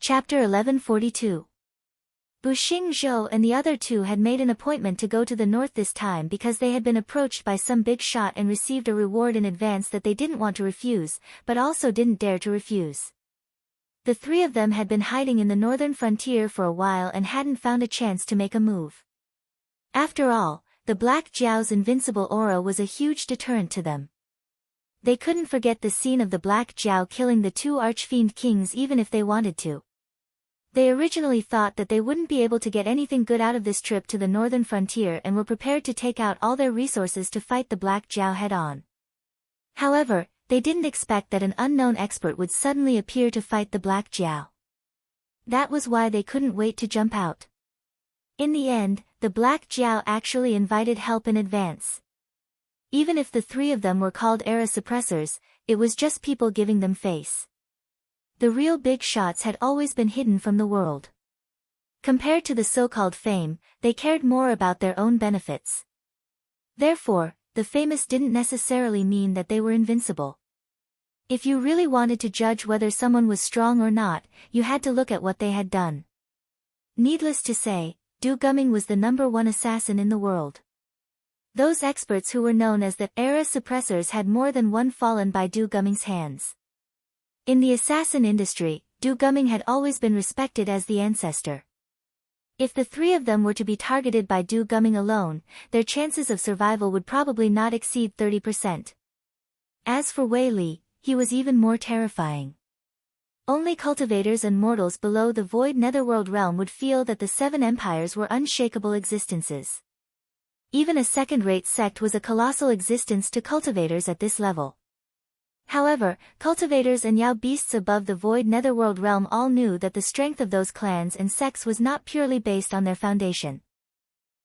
Chapter 1142. Buxing Zhou and the other two had made an appointment to go to the north this time because they had been approached by some big shot and received a reward in advance that they didn't want to refuse, but also didn't dare to refuse. The three of them had been hiding in the northern frontier for a while and hadn't found a chance to make a move. After all, the Black Jiao's invincible aura was a huge deterrent to them. They couldn't forget the scene of the Black Jiao killing the two archfiend kings even if they wanted to. They originally thought that they wouldn't be able to get anything good out of this trip to the northern frontier and were prepared to take out all their resources to fight the Black Jiao head-on. However, they didn't expect that an unknown expert would suddenly appear to fight the Black Jiao. That was why they couldn't wait to jump out. In the end, the Black Jiao actually invited help in advance. Even if the three of them were called era suppressors, it was just people giving them face. The real big shots had always been hidden from the world. Compared to the so-called fame, they cared more about their own benefits. Therefore, the famous didn't necessarily mean that they were invincible. If you really wanted to judge whether someone was strong or not, you had to look at what they had done. Needless to say, Du Gumming was the #1 assassin in the world. Those experts who were known as the era suppressors had more than one fallen by Du Gumming's hands. In the assassin industry, Du Gumming had always been respected as the ancestor. If the three of them were to be targeted by Du Gumming alone, their chances of survival would probably not exceed 30%. As for Wei Li, he was even more terrifying. Only cultivators and mortals below the void netherworld realm would feel that the seven empires were unshakable existences. Even a second-rate sect was a colossal existence to cultivators at this level. However, cultivators and Yao beasts above the void netherworld realm all knew that the strength of those clans and sects was not purely based on their foundation.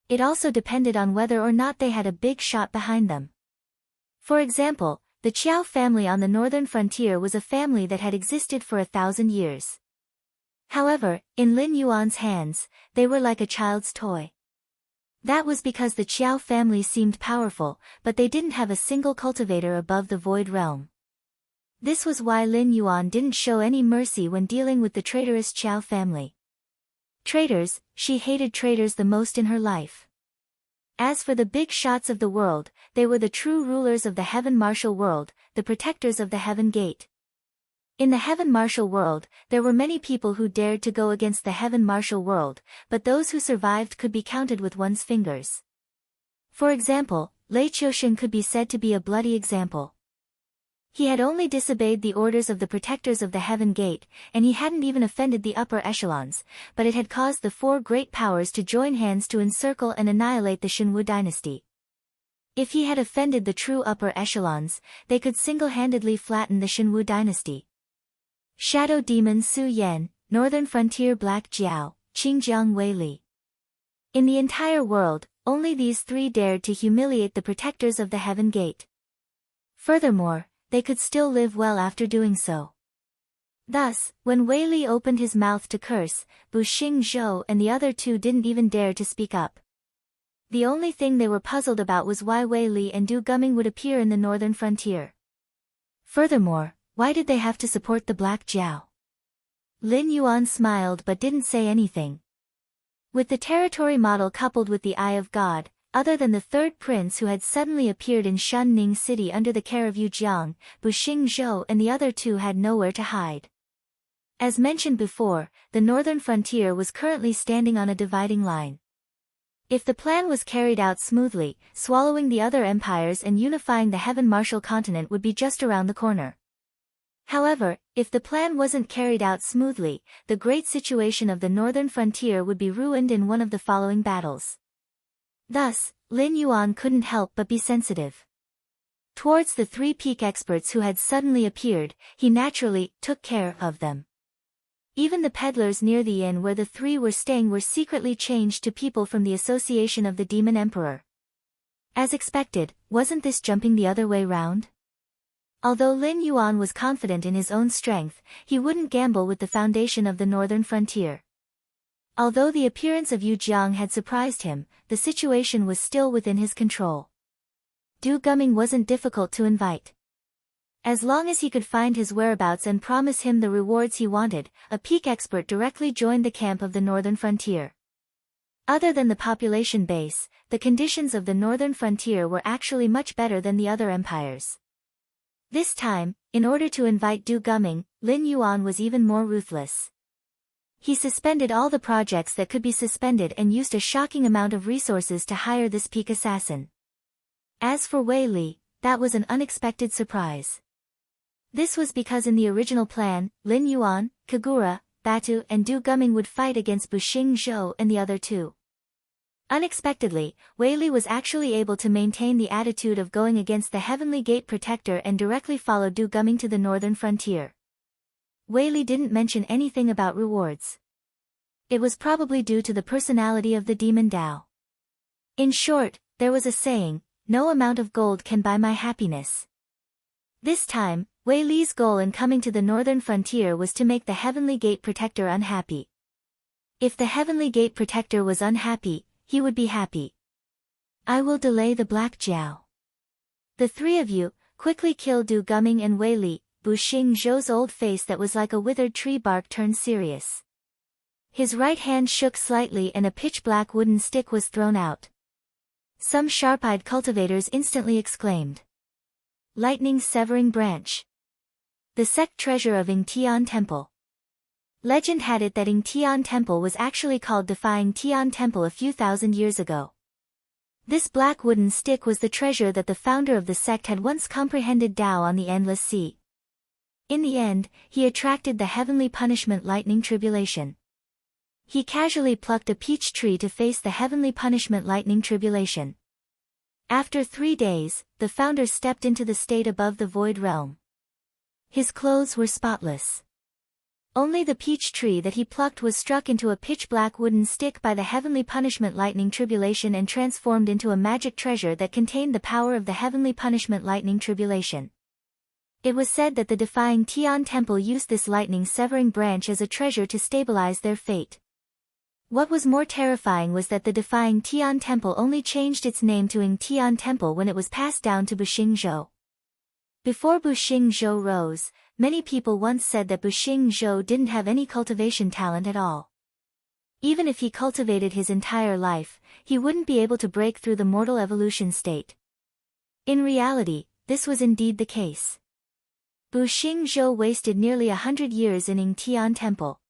It also depended on whether or not they had a big shot behind them. For example, the Qiao family on the northern frontier was a family that had existed for 1,000 years. However, in Lin Yuan's hands, they were like a child's toy. That was because the Qiao family seemed powerful, but they didn't have a single cultivator above the void realm. This was why Lin Yuan didn't show any mercy when dealing with the traitorous Qiao family. Traitors, she hated traitors the most in her life. As for the big shots of the world, they were the true rulers of the Heaven Martial World, the protectors of the Heaven Gate. In the Heaven Martial World, there were many people who dared to go against the Heaven Martial World, but those who survived could be counted with one's fingers. For example, Lei Qiushen could be said to be a bloody example. He had only disobeyed the orders of the protectors of the Heaven Gate, and he hadn't even offended the upper echelons, but it had caused the four great powers to join hands to encircle and annihilate the Xinwu dynasty. If he had offended the true upper echelons, they could single-handedly flatten the Xinwu dynasty. Shadow Demon Su Yan, Northern Frontier Black Jiao, Qingjiang Wei Li. In the entire world, only these three dared to humiliate the protectors of the Heaven Gate. Furthermore, they could still live well after doing so. Thus, when Wei Li opened his mouth to curse, Buxing Zhou and the other two didn't even dare to speak up. The only thing they were puzzled about was why Wei Li and Du Gumming would appear in the northern frontier. Furthermore, why did they have to support the Black Jiao? Lin Yuan smiled but didn't say anything. With the territory model coupled with the Eye of God, other than the third prince who had suddenly appeared in Shunning City under the care of Yu Jiang, Buxing Zhou and the other two had nowhere to hide. As mentioned before, the northern frontier was currently standing on a dividing line. If the plan was carried out smoothly, swallowing the other empires and unifying the Heaven Martial continent would be just around the corner. However, if the plan wasn't carried out smoothly, the great situation of the northern frontier would be ruined in one of the following battles. Thus, Lin Yuan couldn't help but be sensitive. Towards the three peak experts who had suddenly appeared, he naturally took care of them. Even the peddlers near the inn where the three were staying were secretly changed to people from the Association of the Demon Emperor. As expected, wasn't this jumping the other way round? Although Lin Yuan was confident in his own strength, he wouldn't gamble with the foundation of the northern frontier. Although the appearance of Yu Jiang had surprised him, the situation was still within his control. Du Gumming wasn't difficult to invite. As long as he could find his whereabouts and promise him the rewards he wanted, a peak expert directly joined the camp of the northern frontier. Other than the population base, the conditions of the northern frontier were actually much better than the other empires. This time, in order to invite Du Gumming, Lin Yuan was even more ruthless. He suspended all the projects that could be suspended and used a shocking amount of resources to hire this peak assassin. As for Wei Li, that was an unexpected surprise. This was because in the original plan, Lin Yuan, Kagura, Batu and Du Gumming would fight against Buxing Zhou and the other two. Unexpectedly, Wei Li was actually able to maintain the attitude of going against the Heavenly Gate Protector and directly follow Du Gumming to the northern frontier. Wei Li didn't mention anything about rewards. It was probably due to the personality of the demon Dao. In short, there was a saying, "No amount of gold can buy my happiness." This time, Wei Li's goal in coming to the northern frontier was to make the Heavenly Gate Protector unhappy. If the Heavenly Gate Protector was unhappy, he would be happy. "I will delay the Black Jiao. The three of you, quickly kill Du Gumming and Wei Li." Buxing Zhou's old face that was like a withered tree bark turned serious. His right hand shook slightly and a pitch-black wooden stick was thrown out. Some sharp-eyed cultivators instantly exclaimed. "Lightning severing branch. The sect treasure of Yingtian Temple." Legend had it that Yingtian Temple was actually called Defying Tian Temple a few thousand years ago. This black wooden stick was the treasure that the founder of the sect had once comprehended Tao on the endless sea. In the end, he attracted the heavenly punishment lightning tribulation. He casually plucked a peach tree to face the heavenly punishment lightning tribulation. After 3 days, the founder stepped into the state above the void realm. His clothes were spotless. Only the peach tree that he plucked was struck into a pitch-black wooden stick by the heavenly punishment lightning tribulation and transformed into a magic treasure that contained the power of the heavenly punishment lightning tribulation. It was said that the Defying Tian Temple used this lightning-severing branch as a treasure to stabilize their fate. What was more terrifying was that the Defying Tian Temple only changed its name to Yingtian Temple when it was passed down to Buxing Zhou. Before Buxing Zhou rose, many people once said that Buxing Zhou didn't have any cultivation talent at all. Even if he cultivated his entire life, he wouldn't be able to break through the mortal evolution state. In reality, this was indeed the case. Buxing Zhou wasted nearly 100 years in Yingtian Temple.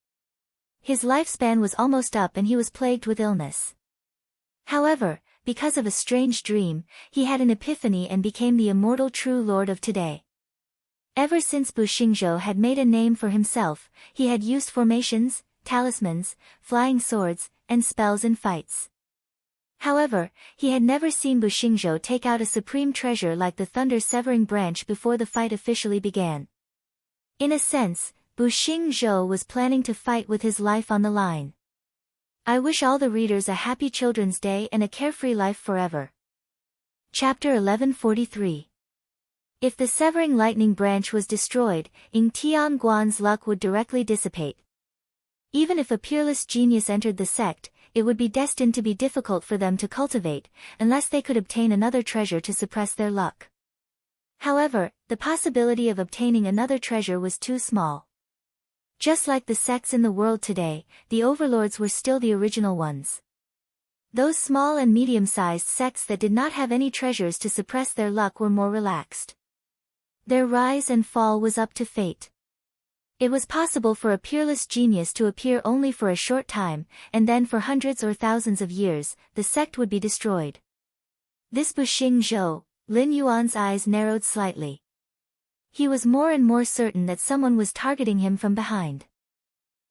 His lifespan was almost up and he was plagued with illness. However, because of a strange dream, he had an epiphany and became the immortal true lord of today. Ever since Buxing Zhou had made a name for himself, he had used formations, talismans, flying swords, and spells in fights. However, he had never seen Buxing Zhou take out a supreme treasure like the thunder-severing branch before the fight officially began. In a sense, Buxing Zhou was planning to fight with his life on the line. I wish all the readers a happy Children's Day and a carefree life forever. Chapter 1143. If the severing lightning branch was destroyed, Yingtian Guan's luck would directly dissipate. Even if a peerless genius entered the sect, it would be destined to be difficult for them to cultivate, unless they could obtain another treasure to suppress their luck. However, the possibility of obtaining another treasure was too small. Just like the sects in the world today, the overlords were still the original ones. Those small and medium-sized sects that did not have any treasures to suppress their luck were more relaxed. Their rise and fall was up to fate. It was possible for a peerless genius to appear only for a short time, and then for hundreds or thousands of years, the sect would be destroyed. This Buxing Zhou, Lin Yuan's eyes narrowed slightly. He was more and more certain that someone was targeting him from behind.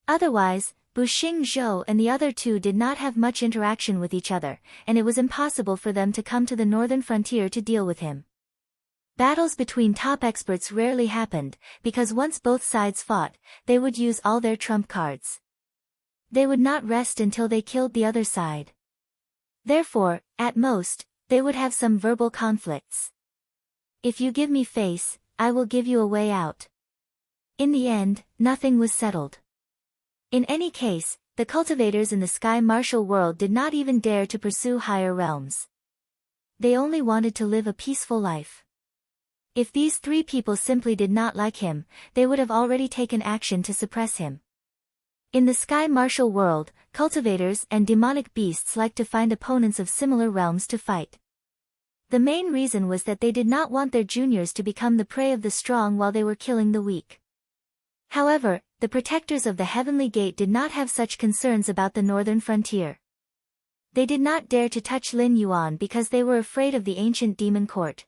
Otherwise, Buxing Zhou and the other two did not have much interaction with each other, and it was impossible for them to come to the northern frontier to deal with him. Battles between top experts rarely happened, because once both sides fought, they would use all their trump cards. They would not rest until they killed the other side. Therefore, at most, they would have some verbal conflicts. If you give me face, I will give you a way out. In the end, nothing was settled. In any case, the cultivators in the sky martial world did not even dare to pursue higher realms. They only wanted to live a peaceful life. If these three people simply did not like him, they would have already taken action to suppress him. In the sky martial world, cultivators and demonic beasts like to find opponents of similar realms to fight. The main reason was that they did not want their juniors to become the prey of the strong while they were killing the weak. However, the protectors of the Heavenly Gate did not have such concerns about the northern frontier. They did not dare to touch Lin Yuan because they were afraid of the ancient demon court.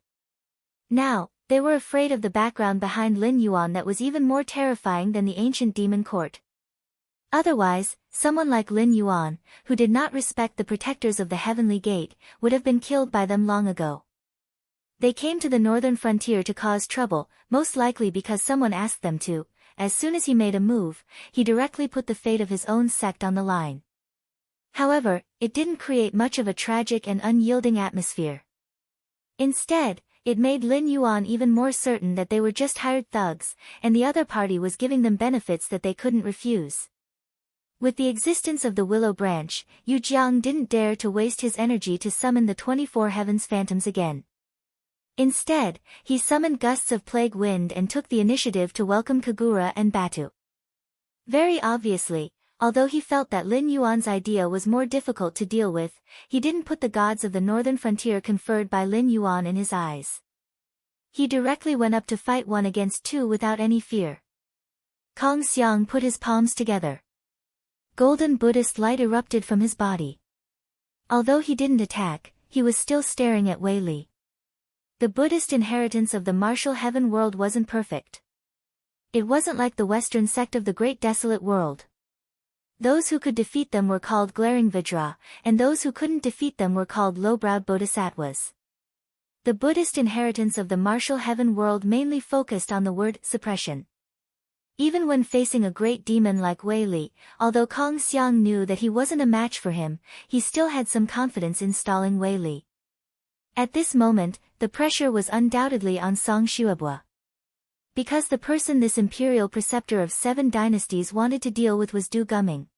Now, they were afraid of the background behind Lin Yuan that was even more terrifying than the ancient demon court. Otherwise, someone like Lin Yuan, who did not respect the protectors of the Heavenly Gate, would have been killed by them long ago. They came to the northern frontier to cause trouble, most likely because someone asked them to. As soon as he made a move, he directly put the fate of his own sect on the line. However, it didn't create much of a tragic and unyielding atmosphere. Instead, it made Lin Yuan even more certain that they were just hired thugs, and the other party was giving them benefits that they couldn't refuse. With the existence of the Willow Branch, Yu Jiang didn't dare to waste his energy to summon the 24 Heavens Phantoms again. Instead, he summoned gusts of plague wind and took the initiative to welcome Kagura and Batu. Very obviously, although he felt that Lin Yuan's idea was more difficult to deal with, he didn't put the gods of the northern frontier conferred by Lin Yuan in his eyes. He directly went up to fight 1 against 2 without any fear. Kong Xiang put his palms together. Golden Buddhist light erupted from his body. Although he didn't attack, he was still staring at Wei Li. The Buddhist inheritance of the martial heaven world wasn't perfect. It wasn't like the western sect of the Great Desolate World. Those who could defeat them were called glaring Vajra, and those who couldn't defeat them were called low-browed bodhisattvas. The Buddhist inheritance of the martial heaven world mainly focused on the word suppression. Even when facing a great demon like Wei Li, although Kong Xiang knew that he wasn't a match for him, he still had some confidence in stalling Wei Li. At this moment, the pressure was undoubtedly on Song Xuebua. Because the person this imperial preceptor of 7 dynasties wanted to deal with was Du Gumming.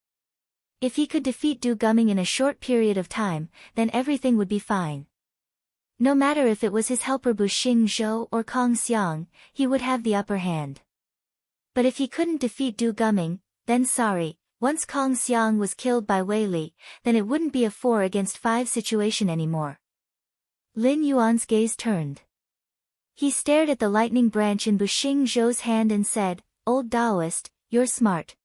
If he could defeat Du Gumming in a short period of time, then everything would be fine. No matter if it was his helper Buxing Zhou or Kong Xiang, he would have the upper hand. But if he couldn't defeat Du Gumming, then sorry, once Kong Xiang was killed by Wei Li, then it wouldn't be a 4 against 5 situation anymore. Lin Yuan's gaze turned. He stared at the lightning branch in Buxing Zhou's hand and said, "Old Taoist, you're smart.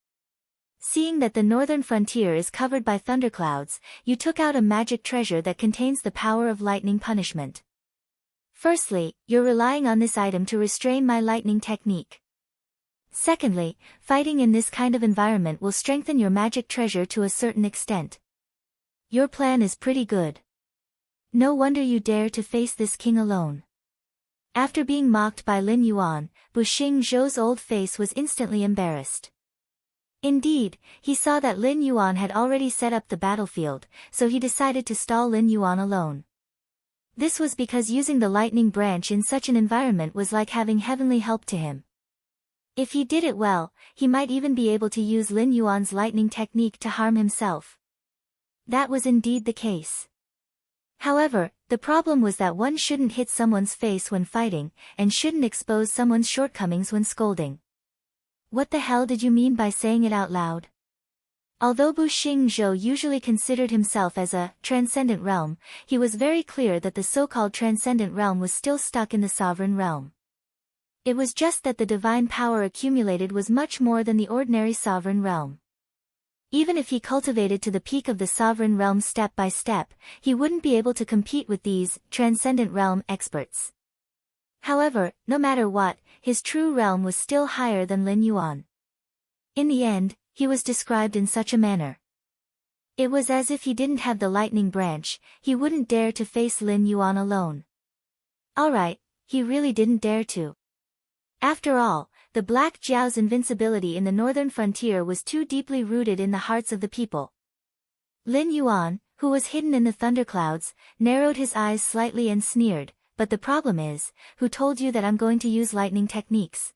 Seeing that the northern frontier is covered by thunderclouds, you took out a magic treasure that contains the power of lightning punishment. Firstly, you're relying on this item to restrain my lightning technique. Secondly, fighting in this kind of environment will strengthen your magic treasure to a certain extent. Your plan is pretty good. No wonder you dare to face this king alone." After being mocked by Lin Yuan, Buxing Zhou's old face was instantly embarrassed. Indeed, he saw that Lin Yuan had already set up the battlefield, so he decided to stall Lin Yuan alone. This was because using the lightning branch in such an environment was like having heavenly help to him. If he did it well, he might even be able to use Lin Yuan's lightning technique to harm himself. That was indeed the case. However, the problem was that one shouldn't hit someone's face when fighting, and shouldn't expose someone's shortcomings when scolding. What the hell did you mean by saying it out loud? Although Buxing Zhou usually considered himself as a transcendent realm, he was very clear that the so-called transcendent realm was still stuck in the sovereign realm. It was just that the divine power accumulated was much more than the ordinary sovereign realm. Even if he cultivated to the peak of the sovereign realm step by step, he wouldn't be able to compete with these transcendent realm experts. However, no matter what, his true realm was still higher than Lin Yuan. In the end, he was described in such a manner. It was as if he didn't have the lightning branch, he wouldn't dare to face Lin Yuan alone. Alright, he really didn't dare to. After all, the Black Jiao's invincibility in the northern frontier was too deeply rooted in the hearts of the people. Lin Yuan, who was hidden in the thunderclouds, narrowed his eyes slightly and sneered, "But the problem is, who told you that I'm going to use lightning techniques?"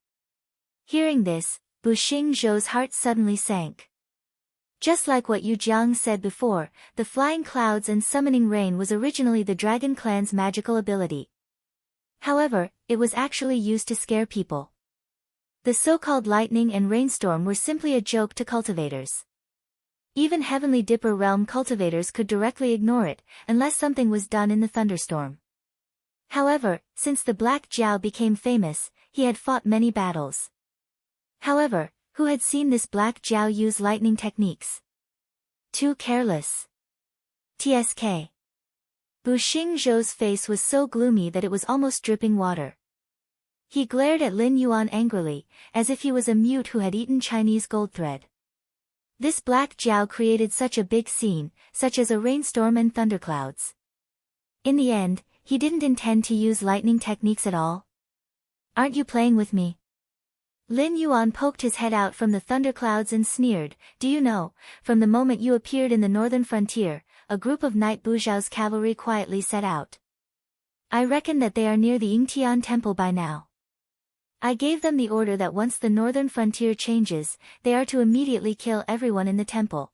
Hearing this, Buxing Zhou's heart suddenly sank. Just like what Yu Jiang said before, the flying clouds and summoning rain was originally the Dragon Clan's magical ability. However, it was actually used to scare people. The so-called lightning and rainstorm were simply a joke to cultivators. Even Heavenly Dipper realm cultivators could directly ignore it, unless something was done in the thunderstorm. However, since the Black Jiao became famous, he had fought many battles. However, who had seen this Black Jiao use lightning techniques? Too careless. TSK. Bu Xingzhou's face was so gloomy that it was almost dripping water. He glared at Lin Yuan angrily, as if he was a mute who had eaten Chinese gold thread. This Black Jiao created such a big scene, such as a rainstorm and thunderclouds. In the end, he didn't intend to use lightning techniques at all. Aren't you playing with me? Lin Yuan poked his head out from the thunderclouds and sneered, do you know, from the moment you appeared in the northern frontier, a group of Knight Buzhao's cavalry quietly set out. I reckon that they are near the Yingtian temple by now. I gave them the order that once the northern frontier changes, they are to immediately kill everyone in the temple.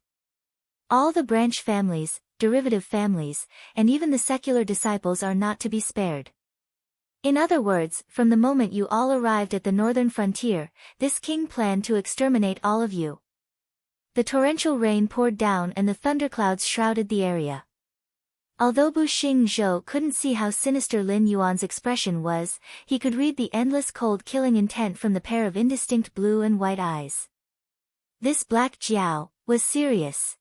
All the branch families, derivative families, and even the secular disciples are not to be spared. In other words, from the moment you all arrived at the northern frontier, this king planned to exterminate all of you. The torrential rain poured down and the thunderclouds shrouded the area. Although Bu Xingzhou couldn't see how sinister Lin Yuan's expression was, he could read the endless cold-killing intent from the pair of indistinct blue and white eyes. This Black Jiao was serious.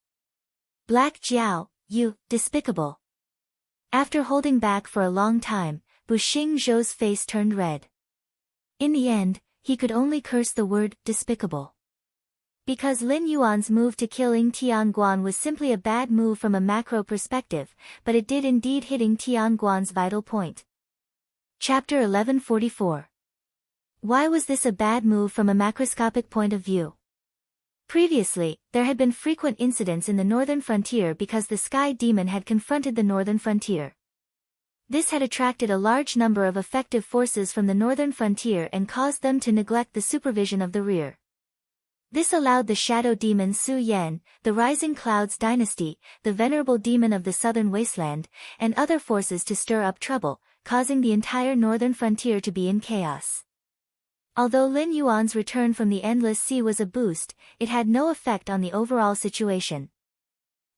Black Jiao, you, despicable. After holding back for a long time, Bu Xingzhou's face turned red. In the end, he could only curse the word despicable. Because Lin Yuan's move to kill Ying Tianguan was simply a bad move from a macro perspective, but it did indeed hit Ying Tianguan's vital point. Chapter 1144. Why was this a bad move from a macroscopic point of view? Previously, there had been frequent incidents in the northern frontier because the Sky Demon had confronted the northern frontier. This had attracted a large number of effective forces from the northern frontier and caused them to neglect the supervision of the rear. This allowed the shadow demon Su Yan, the Rising Clouds dynasty, the venerable demon of the southern wasteland, and other forces to stir up trouble, causing the entire northern frontier to be in chaos. Although Lin Yuan's return from the Endless Sea was a boost, it had no effect on the overall situation.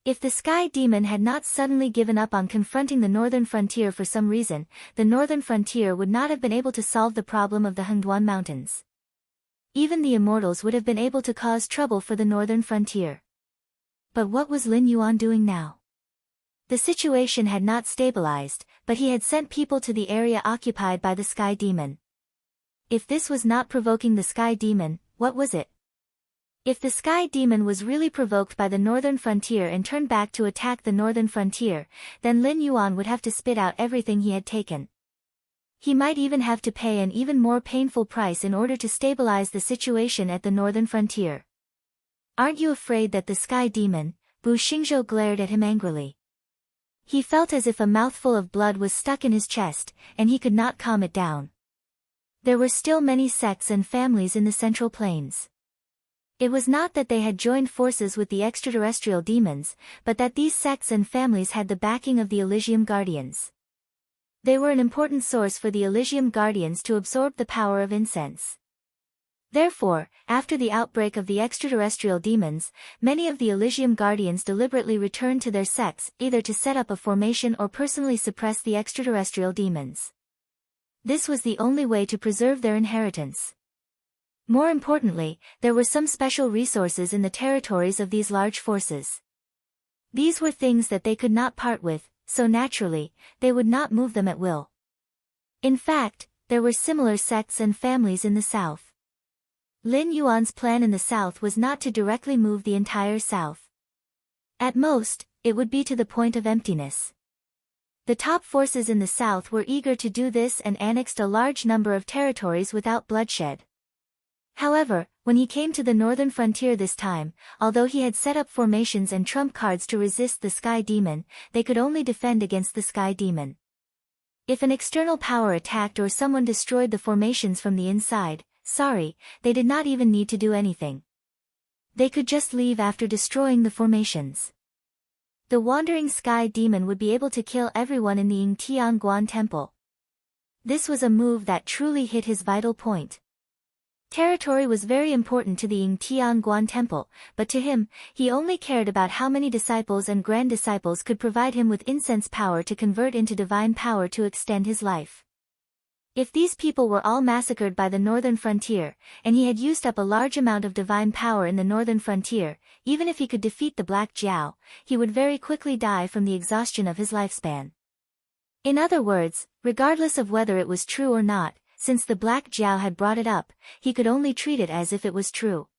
If the Sky Demon had not suddenly given up on confronting the northern frontier for some reason, the northern frontier would not have been able to solve the problem of the Hengduan Mountains. Even the immortals would have been able to cause trouble for the northern frontier. But what was Lin Yuan doing now? The situation had not stabilized, but he had sent people to the area occupied by the Sky Demon. If this was not provoking the Sky Demon, what was it? If the Sky Demon was really provoked by the northern frontier and turned back to attack the northern frontier, then Lin Yuan would have to spit out everything he had taken. He might even have to pay an even more painful price in order to stabilize the situation at the northern frontier. Aren't you afraid that the Sky Demon? Bu Xingzhou glared at him angrily. He felt as if a mouthful of blood was stuck in his chest, and he could not calm it down. There were still many sects and families in the Central Plains. It was not that they had joined forces with the extraterrestrial demons, but that these sects and families had the backing of the Elysium Guardians. They were an important source for the Elysium Guardians to absorb the power of incense. Therefore, after the outbreak of the extraterrestrial demons, many of the Elysium Guardians deliberately returned to their sects, either to set up a formation or personally suppress the extraterrestrial demons. This was the only way to preserve their inheritance. More importantly, there were some special resources in the territories of these large forces. These were things that they could not part with, so naturally, they would not move them at will. In fact, there were similar sects and families in the south. Lin Yuan's plan in the south was not to directly move the entire south. At most, it would be to the point of emptiness. The top forces in the south were eager to do this and annexed a large number of territories without bloodshed. However, when he came to the northern frontier this time, although he had set up formations and trump cards to resist the Sky Demon, they could only defend against the Sky Demon. If an external power attacked or someone destroyed the formations from the inside, they did not even need to do anything. They could just leave after destroying the formations. The wandering Sky Demon would be able to kill everyone in the Ying Tianguan temple. This was a move that truly hit his vital point. Territory was very important to the Yingtian temple, but to him, he only cared about how many disciples and grand disciples could provide him with incense power to convert into divine power to extend his life. If these people were all massacred by the northern frontier, and he had used up a large amount of divine power in the northern frontier, even if he could defeat the Black Jiao, he would very quickly die from the exhaustion of his lifespan. In other words, regardless of whether it was true or not, since the Black Jiao had brought it up, he could only treat it as if it was true.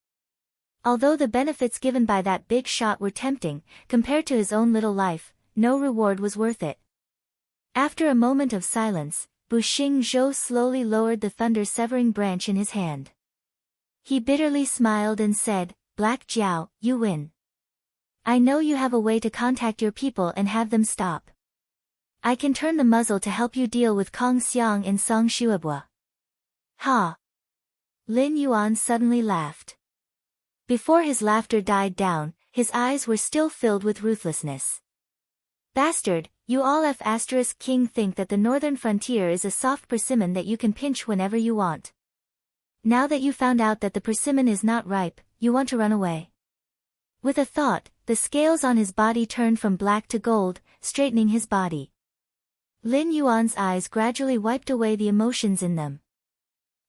Although the benefits given by that big shot were tempting, compared to his own little life, no reward was worth it. After a moment of silence, Buxing Zhou slowly lowered the thunder-severing branch in his hand. He bitterly smiled and said, "Black Jiao, you win. I know you have a way to contact your people and have them stop. I can turn the muzzle to help you deal with Kong Xiang and Song Shuabua." Ha! Lin Yuan suddenly laughed. Before his laughter died down, his eyes were still filled with ruthlessness. "Bastard, you all King think that the northern frontier is a soft persimmon that you can pinch whenever you want. Now that you found out that the persimmon is not ripe, you want to run away." With a thought, the scales on his body turned from black to gold, straightening his body. Lin Yuan's eyes gradually wiped away the emotions in them.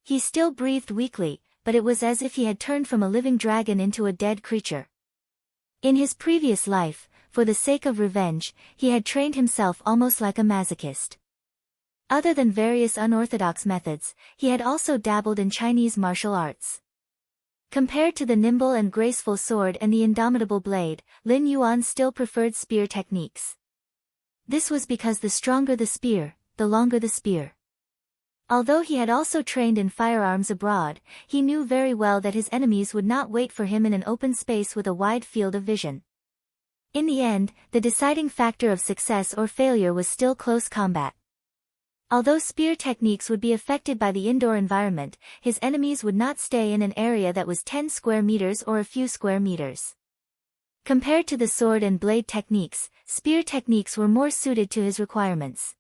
He still breathed weakly, but it was as if he had turned from a living dragon into a dead creature. In his previous life, for the sake of revenge, he had trained himself almost like a masochist. Other than various unorthodox methods, he had also dabbled in Chinese martial arts. Compared to the nimble and graceful sword and the indomitable blade, Lin Yuan still preferred spear techniques. This was because the stronger the spear, the longer the spear. Although he had also trained in firearms abroad, he knew very well that his enemies would not wait for him in an open space with a wide field of vision. In the end, the deciding factor of success or failure was still close combat. Although spear techniques would be affected by the indoor environment, his enemies would not stay in an area that was 10 square meters or a few square meters. Compared to the sword and blade techniques, spear techniques were more suited to his requirements.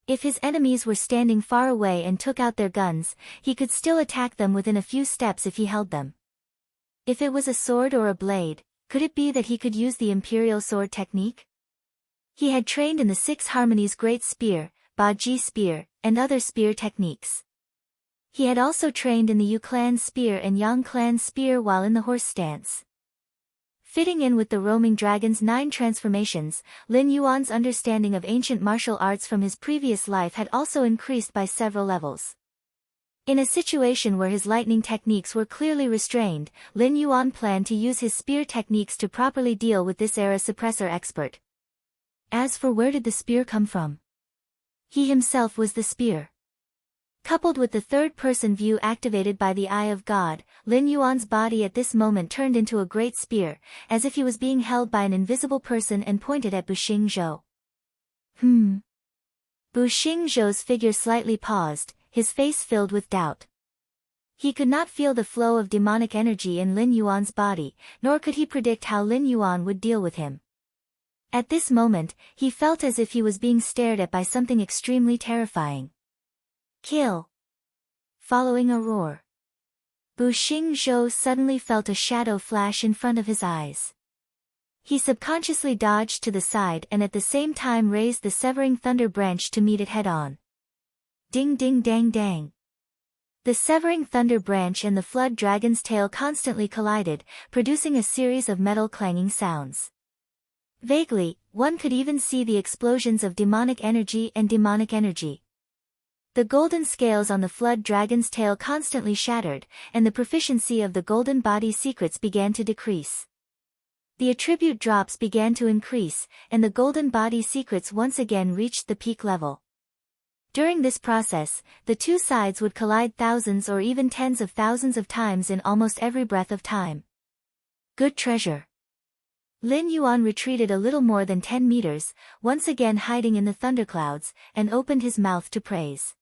If his enemies were standing far away and took out their guns, he could still attack them within a few steps if he held them. If it was a sword or a blade, could it be that he could use the imperial sword technique? He had trained in the Six Harmonies Great Spear, Ba Ji Spear, and other spear techniques. He had also trained in the Yu Clan Spear and Yang Clan Spear while in the horse stance. Fitting in with the roaming dragon's 9 transformations, Lin Yuan's understanding of ancient martial arts from his previous life had also increased by several levels. In a situation where his lightning techniques were clearly restrained, Lin Yuan planned to use his spear techniques to properly deal with this era suppressor expert. As for where did the spear come from? He himself was the spear. Coupled with the third-person view activated by the Eye of God, Lin Yuan's body at this moment turned into a great spear, as if he was being held by an invisible person and pointed at Buxing Zhou. Buxing Zhou's figure slightly paused, his face filled with doubt. He could not feel the flow of demonic energy in Lin Yuan's body, nor could he predict how Lin Yuan would deal with him. At this moment, he felt as if he was being stared at by something extremely terrifying. "Kill!" Following a roar, Buxing Zhou suddenly felt a shadow flash in front of his eyes. He subconsciously dodged to the side and at the same time raised the severing thunder branch to meet it head-on. Ding ding dang dang. The severing thunder branch and the flood dragon's tail constantly collided, producing a series of metal clanging sounds. Vaguely, one could even see the explosions of demonic energy and demonic energy. The golden scales on the flood dragon's tail constantly shattered, and the proficiency of the golden body secrets began to decrease. The attribute drops began to increase, and the golden body secrets once again reached the peak level. During this process, the two sides would collide thousands or even tens of thousands of times in almost every breath of time. Good treasure. Lin Yuan retreated a little more than 10 meters, once again hiding in the thunderclouds, and opened his mouth to praise.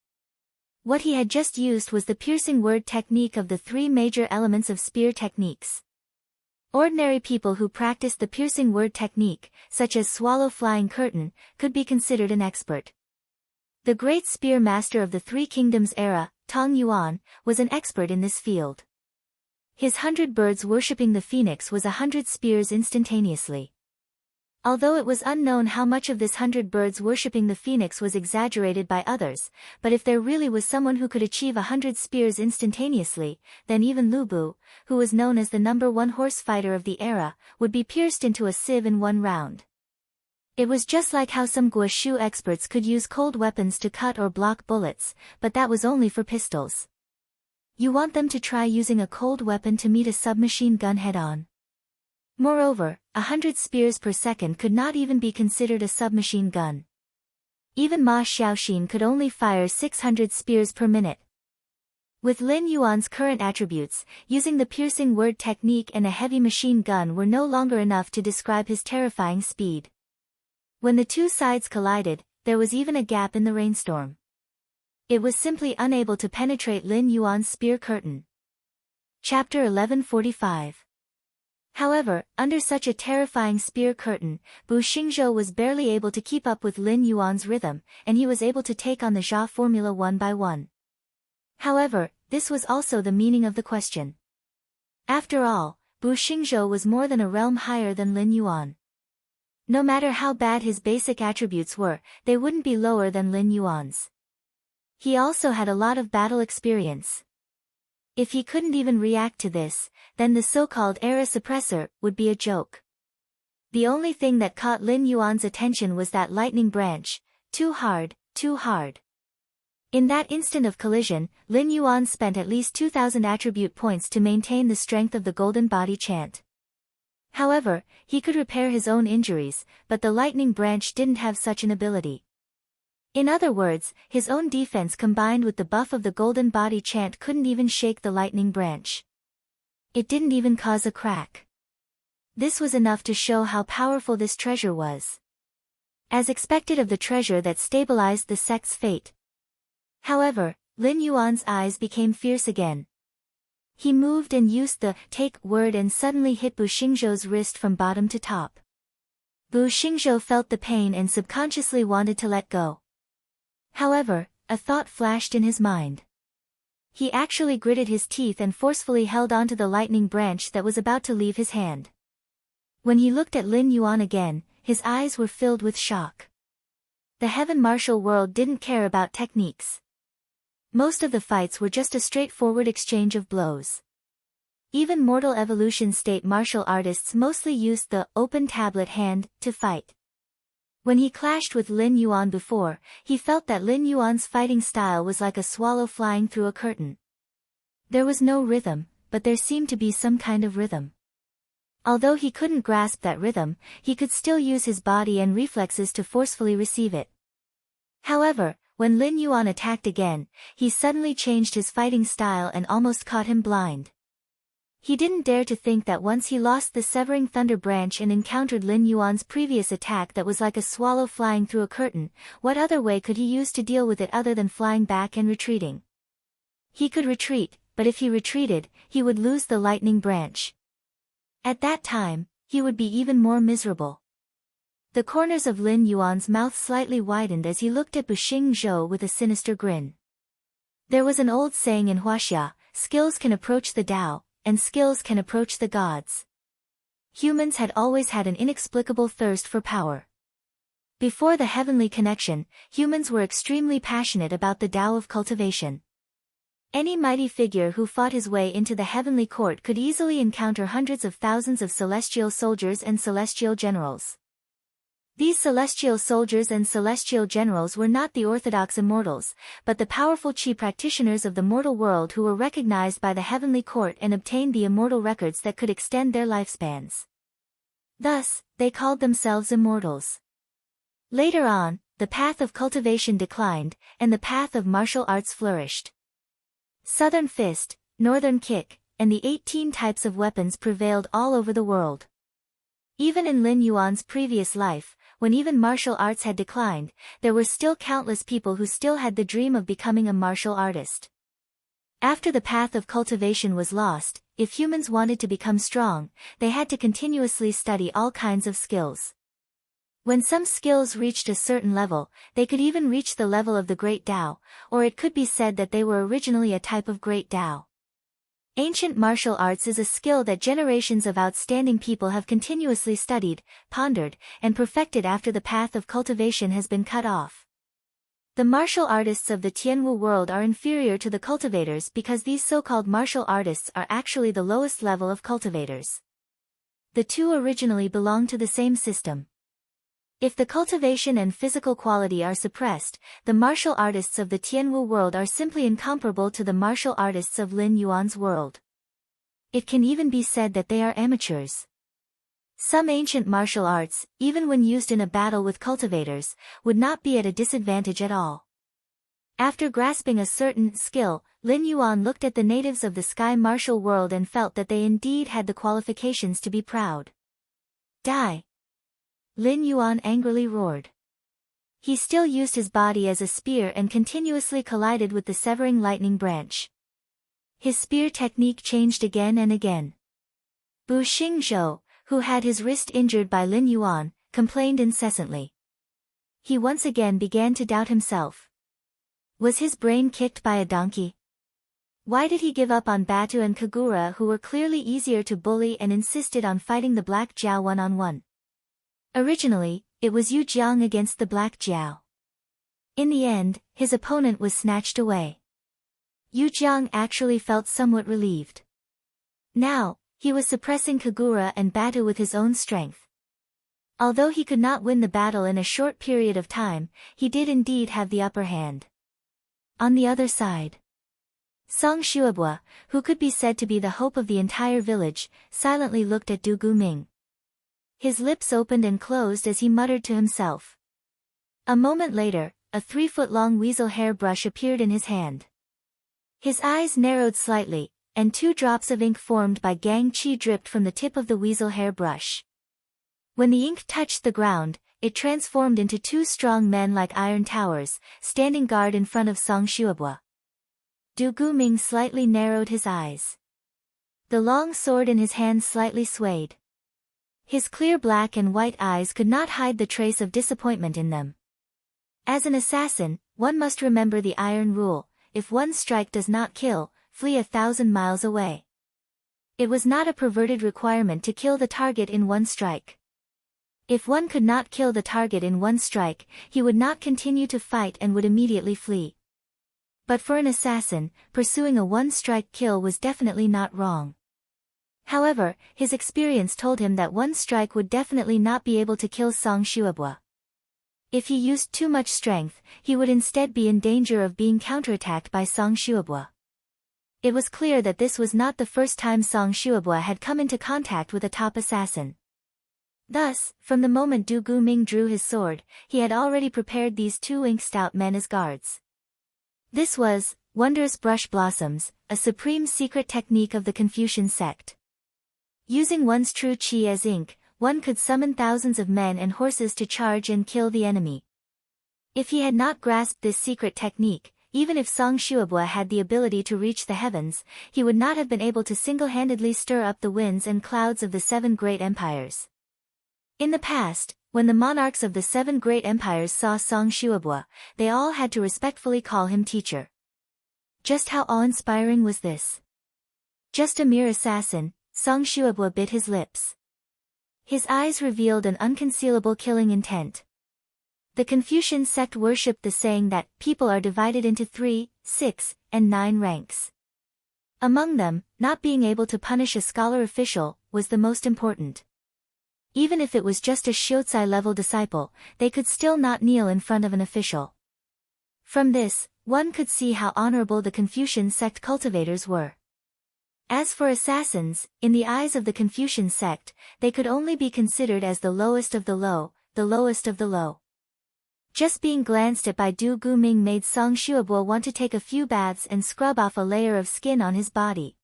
What he had just used was the piercing word technique of the 3 major elements of spear techniques. Ordinary people who practiced the piercing word technique, such as Swallow Flying Curtain, could be considered an expert. The great spear master of the Three Kingdoms era, Tong Yuan, was an expert in this field. His 100 birds worshipping the phoenix was 100 spears instantaneously. Although it was unknown how much of this 100 birds worshipping the phoenix was exaggerated by others, but if there really was someone who could achieve 100 spears instantaneously, then even Lu Bu, who was known as the #1 horse fighter of the era, would be pierced into a sieve in one round. It was just like how some Guoshu experts could use cold weapons to cut or block bullets, but that was only for pistols. You want them to try using a cold weapon to meet a submachine gun head-on. Moreover, 100 spears per second could not even be considered a submachine gun. Even Ma Xiaoxin could only fire 600 spears per minute. With Lin Yuan's current attributes, using the piercing word technique and a heavy machine gun were no longer enough to describe his terrifying speed. When the two sides collided, there was even a gap in the rainstorm. It was simply unable to penetrate Lin Yuan's spear curtain. Chapter 1145. However, under such a terrifying spear curtain, Bu Xingzhou was barely able to keep up with Lin Yuan's rhythm, and he was able to take on the Jia formula one by one. However, this was also the meaning of the question. After all, Bu Xingzhou was more than a realm higher than Lin Yuan. No matter how bad his basic attributes were, they wouldn't be lower than Lin Yuan's. He also had a lot of battle experience. If he couldn't even react to this, then the so-called era suppressor would be a joke. The only thing that caught Lin Yuan's attention was that lightning branch. Too hard, too hard. In that instant of collision, Lin Yuan spent at least 2,000 attribute points to maintain the strength of the golden body chant. However, he could repair his own injuries, but the lightning branch didn't have such an ability. In other words, his own defense combined with the buff of the golden body chant couldn't even shake the lightning branch. It didn't even cause a crack. This was enough to show how powerful this treasure was. As expected of the treasure that stabilized the sect's fate. However, Lin Yuan's eyes became fierce again. He moved and used the take word and suddenly hit Bu Xingzhou's wrist from bottom to top. Bu Xingzhou felt the pain and subconsciously wanted to let go. However, a thought flashed in his mind. He actually gritted his teeth and forcefully held onto the lightning branch that was about to leave his hand. When he looked at Lin Yuan again, his eyes were filled with shock. The heaven martial world didn't care about techniques. Most of the fights were just a straightforward exchange of blows. Even mortal evolution state martial artists mostly used the open tablet hand to fight. When he clashed with Lin Yuan before, he felt that Lin Yuan's fighting style was like a swallow flying through a curtain. There was no rhythm, but there seemed to be some kind of rhythm. Although he couldn't grasp that rhythm, he could still use his body and reflexes to forcefully receive it. However, when Lin Yuan attacked again, he suddenly changed his fighting style and almost caught him blind. He didn't dare to think that once he lost the severing thunder branch and encountered Lin Yuan's previous attack that was like a swallow flying through a curtain, what other way could he use to deal with it other than flying back and retreating? He could retreat, but if he retreated, he would lose the lightning branch. At that time, he would be even more miserable. The corners of Lin Yuan's mouth slightly widened as he looked at Bu Xingzhou with a sinister grin. There was an old saying in Huaxia, skills can approach the Tao, and skills can approach the gods. Humans had always had an inexplicable thirst for power. Before the heavenly connection, humans were extremely passionate about the Tao of cultivation. Any mighty figure who fought his way into the heavenly court could easily encounter hundreds of thousands of celestial soldiers and celestial generals. These celestial soldiers and celestial generals were not the orthodox immortals, but the powerful chi practitioners of the mortal world who were recognized by the heavenly court and obtained the immortal records that could extend their lifespans. Thus, they called themselves immortals. Later on, the path of cultivation declined, and the path of martial arts flourished. Southern fist, northern kick, and the 18 types of weapons prevailed all over the world. Even in Lin Yuan's previous life, when even martial arts had declined, there were still countless people who still had the dream of becoming a martial artist. After the path of cultivation was lost, if humans wanted to become strong, they had to continuously study all kinds of skills. When some skills reached a certain level, they could even reach the level of the Great Tao, or it could be said that they were originally a type of Great Tao. Ancient martial arts is a skill that generations of outstanding people have continuously studied, pondered, and perfected after the path of cultivation has been cut off. The martial artists of the Tianwu world are inferior to the cultivators because these so-called martial artists are actually the lowest level of cultivators. The two originally belong to the same system. If the cultivation and physical quality are suppressed, the martial artists of the Tianwu world are simply incomparable to the martial artists of Lin Yuan's world. It can even be said that they are amateurs. Some ancient martial arts, even when used in a battle with cultivators, would not be at a disadvantage at all. After grasping a certain skill, Lin Yuan looked at the natives of the sky martial world and felt that they indeed had the qualifications to be proud. Die! Lin Yuan angrily roared. He still used his body as a spear and continuously collided with the severing lightning branch. His spear technique changed again and again. Bu Xingzhou, who had his wrist injured by Lin Yuan, complained incessantly. He once again began to doubt himself. Was his brain kicked by a donkey? Why did he give up on Batu and Kagura, who were clearly easier to bully, and insisted on fighting the Black Jiao one-on-one? Originally, it was Yu Jiang against the Black Jiao. In the end, his opponent was snatched away. Yu Jiang actually felt somewhat relieved. Now, he was suppressing Kagura and Batu with his own strength. Although he could not win the battle in a short period of time, he did indeed have the upper hand. On the other side, Song Xuebua, who could be said to be the hope of the entire village, silently looked at Du Guming. His lips opened and closed as he muttered to himself. A moment later, a 3-foot-long weasel hair brush appeared in his hand. His eyes narrowed slightly, and 2 drops of ink formed by Gang Qi dripped from the tip of the weasel hair brush. When the ink touched the ground, it transformed into 2 strong men like iron towers, standing guard in front of Song Xuebua. Du Guming slightly narrowed his eyes. The long sword in his hand slightly swayed. His clear black and white eyes could not hide the trace of disappointment in them. As an assassin, one must remember the iron rule: if one strike does not kill, flee 1,000 miles away. It was not a perverted requirement to kill the target in one strike. If one could not kill the target in one strike, he would not continue to fight and would immediately flee. But for an assassin, pursuing a one-strike kill was definitely not wrong. However, his experience told him that one strike would definitely not be able to kill Song Xuebua. If he used too much strength, he would instead be in danger of being counterattacked by Song Xuebua. It was clear that this was not the first time Song Xuebua had come into contact with a top assassin. Thus, from the moment Du Guming drew his sword, he had already prepared these 2 ink-stout men as guards. This was wondrous brush blossoms, a supreme secret technique of the Confucian sect. Using one's true qi as ink, one could summon thousands of men and horses to charge and kill the enemy. If he had not grasped this secret technique, even if Song Xuebua had the ability to reach the heavens, he would not have been able to single-handedly stir up the winds and clouds of the 7 great empires. In the past, when the monarchs of the 7 great empires saw Song Xuebua, they all had to respectfully call him teacher. Just how awe-inspiring was this? Just a mere assassin, Song Xuebua bit his lips. His eyes revealed an unconcealable killing intent. The Confucian sect worshipped the saying that people are divided into 3, 6, and 9 ranks. Among them, not being able to punish a scholar official was the most important. Even if it was just a Shiozai-level disciple, they could still not kneel in front of an official. From this, one could see how honorable the Confucian sect cultivators were. As for assassins, in the eyes of the Confucian sect, they could only be considered as the lowest of the low, the lowest of the low. Just being glanced at by Du Guming made Song Xuebua want to take a few baths and scrub off a layer of skin on his body.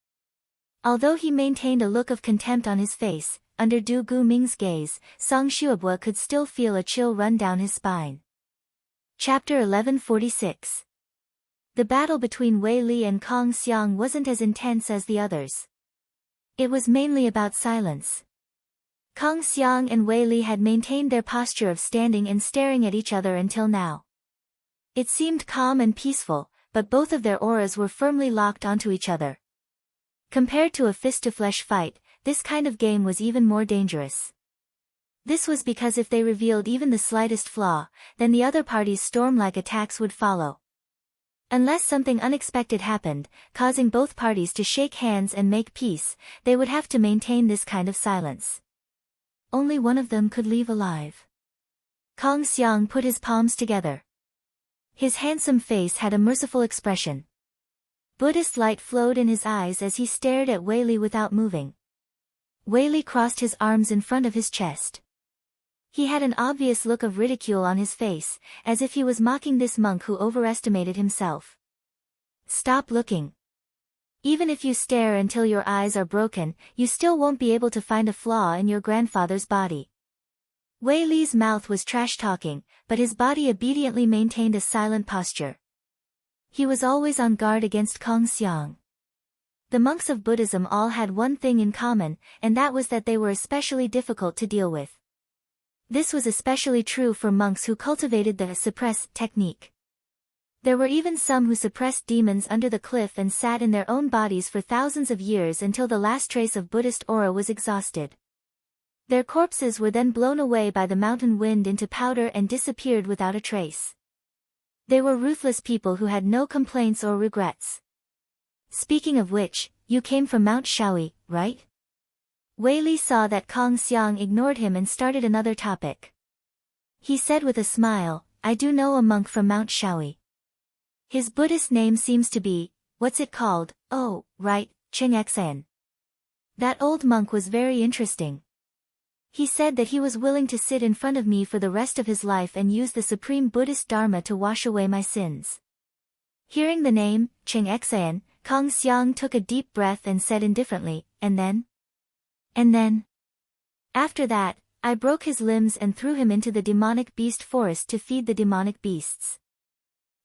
Although he maintained a look of contempt on his face, under Du Guming's gaze, Song Xuebua could still feel a chill run down his spine. Chapter 1146. The battle between Wei Li and Kong Xiang wasn't as intense as the others. It was mainly about silence. Kong Xiang and Wei Li had maintained their posture of standing and staring at each other until now. It seemed calm and peaceful, but both of their auras were firmly locked onto each other. Compared to a fist-to-flesh fight, this kind of game was even more dangerous. This was because if they revealed even the slightest flaw, then the other party's storm-like attacks would follow. Unless something unexpected happened, causing both parties to shake hands and make peace, they would have to maintain this kind of silence. Only one of them could leave alive. Kong Xiang put his palms together. His handsome face had a merciful expression. Buddhist light flowed in his eyes as he stared at Wei Li without moving. Wei Li crossed his arms in front of his chest. He had an obvious look of ridicule on his face, as if he was mocking this monk who overestimated himself. Stop looking. Even if you stare until your eyes are broken, you still won't be able to find a flaw in your grandfather's body. Wei Li's mouth was trash-talking, but his body obediently maintained a silent posture. He was always on guard against Kong Xiang. The monks of Buddhism all had one thing in common, and that was that they were especially difficult to deal with. This was especially true for monks who cultivated the suppress technique. There were even some who suppressed demons under the cliff and sat in their own bodies for thousands of years until the last trace of Buddhist aura was exhausted. Their corpses were then blown away by the mountain wind into powder and disappeared without a trace. They were ruthless people who had no complaints or regrets. Speaking of which, you came from Mount Shaoyi, right? Wei Li saw that Kong Xiang ignored him and started another topic. He said with a smile, I do know a monk from Mount Shaoyi. His Buddhist name seems to be, what's it called? Oh, right, Cheng Xan. That old monk was very interesting. He said that he was willing to sit in front of me for the rest of his life and use the supreme Buddhist Dharma to wash away my sins. Hearing the name, Cheng Xan, Kong Xiang took a deep breath and said indifferently, and then? After that, I broke his limbs and threw him into the demonic beast forest to feed the demonic beasts.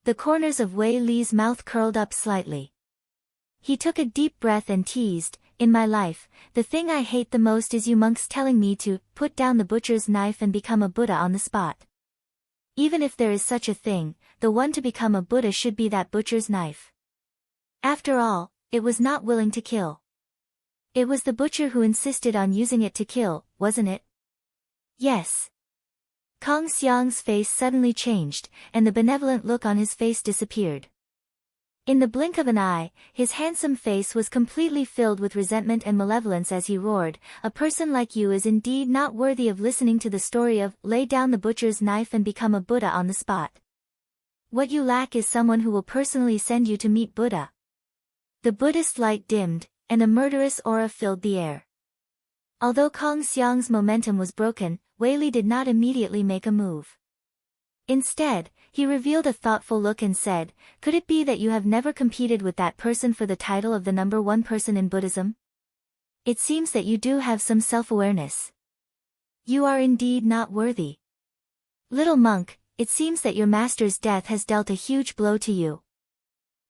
The corners of Wei Li's mouth curled up slightly. He took a deep breath and teased, in my life, the thing I hate the most is you monks telling me to put down the butcher's knife and become a Buddha on the spot. Even if there is such a thing, the one to become a Buddha should be that butcher's knife. After all, it was not willing to kill. It was the butcher who insisted on using it to kill, wasn't it? Yes. Kong Xiang's face suddenly changed, and the benevolent look on his face disappeared. In the blink of an eye, his handsome face was completely filled with resentment and malevolence as he roared, a person like you is indeed not worthy of listening to the story of, lay down the butcher's knife and become a Buddha on the spot. What you lack is someone who will personally send you to meet Buddha. The Buddhist light dimmed, and a murderous aura filled the air. Although Kong Xiang's momentum was broken, Wei Li did not immediately make a move. Instead, he revealed a thoughtful look and said, could it be that you have never competed with that person for the title of the number one person in Buddhism? It seems that you do have some self-awareness. You are indeed not worthy. Little monk, it seems that your master's death has dealt a huge blow to you.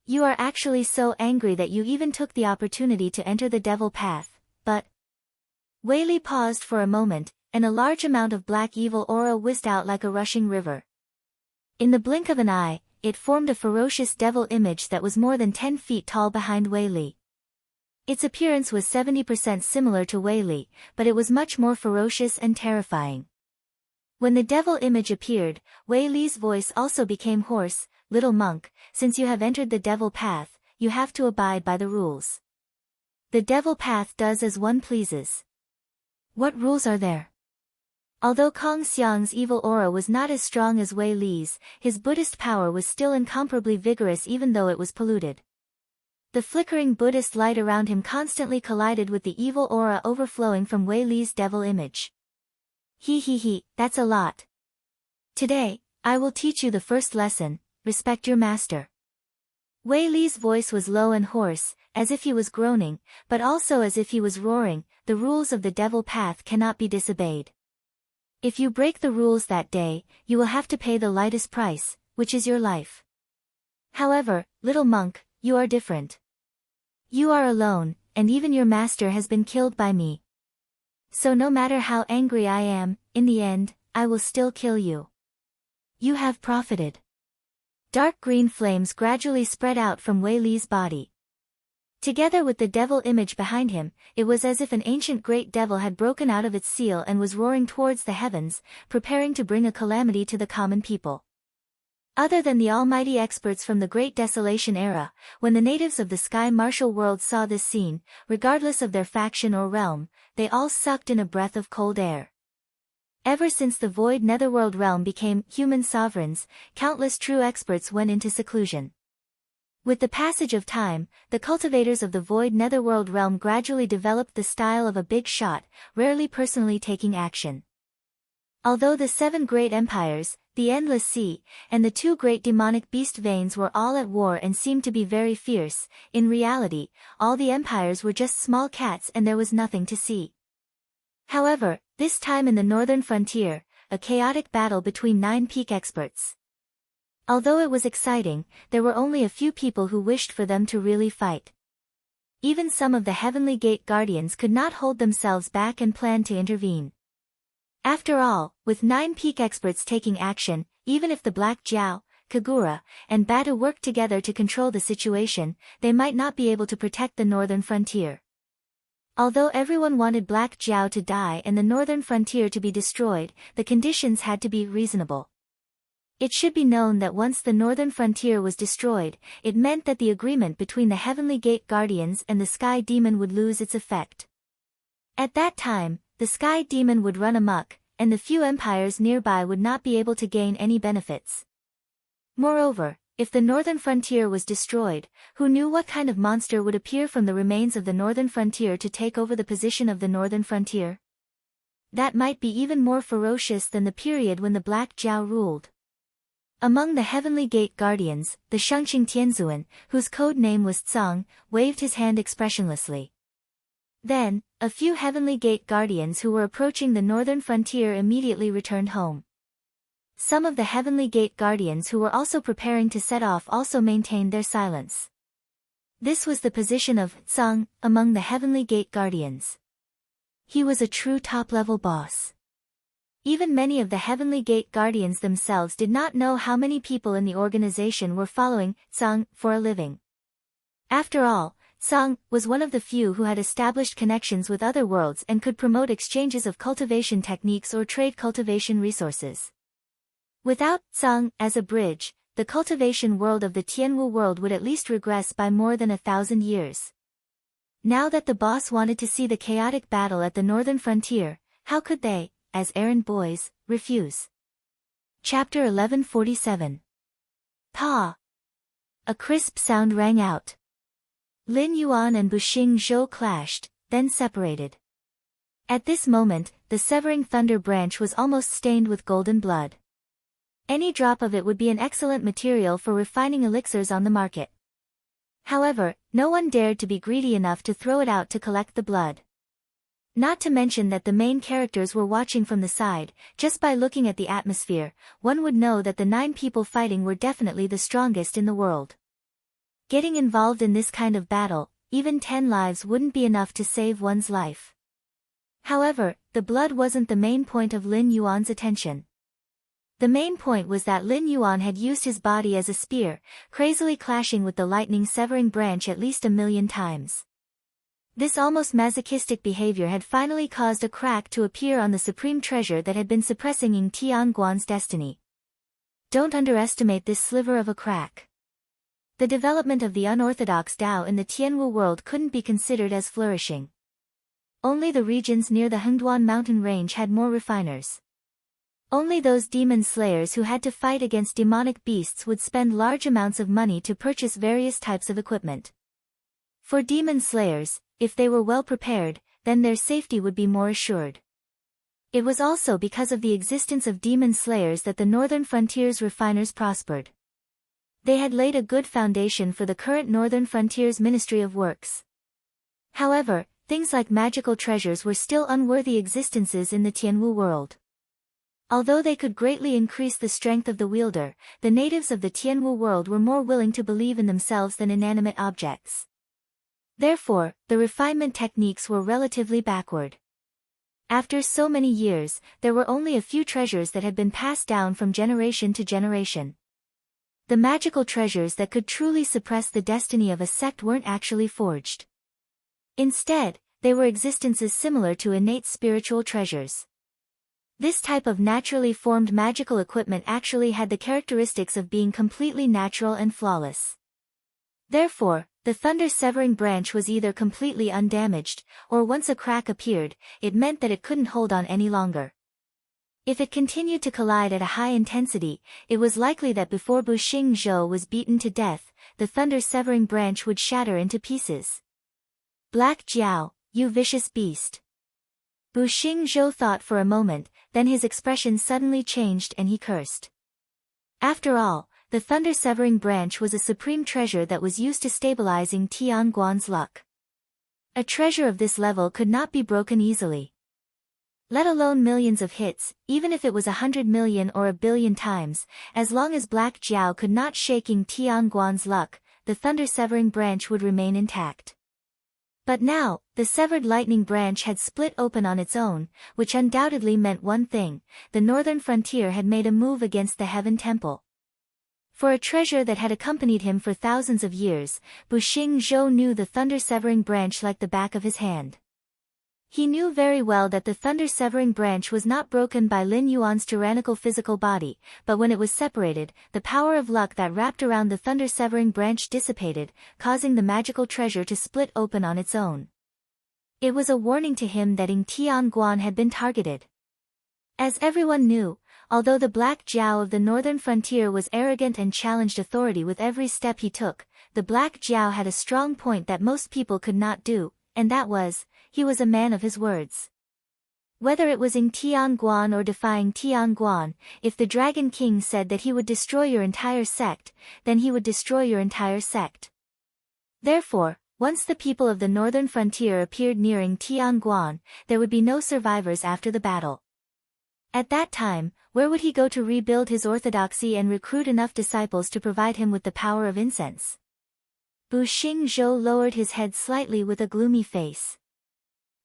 You are actually so angry that you even took the opportunity to enter the devil path, but... Wei Li paused for a moment, and a large amount of black evil aura whizzed out like a rushing river. In the blink of an eye, it formed a ferocious devil image that was more than 10 feet tall behind Wei Li. Its appearance was 70% similar to Wei Li, but it was much more ferocious and terrifying. When the devil image appeared, Wei Li's voice also became hoarse, little monk, since you have entered the devil path, you have to abide by the rules. The devil path does as one pleases. What rules are there? Although Kong Xiang's evil aura was not as strong as Wei Li's, his Buddhist power was still incomparably vigorous even though it was polluted. The flickering Buddhist light around him constantly collided with the evil aura overflowing from Wei Li's devil image. That's a lot. Today, I will teach you the first lesson, respect your master. Wei Li's voice was low and hoarse, as if he was groaning, but also as if he was roaring, the rules of the devil path cannot be disobeyed. If you break the rules that day, you will have to pay the lightest price, which is your life. However, little monk, you are different. You are alone, and even your master has been killed by me. So no matter how angry I am, in the end, I will still kill you. You have profited. Dark green flames gradually spread out from Wei Li's body. Together with the devil image behind him, it was as if an ancient great devil had broken out of its seal and was roaring towards the heavens, preparing to bring a calamity to the common people. Other than the almighty experts from the Great Desolation era, when the natives of the Sky Martial World saw this scene, regardless of their faction or realm, they all sucked in a breath of cold air. Ever since the Void Netherworld realm became human sovereigns, countless true experts went into seclusion. With the passage of time, the cultivators of the Void Netherworld realm gradually developed the style of a big shot, rarely personally taking action. Although the 7 great empires, the Endless Sea, and the 2 great demonic beast veins were all at war and seemed to be very fierce, in reality, all the empires were just small cats and there was nothing to see. However, this time in the northern frontier, a chaotic battle between 9 peak experts. Although it was exciting, there were only a few people who wished for them to really fight. Even some of the Heavenly Gate Guardians could not hold themselves back and planned to intervene. After all, with 9 peak experts taking action, even if the Black Jiao, Kagura, and Batu worked together to control the situation, they might not be able to protect the northern frontier. Although everyone wanted Black Jiao to die and the northern frontier to be destroyed, the conditions had to be reasonable. It should be known that once the northern frontier was destroyed, it meant that the agreement between the Heavenly Gate Guardians and the Sky Demon would lose its effect. At that time, the Sky Demon would run amok, and the few empires nearby would not be able to gain any benefits. Moreover, if the northern frontier was destroyed, who knew what kind of monster would appear from the remains of the northern frontier to take over the position of the northern frontier? That might be even more ferocious than the period when the Black Jiao ruled. Among the Heavenly Gate Guardians, the Shengqing Tianzuan, whose code name was Tsang, waved his hand expressionlessly. Then, a few Heavenly Gate Guardians who were approaching the northern frontier immediately returned home. Some of the Heavenly Gate Guardians who were also preparing to set off also maintained their silence. This was the position of Tsang among the Heavenly Gate Guardians. He was a true top-level boss. Even many of the Heavenly Gate Guardians themselves did not know how many people in the organization were following Tsang for a living. After all, Tsang was one of the few who had established connections with other worlds and could promote exchanges of cultivation techniques or trade cultivation resources. Without Tsang as a bridge, the cultivation world of the Tianwu world would at least regress by more than 1,000 years. Now that the boss wanted to see the chaotic battle at the northern frontier, how could they, as errand boys, refuse? Chapter 1147. Pa! A crisp sound rang out. Lin Yuan and Buxing Zhou clashed, then separated. At this moment, the severing thunder branch was almost stained with golden blood. Any drop of it would be an excellent material for refining elixirs on the market. However, no one dared to be greedy enough to throw it out to collect the blood. Not to mention that the main characters were watching from the side. Just by looking at the atmosphere, one would know that the 9 people fighting were definitely the strongest in the world. Getting involved in this kind of battle, even 10 lives wouldn't be enough to save one's life. However, the blood wasn't the main point of Lin Yuan's attention. The main point was that Lin Yuan had used his body as a spear, crazily clashing with the lightning-severing branch at least 1,000,000 times. This almost masochistic behavior had finally caused a crack to appear on the supreme treasure that had been suppressing Ying Tianguan's destiny. Don't underestimate this sliver of a crack. The development of the unorthodox Dao in the Tianwu world couldn't be considered as flourishing. Only the regions near the Hengduan mountain range had more refiners. Only those demon slayers who had to fight against demonic beasts would spend large amounts of money to purchase various types of equipment. For demon slayers, if they were well prepared, then their safety would be more assured. It was also because of the existence of demon slayers that the northern frontier's refiners prospered. They had laid a good foundation for the current northern frontier's Ministry of Works. However, things like magical treasures were still unworthy existences in the Tianwu world. Although they could greatly increase the strength of the wielder, the natives of the Tianwu world were more willing to believe in themselves than inanimate objects. Therefore, the refinement techniques were relatively backward. After so many years, there were only a few treasures that had been passed down from generation to generation. The magical treasures that could truly suppress the destiny of a sect weren't actually forged. Instead, they were existences similar to innate spiritual treasures. This type of naturally formed magical equipment actually had the characteristics of being completely natural and flawless. Therefore, the thunder-severing branch was either completely undamaged, or once a crack appeared, it meant that it couldn't hold on any longer. If it continued to collide at a high intensity, it was likely that before Buxing Zhou was beaten to death, the thunder-severing branch would shatter into pieces. Black Jiao, you vicious beast. Buxing Zhou thought for a moment, then his expression suddenly changed and he cursed. After all, the thunder-severing branch was a supreme treasure that was used to stabilizing Tianguan's luck. A treasure of this level could not be broken easily. Let alone millions of hits, even if it was 100 million or 1 billion times, as long as Black Jiao could not shaking Tianguan's luck, the thunder-severing branch would remain intact. But now, the severed lightning branch had split open on its own, which undoubtedly meant one thing: the northern frontier had made a move against the Heaven Temple. For a treasure that had accompanied him for thousands of years, Buxing Zhou knew the thunder-severing branch like the back of his hand. He knew very well that the thunder-severing branch was not broken by Lin Yuan's tyrannical physical body, but when it was separated, the power of luck that wrapped around the thunder-severing branch dissipated, causing the magical treasure to split open on its own. It was a warning to him that Ying Tianguan had been targeted. As everyone knew, although the Black Jiao of the northern frontier was arrogant and challenged authority with every step he took, the Black Jiao had a strong point that most people could not do, and that was, he was a man of his words. Whether it was in Tianguan or defying Tianguan, if the Dragon King said that he would destroy your entire sect, then he would destroy your entire sect. Therefore, once the people of the northern frontier appeared nearing Tianguan, there would be no survivors after the battle. At that time, where would he go to rebuild his orthodoxy and recruit enough disciples to provide him with the power of incense? Buxing Zhou lowered his head slightly with a gloomy face.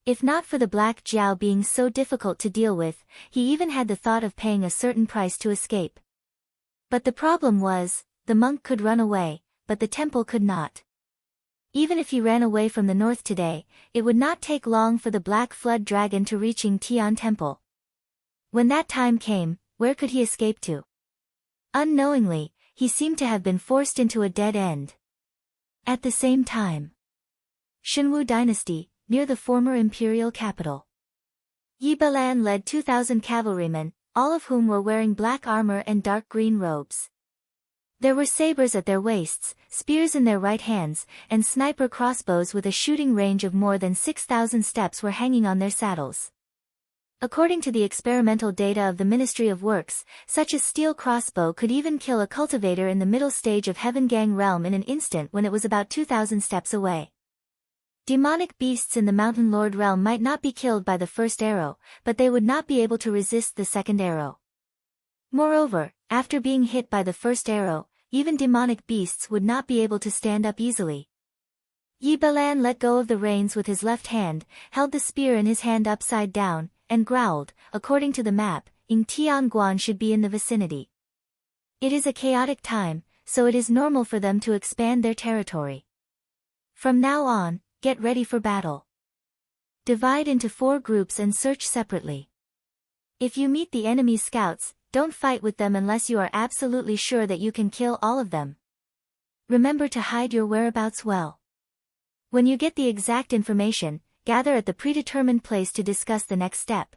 If not for the Black Jiao being so difficult to deal with, he even had the thought of paying a certain price to escape. But the problem was, the monk could run away, but the temple could not. Even if he ran away from the north today, it would not take long for the Black Flood Dragon to reach Tian Temple. When that time came, where could he escape to? Unknowingly, he seemed to have been forced into a dead end. At the same time, Shenwu Dynasty, near the former imperial capital. Yi Belan led 2,000 cavalrymen, all of whom were wearing black armor and dark green robes. There were sabers at their waists, spears in their right hands, and sniper crossbows with a shooting range of more than 6,000 steps were hanging on their saddles. According to the experimental data of the Ministry of Works, such a steel crossbow could even kill a cultivator in the middle stage of Heaven Gang realm in an instant when it was about 2,000 steps away. Demonic beasts in the Mountain Lord realm might not be killed by the first arrow, but they would not be able to resist the second arrow. Moreover, after being hit by the first arrow, even demonic beasts would not be able to stand up easily. Yi Belan let go of the reins with his left hand, held the spear in his hand upside down, and growled, according to the map, Ying Tianguan should be in the vicinity. It is a chaotic time, so it is normal for them to expand their territory. From now on, get ready for battle. Divide into 4 groups and search separately. If you meet the enemy's scouts, don't fight with them unless you are absolutely sure that you can kill all of them. Remember to hide your whereabouts well. When you get the exact information, gather at the predetermined place to discuss the next step.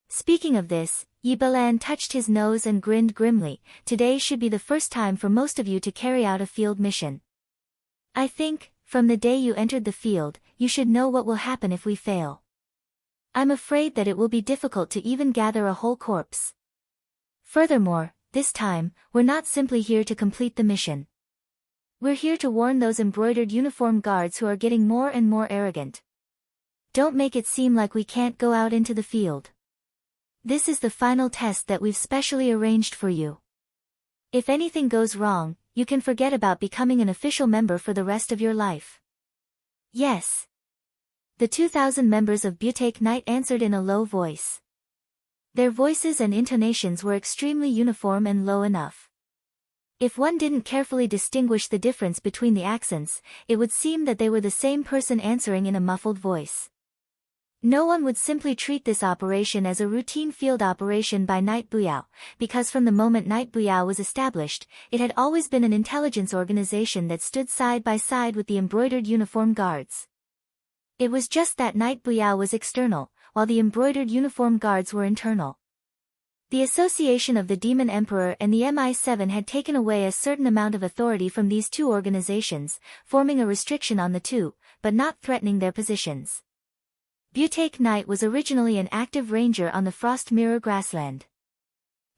Speaking of this, Yi Belan touched his nose and grinned grimly. Today should be the first time for most of you to carry out a field mission. I think, from the day you entered the field, you should know what will happen if we fail. I'm afraid that it will be difficult to even gather a whole corpse. Furthermore, this time, we're not simply here to complete the mission. We're here to warn those embroidered uniform guards who are getting more and more arrogant. Don't make it seem like we can't go out into the field. This is the final test that we've specially arranged for you. If anything goes wrong, you can forget about becoming an official member for the rest of your life. Yes. The 2,000 members of Butake Night answered in a low voice. Their voices and intonations were extremely uniform and low enough. If one didn't carefully distinguish the difference between the accents, it would seem that they were the same person answering in a muffled voice. No one would simply treat this operation as a routine field operation by Night Buyao, because from the moment Night Buyao was established, it had always been an intelligence organization that stood side by side with the embroidered uniform guards. It was just that Night Buyao was external, while the embroidered uniform guards were internal. The association of the Demon Emperor and the MI7 had taken away a certain amount of authority from these two organizations, forming a restriction on the two, but not threatening their positions. Butake Night was originally an active ranger on the Frost Mirror grassland.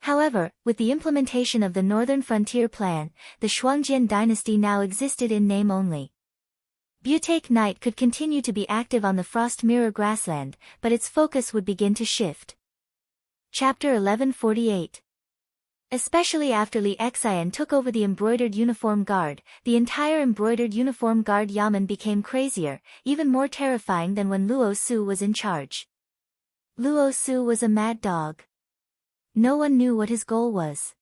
However, with the implementation of the Northern Frontier Plan, the Shuangjian dynasty now existed in name only. Butake Night could continue to be active on the Frost Mirror grassland, but its focus would begin to shift. Chapter 1148. Especially after Li Xian took over the Embroidered Uniform Guard, the entire Embroidered Uniform Guard Yamen became crazier, even more terrifying than when Luo Su was in charge. Luo Su was a mad dog. No one knew what his goal was.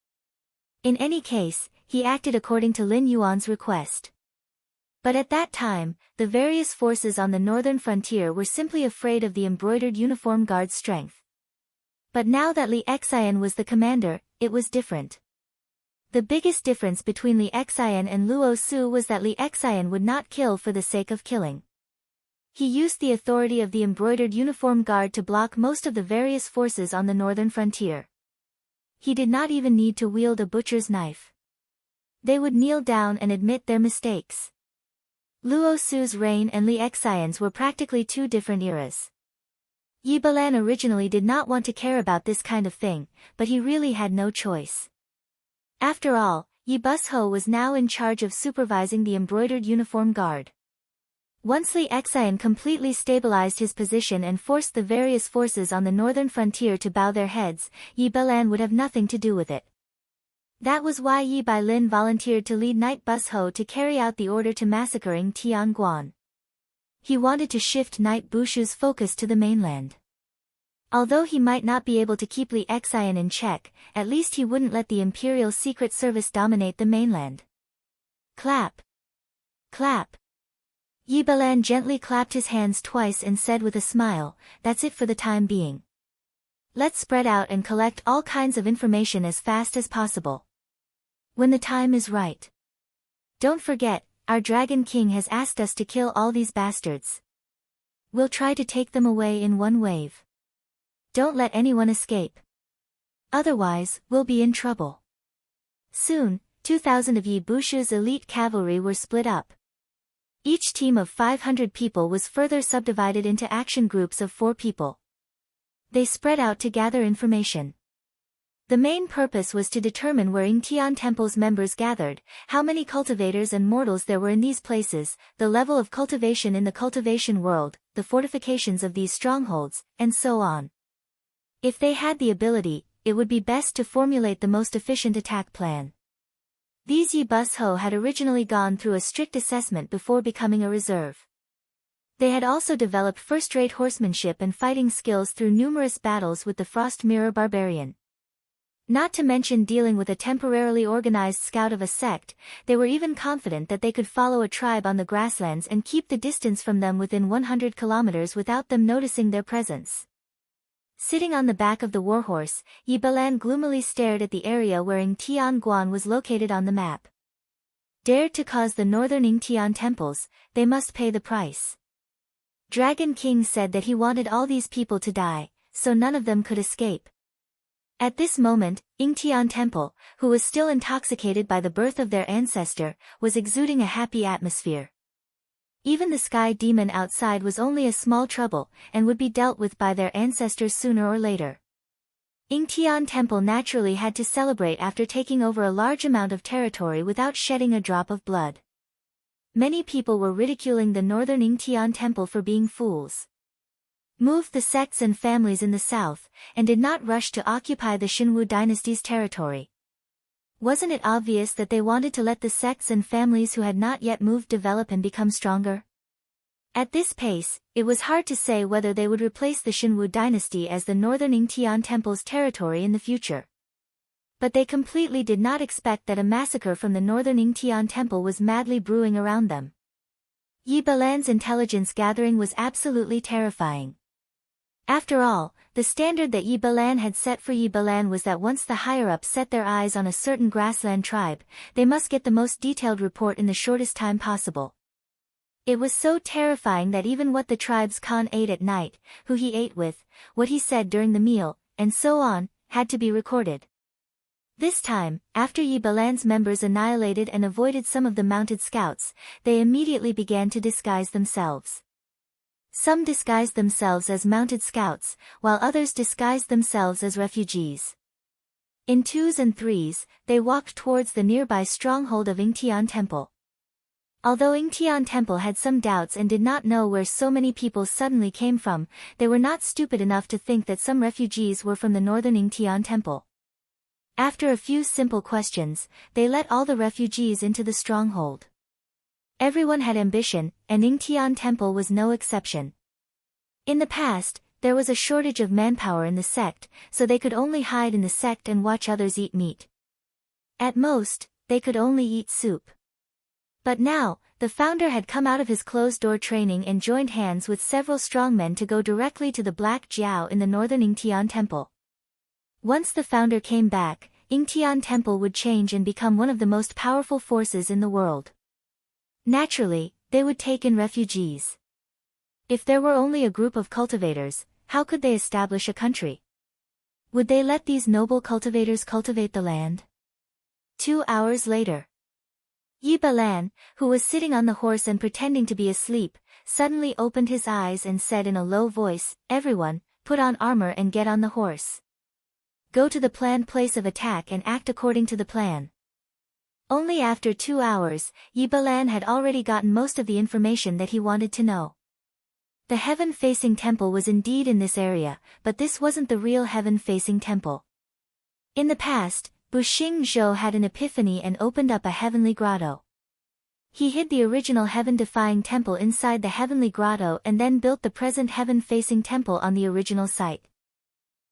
In any case, he acted according to Lin Yuan's request. But at that time, the various forces on the northern frontier were simply afraid of the Embroidered Uniform Guard's strength. But now that Li Xian was the commander, it was different. The biggest difference between Li Xian and Luo Su was that Li Xian would not kill for the sake of killing. He used the authority of the Embroidered Uniform Guard to block most of the various forces on the northern frontier. He did not even need to wield a butcher's knife. They would kneel down and admit their mistakes. Luo Su's reign and Li Xian's were practically two different eras. Yi Balan originally did not want to care about this kind of thing, but he really had no choice. After all, Yi Busho was now in charge of supervising the Embroidered Uniform Guard. Once Li Xian completely stabilized his position and forced the various forces on the northern frontier to bow their heads, Yi Balan would have nothing to do with it. That was why Yi Bailin volunteered to lead Night Busho to carry out the order to massacring Tianguan. He wanted to shift Night Bushu's focus to the mainland. Although he might not be able to keep Li Xian in check, at least he wouldn't let the Imperial Secret Service dominate the mainland. Clap. Clap. Yi Balan gently clapped his hands twice and said with a smile, "That's it for the time being. Let's spread out and collect all kinds of information as fast as possible. When the time is right. Don't forget, our Dragon King has asked us to kill all these bastards. We'll try to take them away in one wave. Don't let anyone escape. Otherwise, we'll be in trouble." Soon, 2,000 of Yi Bushu's elite cavalry were split up. Each team of 500 people was further subdivided into action groups of 4 people. They spread out to gather information. The main purpose was to determine where Yingtian Temple's members gathered, how many cultivators and mortals there were in these places, the level of cultivation in the cultivation world, the fortifications of these strongholds, and so on. If they had the ability, it would be best to formulate the most efficient attack plan. These Yi Busho had originally gone through a strict assessment before becoming a reserve. They had also developed first-rate horsemanship and fighting skills through numerous battles with the Frost Mirror Barbarian. Not to mention dealing with a temporarily organized scout of a sect, they were even confident that they could follow a tribe on the grasslands and keep the distance from them within 100 kilometers without them noticing their presence. Sitting on the back of the warhorse, Yi Balan gloomily stared at the area where Yingtian was located on the map. Dared to cause the northern Yingtian temples, they must pay the price. Dragon King said that he wanted all these people to die, so none of them could escape. At this moment, Yingtian Temple, who was still intoxicated by the birth of their ancestor, was exuding a happy atmosphere. Even the sky demon outside was only a small trouble, and would be dealt with by their ancestors sooner or later. Yingtian Temple naturally had to celebrate after taking over a large amount of territory without shedding a drop of blood. Many people were ridiculing the northern Yingtian Temple for being fools. Moved the sects and families in the south, and did not rush to occupy the Xinwu dynasty's territory. Wasn't it obvious that they wanted to let the sects and families who had not yet moved develop and become stronger? At this pace, it was hard to say whether they would replace the Shinwu dynasty as the northern Yingtian Temple's territory in the future. But they completely did not expect that a massacre from the northern Yingtian Temple was madly brewing around them. Yi Balan's intelligence gathering was absolutely terrifying. After all, the standard that Yi Balan had set for Yi Balan was that once the higher-ups set their eyes on a certain grassland tribe, they must get the most detailed report in the shortest time possible. It was so terrifying that even what the tribe's Khan ate at night, who he ate with, what he said during the meal, and so on, had to be recorded. This time, after Yi Balan's members annihilated and avoided some of the mounted scouts, they immediately began to disguise themselves. Some disguised themselves as mounted scouts, while others disguised themselves as refugees. In twos and threes, they walked towards the nearby stronghold of Yingtian Temple. Although Yingtian Temple had some doubts and did not know where so many people suddenly came from, they were not stupid enough to think that some refugees were from the northern Yingtian Temple. After a few simple questions, they let all the refugees into the stronghold. Everyone had ambition, and Yingtian Temple was no exception. In the past, there was a shortage of manpower in the sect, so they could only hide in the sect and watch others eat meat. At most, they could only eat soup. But now, the founder had come out of his closed-door training and joined hands with several strongmen to go directly to the Black Jiao in the northern Yingtian Temple. Once the founder came back, Yingtian Temple would change and become one of the most powerful forces in the world. Naturally, they would take in refugees. If there were only a group of cultivators, how could they establish a country? Would they let these noble cultivators cultivate the land? 2 hours later. Yi Balan, who was sitting on the horse and pretending to be asleep, suddenly opened his eyes and said in a low voice, "Everyone, put on armor and get on the horse. Go to the planned place of attack and act according to the plan." Only after 2 hours, Yi Balan had already gotten most of the information that he wanted to know. The heaven-facing temple was indeed in this area, but this wasn't the real heaven-facing temple. In the past, Buxing Zhou had an epiphany and opened up a heavenly grotto. He hid the original heaven-defying temple inside the heavenly grotto and then built the present heaven-facing temple on the original site.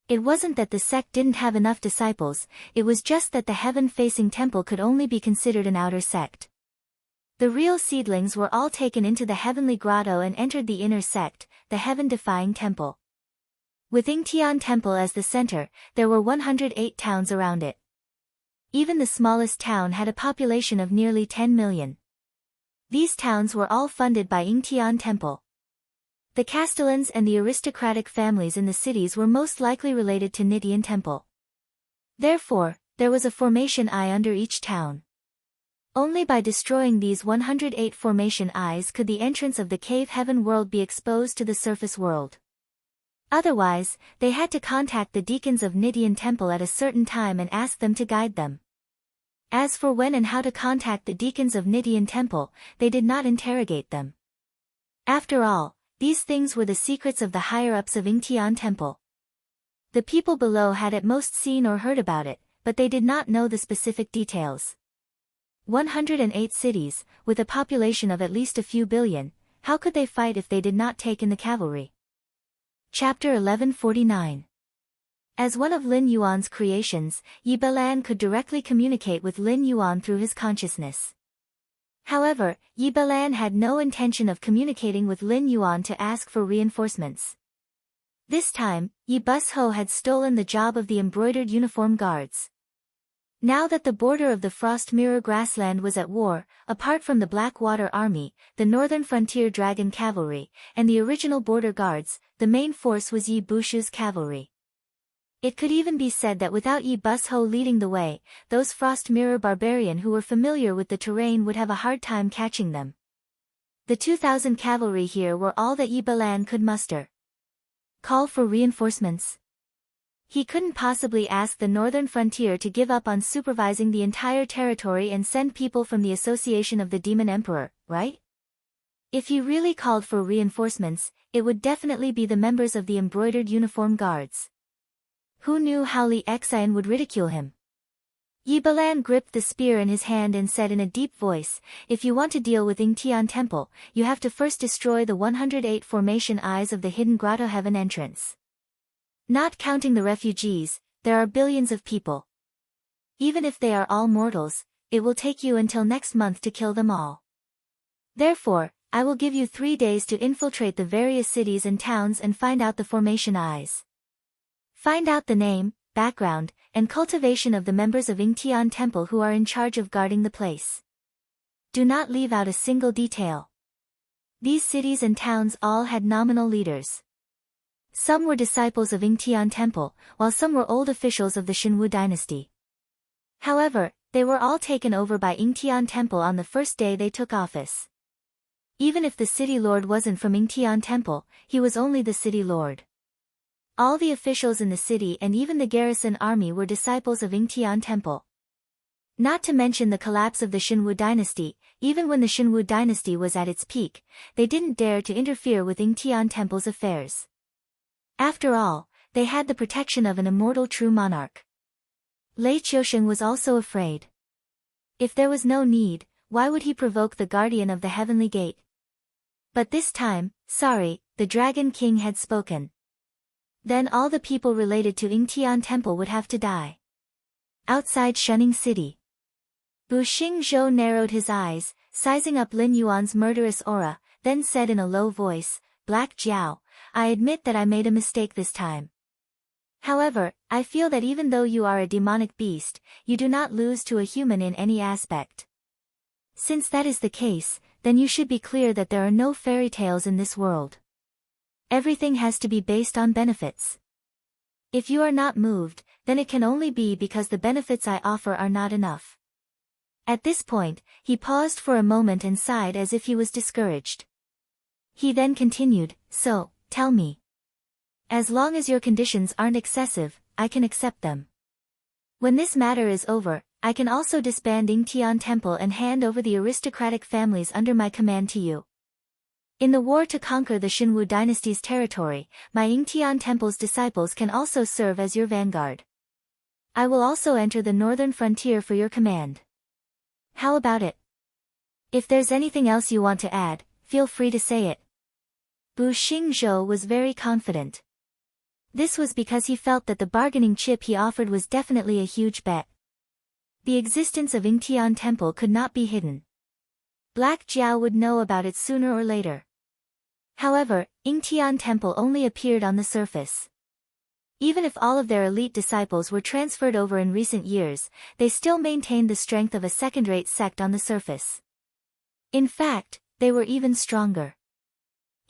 It wasn't that the sect didn't have enough disciples, it was just that the heaven-facing temple could only be considered an outer sect. The real seedlings were all taken into the heavenly grotto and entered the inner sect, the heaven-defying temple. With Yingtian Temple as the center, there were 108 towns around it. Even the smallest town had a population of nearly 10 million. These towns were all funded by Yingtian Temple. The castellans and the aristocratic families in the cities were most likely related to Yingtian Temple. Therefore, there was a formation eye under each town. Only by destroying these 108 formation eyes could the entrance of the cave heaven world be exposed to the surface world. Otherwise, they had to contact the deacons of Yingtian Temple at a certain time and ask them to guide them. As for when and how to contact the deacons of Yingtian Temple, they did not interrogate them. After all, these things were the secrets of the higher-ups of Yingtian Temple. The people below had at most seen or heard about it, but they did not know the specific details. 108 cities, with a population of at least a few billion, how could they fight if they did not take in the cavalry? Chapter 1149. As one of Lin Yuan's creations, Yi Balan could directly communicate with Lin Yuan through his consciousness. However, Yi Balan had no intention of communicating with Lin Yuan to ask for reinforcements. This time, Yi Busho had stolen the job of the embroidered uniform guards. Now that the border of the Frost Mirror grassland was at war, apart from the Blackwater Army, the Northern Frontier Dragon Cavalry, and the original border guards, the main force was Yi Bushu's cavalry. It could even be said that without Yi Busho leading the way, those Frost Mirror barbarian who were familiar with the terrain would have a hard time catching them. The 2,000 cavalry here were all that Yi Balan could muster. Call for reinforcements? He couldn't possibly ask the Northern Frontier to give up on supervising the entire territory and send people from the Association of the Demon Emperor, right? If he really called for reinforcements, it would definitely be the members of the embroidered uniform guards. Who knew how Li Xian would ridicule him? Yibalan gripped the spear in his hand and said in a deep voice, "If you want to deal with Yingtian Temple, you have to first destroy the 108 formation eyes of the hidden grotto heaven entrance. Not counting the refugees, there are billions of people. Even if they are all mortals, it will take you until next month to kill them all. Therefore, I will give you 3 days to infiltrate the various cities and towns and find out the formation eyes. Find out the name, background, and cultivation of the members of Yingtian Temple who are in charge of guarding the place. Do not leave out a single detail." These cities and towns all had nominal leaders. Some were disciples of Yingtian Temple, while some were old officials of the Xinwu dynasty. However, they were all taken over by Yingtian Temple on the first day they took office. Even if the city lord wasn't from Yingtian Temple, he was only the city lord. All the officials in the city and even the garrison army were disciples of Yingtian Temple. Not to mention the collapse of the Xinwu dynasty, even when the Xinwu dynasty was at its peak, they didn't dare to interfere with Yingtian Temple's affairs. After all, they had the protection of an immortal true monarch. Lei Qiusheng was also afraid. If there was no need, why would he provoke the guardian of the heavenly gate? But this time, the Dragon King had spoken. Then all the people related to Yingtian Temple would have to die. Outside Shunning City. Bu Xingzhou narrowed his eyes, sizing up Lin Yuan's murderous aura, then said in a low voice, "Black Jiao, I admit that I made a mistake this time. However, I feel that even though you are a demonic beast, you do not lose to a human in any aspect. Since that is the case, then you should be clear that there are no fairy tales in this world. Everything has to be based on benefits. If you are not moved, then it can only be because the benefits I offer are not enough." At this point, he paused for a moment and sighed as if he was discouraged. He then continued, "So, tell me. As long as your conditions aren't excessive, I can accept them. When this matter is over, I can also disband Yingtian Temple and hand over the aristocratic families under my command to you. In the war to conquer the Xinwu dynasty's territory, my Yingtian Temple's disciples can also serve as your vanguard. I will also enter the northern frontier for your command. How about it? If there's anything else you want to add, feel free to say it." Bu Xingzhou was very confident. This was because he felt that the bargaining chip he offered was definitely a huge bet. The existence of Yingtian Temple could not be hidden. Black Jiao would know about it sooner or later. However, Yingtian Temple only appeared on the surface. Even if all of their elite disciples were transferred over in recent years, they still maintained the strength of a second-rate sect on the surface. In fact, they were even stronger.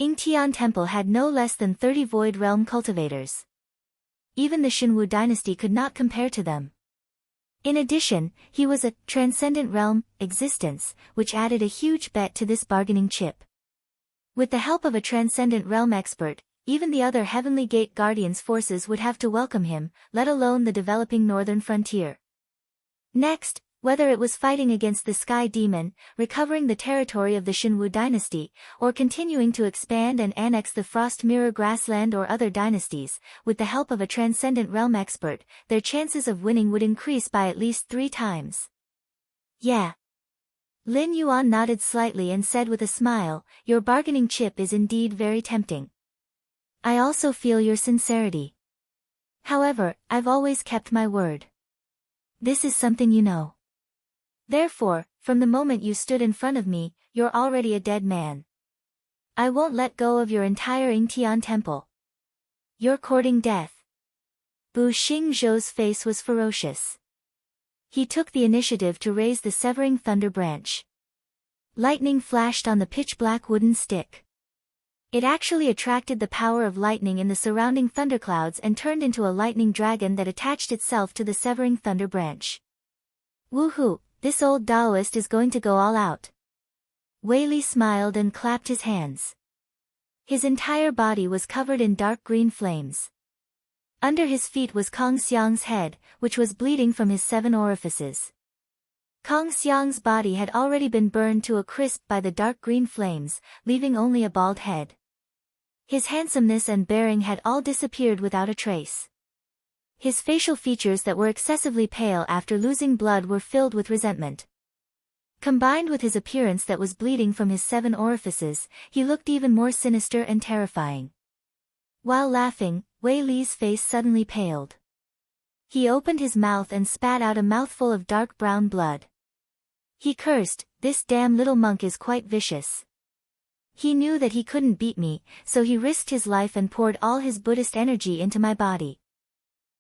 Yingtian Temple had no less than 30 Void Realm cultivators. Even the Xinwu dynasty could not compare to them. In addition, he was a transcendent realm existence, which added a huge bet to this bargaining chip. With the help of a transcendent realm expert, even the other Heavenly Gate Guardians' forces would have to welcome him, let alone the developing northern frontier. Next, whether it was fighting against the Sky Demon, recovering the territory of the Xinwu dynasty, or continuing to expand and annex the Frost Mirror Grassland or other dynasties, with the help of a transcendent realm expert, their chances of winning would increase by at least 3 times. Yeah. Lin Yuan nodded slightly and said with a smile, "Your bargaining chip is indeed very tempting. I also feel your sincerity. However, I've always kept my word. This is something you know. Therefore, from the moment you stood in front of me, you're already a dead man. I won't let go of your entire Yingtian Temple. You're courting death." Bu Xingzhou's face was ferocious. He took the initiative to raise the severing thunder branch. Lightning flashed on the pitch-black wooden stick. It actually attracted the power of lightning in the surrounding thunderclouds and turned into a lightning dragon that attached itself to the severing thunder branch. "Woohoo, this old Taoist is going to go all out." Wei Li smiled and clapped his hands. His entire body was covered in dark green flames. Under his feet was Kong Xiang's head, which was bleeding from his 7 orifices. Kong Xiang's body had already been burned to a crisp by the dark green flames, leaving only a bald head. His handsomeness and bearing had all disappeared without a trace. His facial features that were excessively pale after losing blood were filled with resentment. Combined with his appearance that was bleeding from his 7 orifices, he looked even more sinister and terrifying. While laughing, Wei Li's face suddenly paled. He opened his mouth and spat out a mouthful of dark brown blood. He cursed, "This damn little monk is quite vicious." He knew that he couldn't beat me, so he risked his life and poured all his Buddhist energy into my body.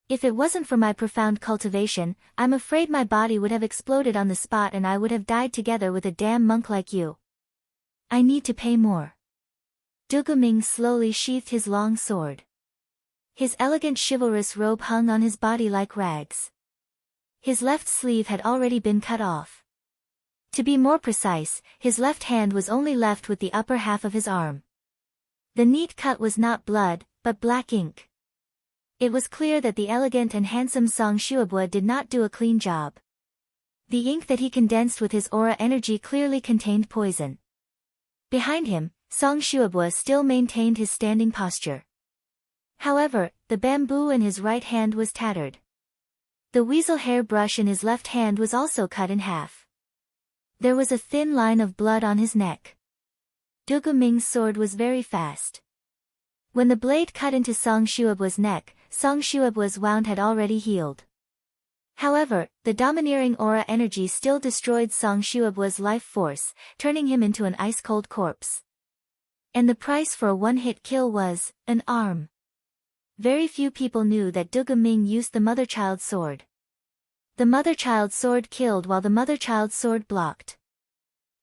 If it wasn't for my profound cultivation, I'm afraid my body would have exploded on the spot and I would have died together with a damn monk like you. I need to pay more. Du Ming slowly sheathed his long sword. His elegant chivalrous robe hung on his body like rags. His left sleeve had already been cut off. To be more precise, his left hand was only left with the upper half of his arm. The neat cut was not blood, but black ink. It was clear that the elegant and handsome Song Shuabua did not do a clean job. The ink that he condensed with his aura energy clearly contained poison. Behind him, Song Shuabua still maintained his standing posture. However, the bamboo in his right hand was tattered. The weasel hair brush in his left hand was also cut in half. There was a thin line of blood on his neck. Du Ming's sword was very fast. When the blade cut into Song Shuabua's neck, Song Shuabua's wound had already healed. However, the domineering aura energy still destroyed Song Shuabua's life force, turning him into an ice-cold corpse. And the price for a one-hit kill was an arm. Very few people knew that Du Ming used the mother-child sword. The mother-child sword killed while the mother-child sword blocked.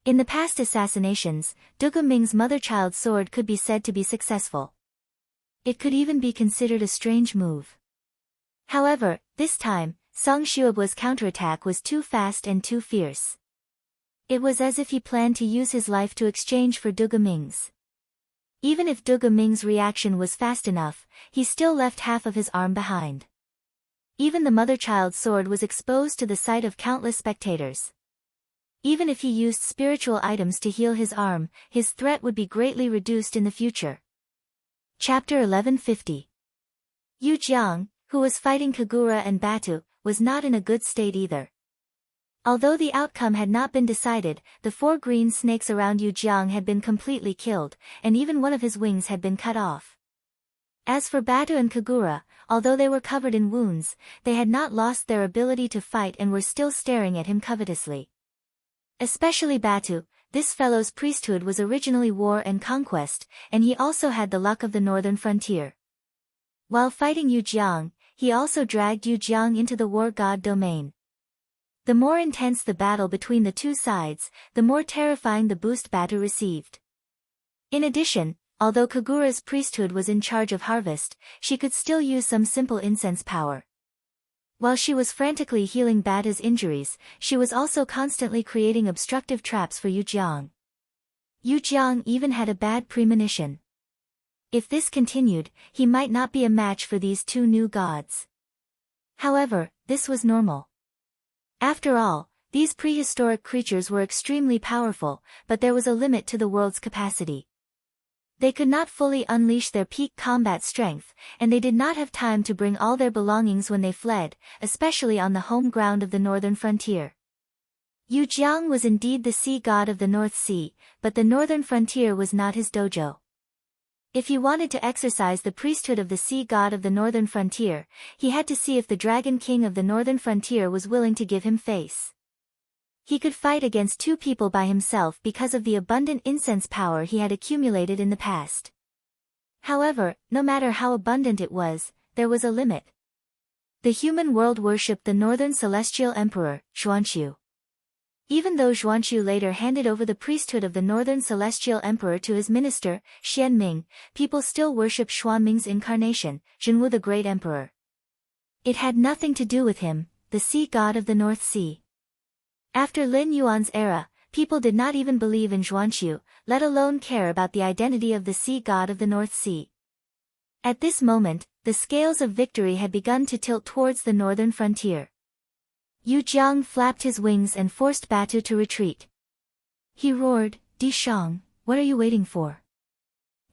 In the past assassinations, Du Ming's mother-child sword could be said to be successful. It could even be considered a strange move. However, this time, Song Shuabua's counterattack was too fast and too fierce. It was as if he planned to use his life to exchange for Du Ming's. Even if Du Ming's reaction was fast enough, he still left half of his arm behind. Even the mother-child sword was exposed to the sight of countless spectators. Even if he used spiritual items to heal his arm, his threat would be greatly reduced in the future. Chapter 1150. Yu Jiang, who was fighting Kagura and Batu, was not in a good state either. Although the outcome had not been decided, the 4 green snakes around Yu Jiang had been completely killed, and even one of his wings had been cut off. As for Batu and Kagura, although they were covered in wounds, they had not lost their ability to fight and were still staring at him covetously. Especially Batu. This fellow's priesthood was originally war and conquest, and he also had the luck of the northern frontier. While fighting Yu Jiang, he also dragged Yu Jiang into the war god domain. The more intense the battle between the two sides, the more terrifying the boost Batu received. In addition, although Kagura's priesthood was in charge of harvest, she could still use some simple incense power. While she was frantically healing Batu's injuries, she was also constantly creating obstructive traps for Yu Jiang. Yu Jiang even had a bad premonition. If this continued, he might not be a match for these 2 new gods. However, this was normal. After all, these prehistoric creatures were extremely powerful, but there was a limit to the world's capacity. They could not fully unleash their peak combat strength, and they did not have time to bring all their belongings when they fled, especially on the home ground of the northern frontier. Yu Jiang was indeed the sea god of the North Sea, but the northern frontier was not his dojo. If he wanted to exercise the priesthood of the sea god of the northern frontier, he had to see if the Dragon King of the northern frontier was willing to give him face. He could fight against 2 people by himself because of the abundant incense power he had accumulated in the past. However, no matter how abundant it was, there was a limit. The human world worshipped the northern celestial emperor, Xuanqiu. Even though Xuanqiu later handed over the priesthood of the northern celestial emperor to his minister, Xianming, people still worship Xuanming's incarnation, Zhenwu the great emperor. It had nothing to do with him, the sea god of the North Sea. After Lin Yuan's era, people did not even believe in Xuanqiu, let alone care about the identity of the sea god of the North Sea. At this moment, the scales of victory had begun to tilt towards the northern frontier. Yu Jiang flapped his wings and forced Batu to retreat. He roared, "Di Shang, what are you waiting for?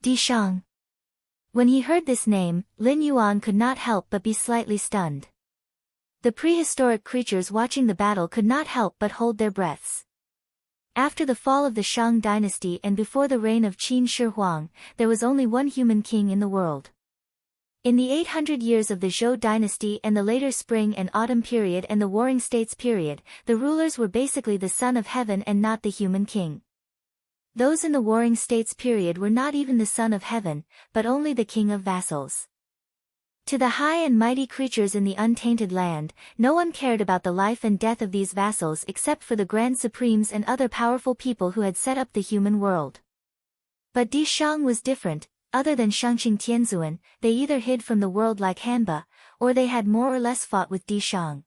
Di Shang." When he heard this name, Lin Yuan could not help but be slightly stunned. The prehistoric creatures watching the battle could not help but hold their breaths. After the fall of the Shang dynasty and before the reign of Qin Shi Huang, there was only one human king in the world. In the 800 years of the Zhou dynasty and the later spring and autumn period and the Warring States period, the rulers were basically the son of heaven and not the human king. Those in the Warring States period were not even the son of heaven, but only the king of vassals. To the high and mighty creatures in the untainted land, no one cared about the life and death of these vassals except for the grand supremes and other powerful people who had set up the human world. But Di Shang was different. Other than Shangqing Tianzuan, they either hid from the world like Hanba, or they had more or less fought with Di Shang.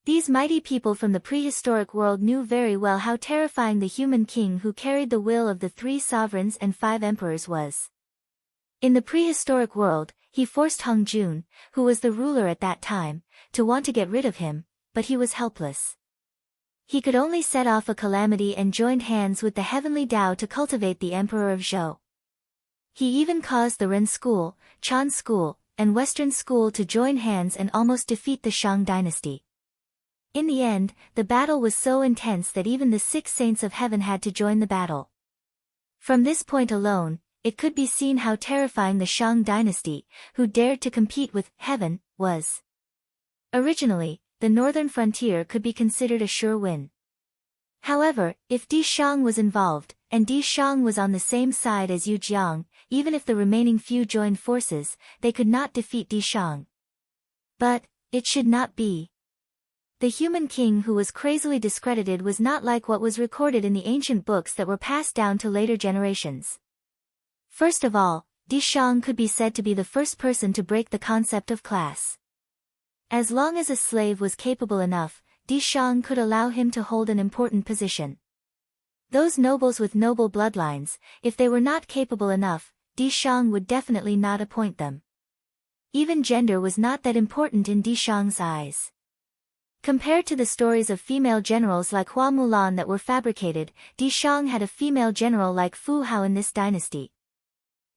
These mighty people from the prehistoric world knew very well how terrifying the human king who carried the will of the 3 sovereigns and 5 emperors was. In the prehistoric world, he forced Hong Jun, who was the ruler at that time, to want to get rid of him, but he was helpless. He could only set off a calamity and joined hands with the heavenly Tao to cultivate the emperor of Zhou. He even caused the Ren school, Chan school, and Western school to join hands and almost defeat the Shang dynasty. In the end, the battle was so intense that even the 6 saints of heaven had to join the battle. From this point alone, it could be seen how terrifying the Shang dynasty, who dared to compete with heaven, was. Originally, the northern frontier could be considered a sure win. However, if Di Shang was involved, and Di Shang was on the same side as Yu Jiang, even if the remaining few joined forces, they could not defeat Di Shang. But, it should not be. The human king who was crazily discredited was not like what was recorded in the ancient books that were passed down to later generations. First of all, Di Shang could be said to be the first person to break the concept of class. As long as a slave was capable enough, Di Shang could allow him to hold an important position. Those nobles with noble bloodlines, if they were not capable enough, Di Shang would definitely not appoint them. Even gender was not that important in Di Shang's eyes. Compared to the stories of female generals like Hua Mulan that were fabricated, Di Shang had a female general like Fu Hao in this dynasty.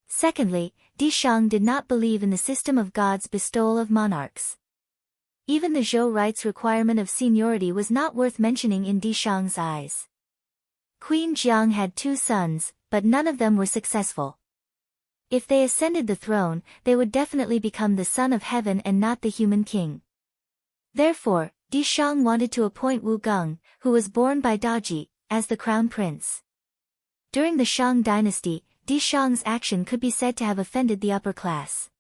Secondly, Di Shang did not believe in the system of God's bestowal of monarchs. Even the Zhou rights requirement of seniority was not worth mentioning in Di Shang's eyes. Queen Jiang had 2 sons, but none of them were successful. If they ascended the throne, they would definitely become the son of heaven and not the human king. Therefore, Di Shang wanted to appoint Wu Geng, who was born by Daji, as the crown prince. During the Shang dynasty, Di Shang's action could be said to have offended the upper class.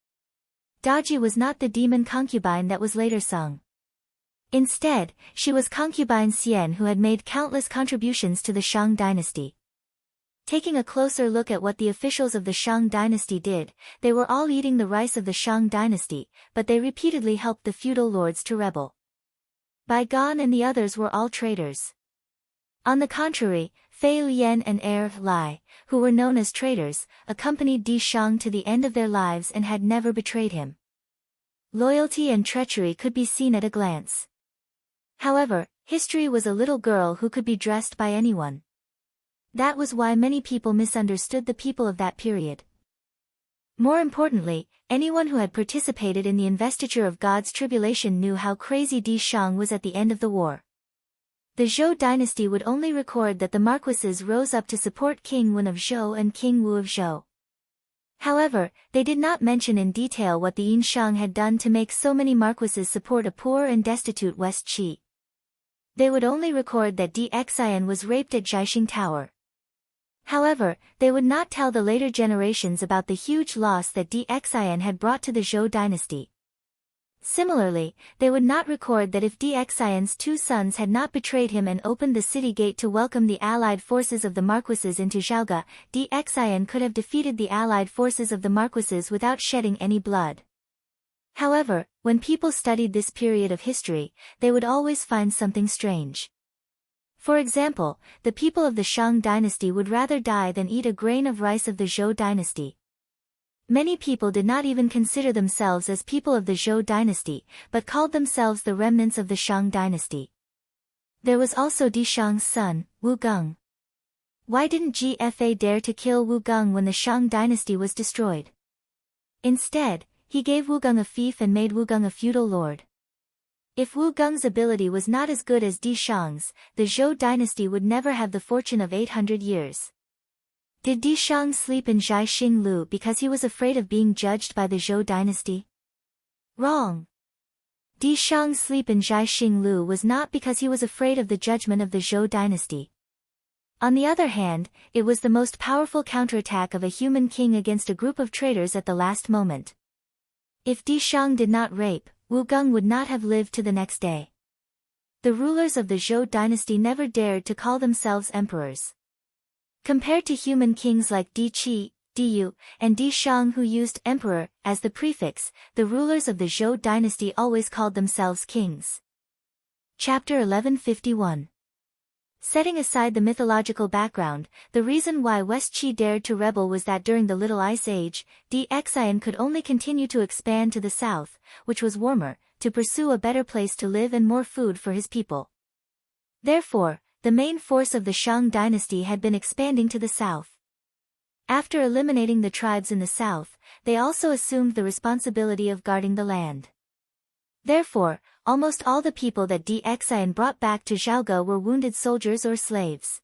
Daji was not the demon concubine that was later sung. Instead, she was concubine Xian who had made countless contributions to the Shang dynasty. Taking a closer look at what the officials of the Shang dynasty did, they were all eating the rice of the Shang dynasty, but they repeatedly helped the feudal lords to rebel. Bai Gan and the others were all traitors. On the contrary, Fei Lian and Lai, who were known as traitors, accompanied Di Shang to the end of their lives and had never betrayed him. Loyalty and treachery could be seen at a glance. However, history was a little girl who could be dressed by anyone. That was why many people misunderstood the people of that period. More importantly, anyone who had participated in the investiture of God's tribulation knew how crazy Di Shang was at the end of the war. The Zhou dynasty would only record that the marquises rose up to support King Wen of Zhou and King Wu of Zhou. However, they did not mention in detail what the Yin Shang had done to make so many marquises support a poor and destitute West Qi. They would only record that Di Xian was raped at Jiaxing Tower. However, they would not tell the later generations about the huge loss that Di Xian had brought to the Zhou dynasty. Similarly, they would not record that if Di Xian's 2 sons had not betrayed him and opened the city gate to welcome the allied forces of the marquises into Zhaoga, Di Xian could have defeated the allied forces of the marquises without shedding any blood. However, when people studied this period of history, they would always find something strange. For example, the people of the Shang dynasty would rather die than eat a grain of rice of the Zhou dynasty. Many people did not even consider themselves as people of the Zhou dynasty, but called themselves the remnants of the Shang dynasty. There was also Di Shang's son, Wu Geng. Why didn't GFA dare to kill Wu Geng when the Shang dynasty was destroyed? Instead, he gave Wu Geng a fief and made Wu Geng a feudal lord. If Wu Geng's ability was not as good as Di Shang's, the Zhou dynasty would never have the fortune of 800 years. Did Di Shang sleep in Zhaixing Lu because he was afraid of being judged by the Zhou dynasty? Wrong. Di Shang's sleep in Zhaixing Lu was not because he was afraid of the judgment of the Zhou dynasty. On the other hand, it was the most powerful counterattack of a human king against a group of traitors at the last moment. If Di Shang did not rape, Wu Geng would not have lived to the next day. The rulers of the Zhou dynasty never dared to call themselves emperors. Compared to human kings like Di Qi, Di Yu, and Di Shang who used emperor as the prefix, the rulers of the Zhou dynasty always called themselves kings. Chapter 1151. Setting aside the mythological background, the reason why West Qi dared to rebel was that during the Little Ice Age, Xian could only continue to expand to the south, which was warmer, to pursue a better place to live and more food for his people. Therefore, the main force of the Shang dynasty had been expanding to the south. After eliminating the tribes in the south, they also assumed the responsibility of guarding the land. Therefore, almost all the people that Xian brought back to Zhaoge were wounded soldiers or slaves.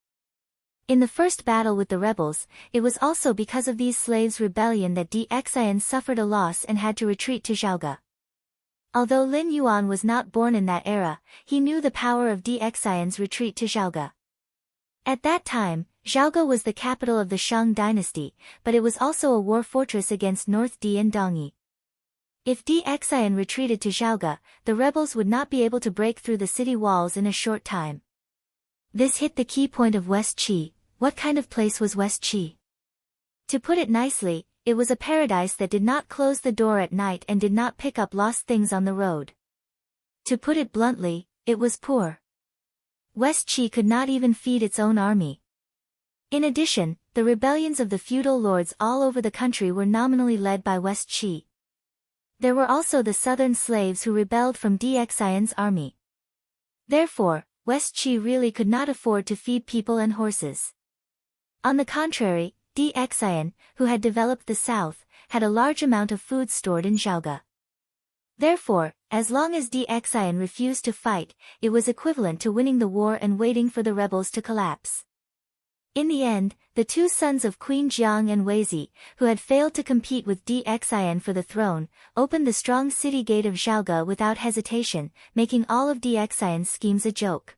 In the first battle with the rebels, it was also because of these slaves' rebellion that Xian suffered a loss and had to retreat to Zhaoge. Although Lin Yuan was not born in that era, he knew the power of Xian's retreat to Zhaoge. At that time, Zhaoge was the capital of the Shang dynasty, but it was also a war fortress against North Di and Dongyi. If Xian retreated to Zhaoge, the rebels would not be able to break through the city walls in a short time. This hit the key point of West Qi. What kind of place was West Qi? To put it nicely, it was a paradise that did not close the door at night and did not pick up lost things on the road. To put it bluntly, it was poor. West Qi could not even feed its own army. In addition, the rebellions of the feudal lords all over the country were nominally led by West Qi. There were also the southern slaves who rebelled from Xian's army. Therefore, West Qi really could not afford to feed people and horses. On the contrary, Xian, who had developed the south, had a large amount of food stored in Zhaoge. Therefore, as long as Xian refused to fight, it was equivalent to winning the war and waiting for the rebels to collapse. In the end, the two sons of Queen Jiang and Weizi, who had failed to compete with Xian for the throne, opened the strong city gate of Zhaoge without hesitation, making all of Xian's schemes a joke.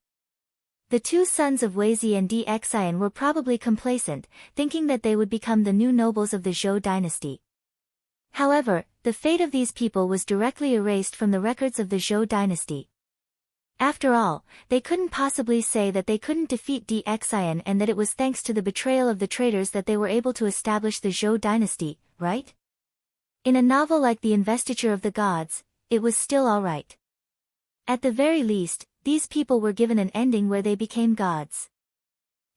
The two sons of Weizi and Xian were probably complacent, thinking that they would become the new nobles of the Zhou dynasty. However, the fate of these people was directly erased from the records of the Zhou dynasty. After all, they couldn't possibly say that they couldn't defeat Xian and that it was thanks to the betrayal of the traitors that they were able to establish the Zhou dynasty, right? In a novel like The Investiture of the Gods, it was still alright. At the very least, these people were given an ending where they became gods.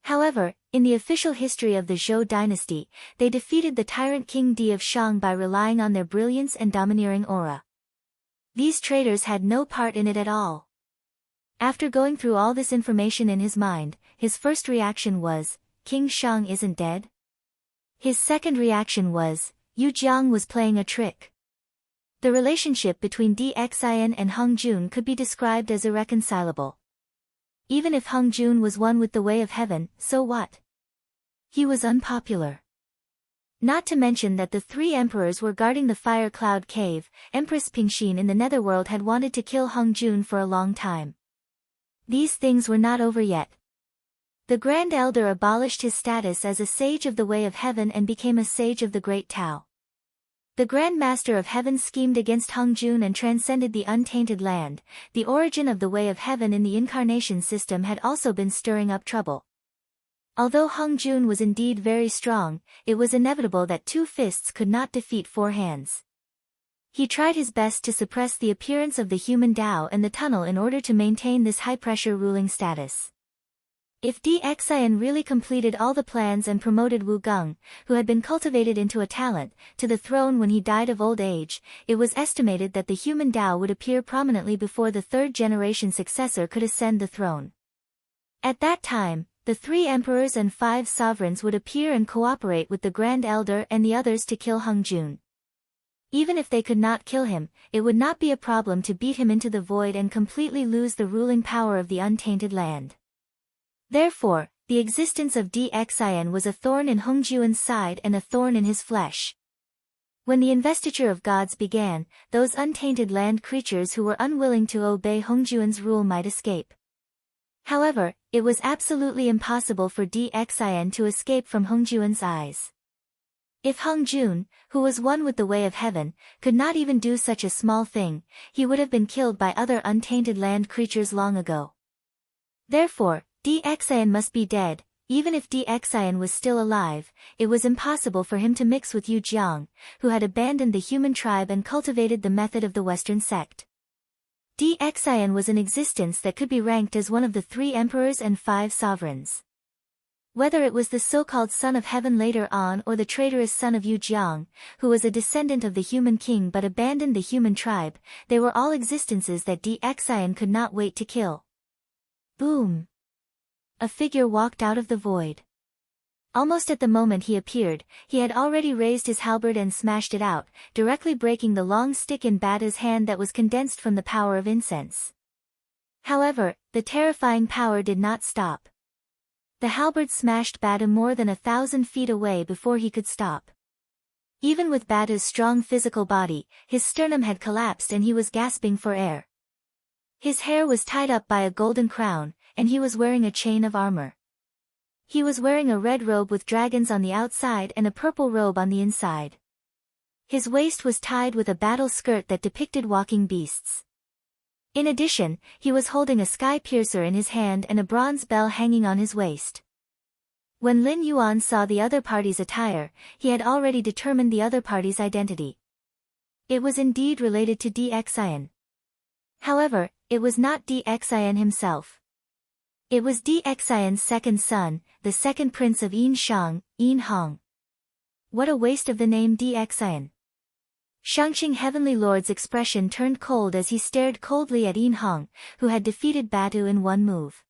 However, in the official history of the Zhou dynasty, they defeated the tyrant King Di of Shang by relying on their brilliance and domineering aura. These traitors had no part in it at all. After going through all this information in his mind, his first reaction was, King Shang isn't dead? His second reaction was, Yu Jiang was playing a trick. The relationship between Xian and Hung Jun could be described as irreconcilable. Even if Hung Jun was one with the way of heaven, so what? He was unpopular. Not to mention that the three emperors were guarding the Fire Cloud Cave. Empress Pingxin in the Netherworld had wanted to kill Hung Jun for a long time. These things were not over yet. The Grand Elder abolished his status as a sage of the way of heaven and became a sage of the Great Tao. The Grand Master of Heaven schemed against Hung Jun and transcended the untainted land. The origin of the way of heaven in the incarnation system had also been stirring up trouble. Although Hung Jun was indeed very strong, it was inevitable that two fists could not defeat four hands. He tried his best to suppress the appearance of the human Tao and the tunnel in order to maintain this high-pressure ruling status. If Xian really completed all the plans and promoted Wu Geng, who had been cultivated into a talent, to the throne when he died of old age, it was estimated that the human Tao would appear prominently before the third-generation successor could ascend the throne. At that time, the three emperors and 5 sovereigns would appear and cooperate with the Grand Elder and the others to kill Hung Jun. Even if they could not kill him, it would not be a problem to beat him into the void and completely lose the ruling power of the untainted land. Therefore, the existence of Dxian was a thorn in Hongjuan's side and a thorn in his flesh. When the investiture of gods began, those untainted land creatures who were unwilling to obey Hongjuan's rule might escape. However, it was absolutely impossible for Dxian to escape from Hongjuan's eyes. If Hongjun, who was one with the way of heaven, could not even do such a small thing, he would have been killed by other untainted land creatures long ago. Therefore, Dxian must be dead. Even if Dxian was still alive, it was impossible for him to mix with Yu Jiang, who had abandoned the human tribe and cultivated the method of the Western sect. Dxian was an existence that could be ranked as one of the 3 emperors and 5 sovereigns. Whether it was the so-called son of heaven later on or the traitorous son of Yu Jiang, who was a descendant of the human king but abandoned the human tribe, they were all existences that Dxian could not wait to kill. Boom! A figure walked out of the void. Almost at the moment he appeared, he had already raised his halberd and smashed it out, directly breaking the long stick in Bada's hand that was condensed from the power of incense. However, the terrifying power did not stop. The halberd smashed Bada more than 1,000 feet away before he could stop. Even with Bada's strong physical body, his sternum had collapsed and he was gasping for air. His hair was tied up by a golden crown, and he was wearing a chain of armor. He was wearing a red robe with dragons on the outside and a purple robe on the inside. His waist was tied with a battle skirt that depicted walking beasts. In addition, he was holding a sky piercer in his hand and a bronze bell hanging on his waist. When Lin Yuan saw the other party's attire, he had already determined the other party's identity. It was indeed related to Dxian. However, it was not Dxian himself. It was Dxian's second son, the second prince of Yin Shang, Yin Hong. What a waste of the name Dxian. Shangqing Heavenly Lord's expression turned cold as he stared coldly at Yin Hong, who had defeated Badu in one move.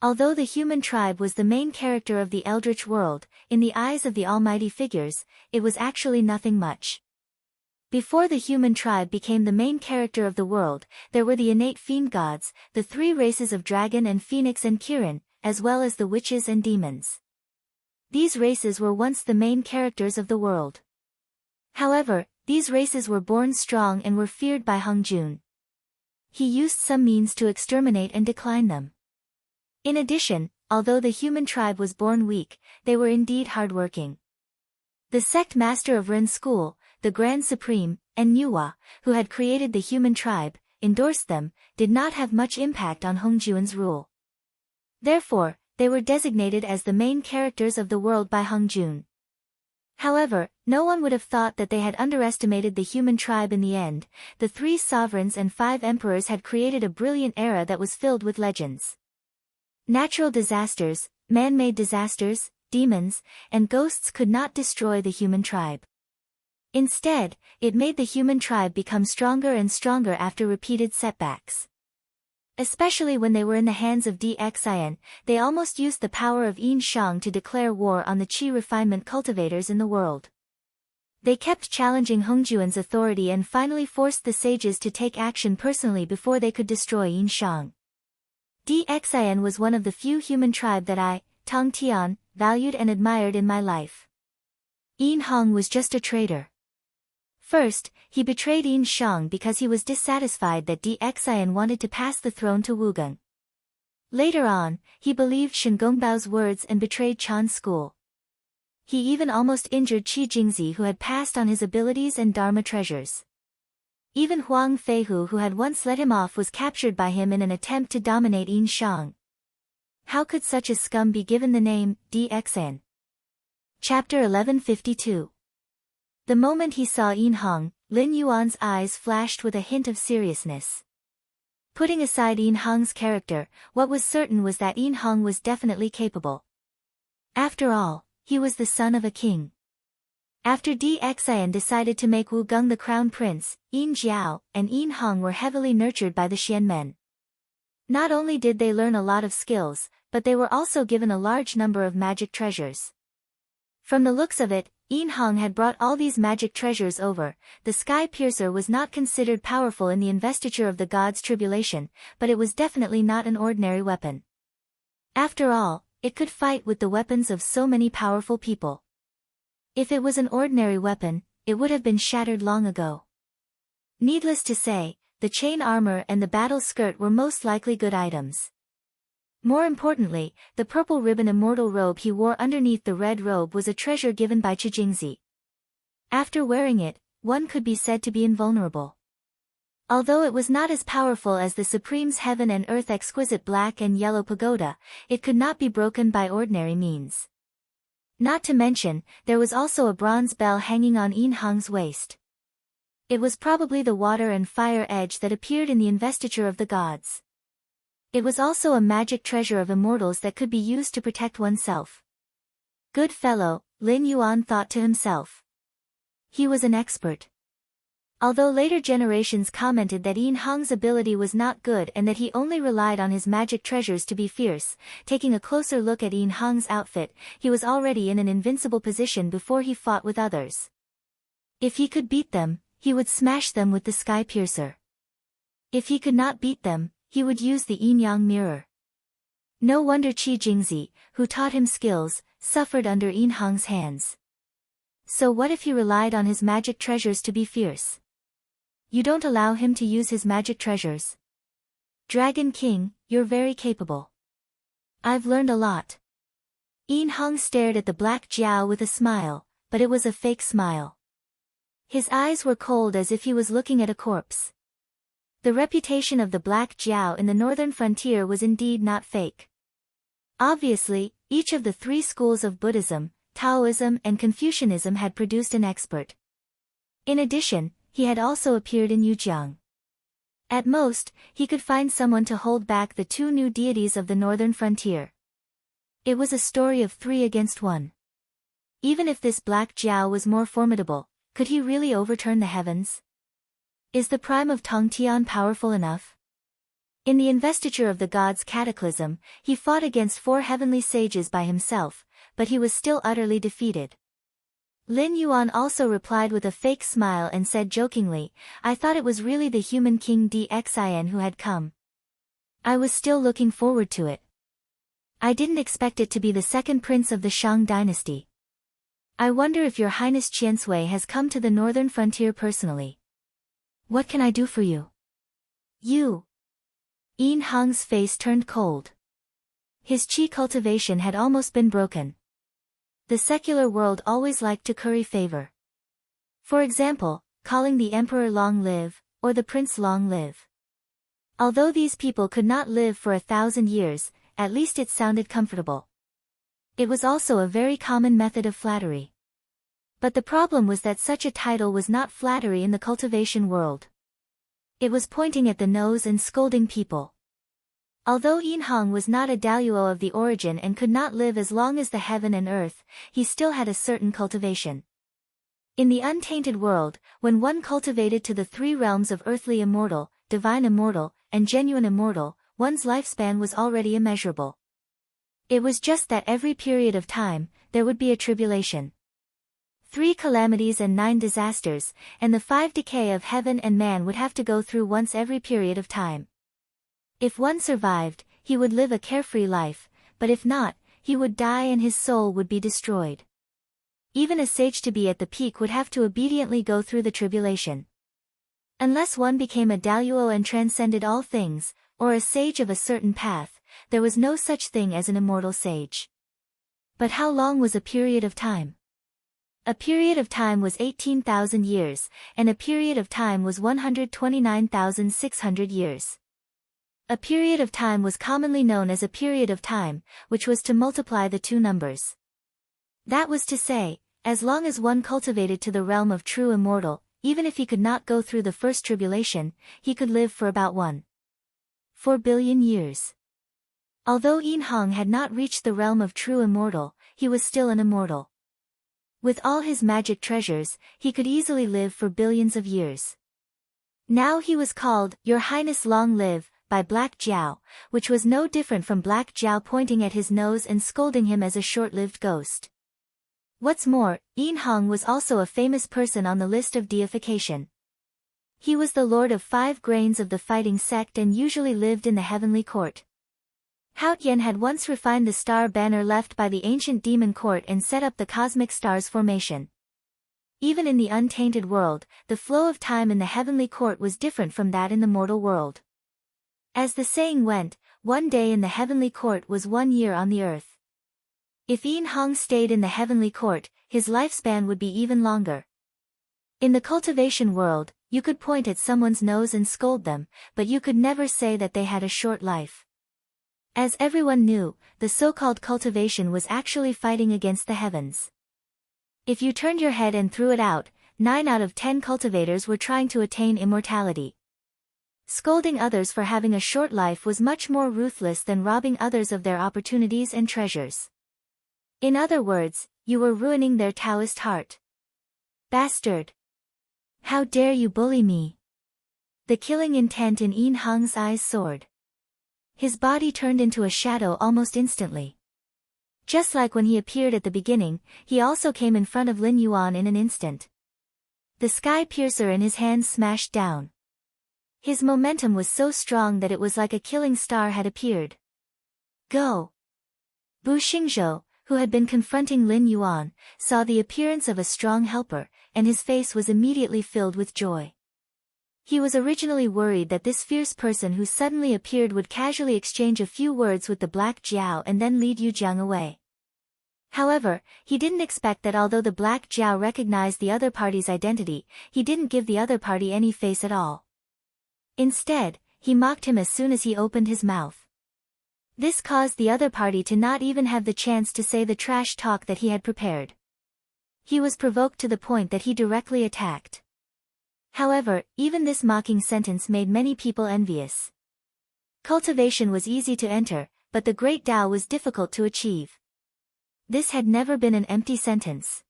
Although the human tribe was the main character of the Eldritch world, in the eyes of the almighty figures, it was actually nothing much. Before the human tribe became the main character of the world, there were the innate fiend gods, the 3 races of dragon and phoenix and Kirin, as well as the witches and demons. These races were once the main characters of the world. However, these races were born strong and were feared by Hongjun. He used some means to exterminate and decline them. In addition, although the human tribe was born weak, they were indeed hardworking. The sect master of Ren School, the Grand Supreme, and Nuwa, who had created the human tribe, endorsed them, did not have much impact on Hongjuan's rule. Therefore, they were designated as the main characters of the world by Hongjun. However, no one would have thought that they had underestimated the human tribe in the end. The 3 sovereigns and 5 emperors had created a brilliant era that was filled with legends. Natural disasters, man-made disasters, demons, and ghosts could not destroy the human tribe. Instead, it made the human tribe become stronger and stronger after repeated setbacks. Especially when they were in the hands of Dxian, they almost used the power of Yin Shang to declare war on the qi refinement cultivators in the world. They kept challenging Hongjuan's authority and finally forced the sages to take action personally before they could destroy Yin Shang. Dxian was one of the few human tribe that I, Tong Tian, valued and admired in my life. Yin Hong was just a traitor. First, he betrayed Yin Shang because he was dissatisfied that Dxian wanted to pass the throne to Wugong. Later on, he believed Shen Gongbao's words and betrayed Chan's school. He even almost injured Qi Jingzi, who had passed on his abilities and Dharma treasures. Even Huang Feihu, who had once let him off, was captured by him in an attempt to dominate Yin Shang. How could such a scum be given the name Dxian? Chapter 1152. The moment he saw Yin Hong, Lin Yuan's eyes flashed with a hint of seriousness. Putting aside Yin Hong's character, what was certain was that Yin Hong was definitely capable. After all, he was the son of a king. After Dxian decided to make Wugong the crown prince, Yin Jiao and Yin Hong were heavily nurtured by the Xianmen. Not only did they learn a lot of skills, but they were also given a large number of magic treasures. From the looks of it, Yin Hong had brought all these magic treasures over. The sky piercer was not considered powerful in the investiture of the gods' tribulation, but it was definitely not an ordinary weapon. After all, it could fight with the weapons of so many powerful people. If it was an ordinary weapon, it would have been shattered long ago. Needless to say, the chain armor and the battle skirt were most likely good items. More importantly, the purple ribbon immortal robe he wore underneath the red robe was a treasure given by Chijingzi. After wearing it, one could be said to be invulnerable. Although it was not as powerful as the Supreme's heaven and earth exquisite black and yellow pagoda, it could not be broken by ordinary means. Not to mention, there was also a bronze bell hanging on Yin Hong's waist. It was probably the water and fire edge that appeared in the investiture of the gods. It was also a magic treasure of immortals that could be used to protect oneself. Good fellow, Lin Yuan thought to himself. He was an expert. Although later generations commented that Yin Hong's ability was not good and that he only relied on his magic treasures to be fierce, taking a closer look at Yin Hong's outfit, he was already in an invincible position before he fought with others. If he could beat them, he would smash them with the sky piercer. If he could not beat them, he would use the yin-yang mirror. No wonder Qi Jingzi, who taught him skills, suffered under Yin Hong's hands. So what if he relied on his magic treasures to be fierce? You don't allow him to use his magic treasures. Dragon King, you're very capable. I've learned a lot. Yin Hong stared at the black Jiao with a smile, but it was a fake smile. His eyes were cold as if he was looking at a corpse. The reputation of the Black Jiao in the northern frontier was indeed not fake. Obviously, each of the three schools of Buddhism, Taoism and Confucianism had produced an expert. In addition, he had also appeared in Yujiang. At most, he could find someone to hold back the two new deities of the northern frontier. It was a story of 3 against 1. Even if this Black Jiao was more formidable, could he really overturn the heavens? Is the prime of Tongtian powerful enough? In the investiture of the gods' cataclysm, he fought against 4 heavenly sages by himself, but he was still utterly defeated. Lin Yuan also replied with a fake smile and said jokingly, I thought it was really the human king Dxin who had come. I was still looking forward to it. I didn't expect it to be the second prince of the Shang dynasty. I wonder if your Highness Qiansui has come to the northern frontier personally. What can I do for you? You. Yin Hong's face turned cold. His qi cultivation had almost been broken. The secular world always liked to curry favor. For example, calling the emperor long live, or the prince long live. Although these people could not live for 1,000 years, at least it sounded comfortable. It was also a very common method of flattery. But the problem was that such a title was not flattery in the cultivation world. It was pointing at the nose and scolding people. Although Yin Hong was not a daluo of the origin and could not live as long as the heaven and earth, he still had a certain cultivation. In the untainted world, when one cultivated to the 3 realms of earthly immortal, divine immortal, and genuine immortal, one's lifespan was already immeasurable. It was just that every period of time, there would be a tribulation. 3 calamities and 9 disasters, and the 5 decay of heaven and man would have to go through once every period of time. If one survived, he would live a carefree life, but if not, he would die and his soul would be destroyed. Even a sage to be at the peak would have to obediently go through the tribulation. Unless one became a daluo and transcended all things, or a sage of a certain path, there was no such thing as an immortal sage. But how long was a period of time? A period of time was 18,000 years, and a period of time was 129,600 years. A period of time was commonly known as a period of time, which was to multiply the 2 numbers. That was to say, as long as one cultivated to the realm of true immortal, even if he could not go through the first tribulation, he could live for about 1.4 billion years. Although Yin Hong had not reached the realm of true immortal, he was still an immortal. With all his magic treasures, he could easily live for billions of years. Now he was called, Your Highness Long Live, by Black Jiao, which was no different from Black Jiao pointing at his nose and scolding him as a short-lived ghost. What's more, Yin Hong was also a famous person on the list of deification. He was the lord of 5 grains of the fighting sect and usually lived in the heavenly court. Hao Tian had once refined the star banner left by the ancient demon court and set up the cosmic stars formation. Even in the untainted world, the flow of time in the heavenly court was different from that in the mortal world. As the saying went, one day in the heavenly court was 1 year on the earth. If Yin Hong stayed in the heavenly court, his lifespan would be even longer. In the cultivation world, you could point at someone's nose and scold them, but you could never say that they had a short life. As everyone knew, the so-called cultivation was actually fighting against the heavens. If you turned your head and threw it out, 9 out of 10 cultivators were trying to attain immortality. Scolding others for having a short life was much more ruthless than robbing others of their opportunities and treasures. In other words, you were ruining their Taoist heart. Bastard! How dare you bully me? The killing intent in Yin Hong's eyes soared. His body turned into a shadow almost instantly. Just like when he appeared at the beginning, he also came in front of Lin Yuan in an instant. The sky piercer in his hands smashed down. His momentum was so strong that it was like a killing star had appeared. Go! Bu Xingzhou, who had been confronting Lin Yuan, saw the appearance of a strong helper, and his face was immediately filled with joy. He was originally worried that this fierce person who suddenly appeared would casually exchange a few words with the Black Jiao and then lead Yu Jiang away. However, he didn't expect that although the Black Jiao recognized the other party's identity, he didn't give the other party any face at all. Instead, he mocked him as soon as he opened his mouth. This caused the other party to not even have the chance to say the trash talk that he had prepared. He was provoked to the point that he directly attacked. However, even this mocking sentence made many people envious. Cultivation was easy to enter, but the Great Tao was difficult to achieve. This had never been an empty sentence.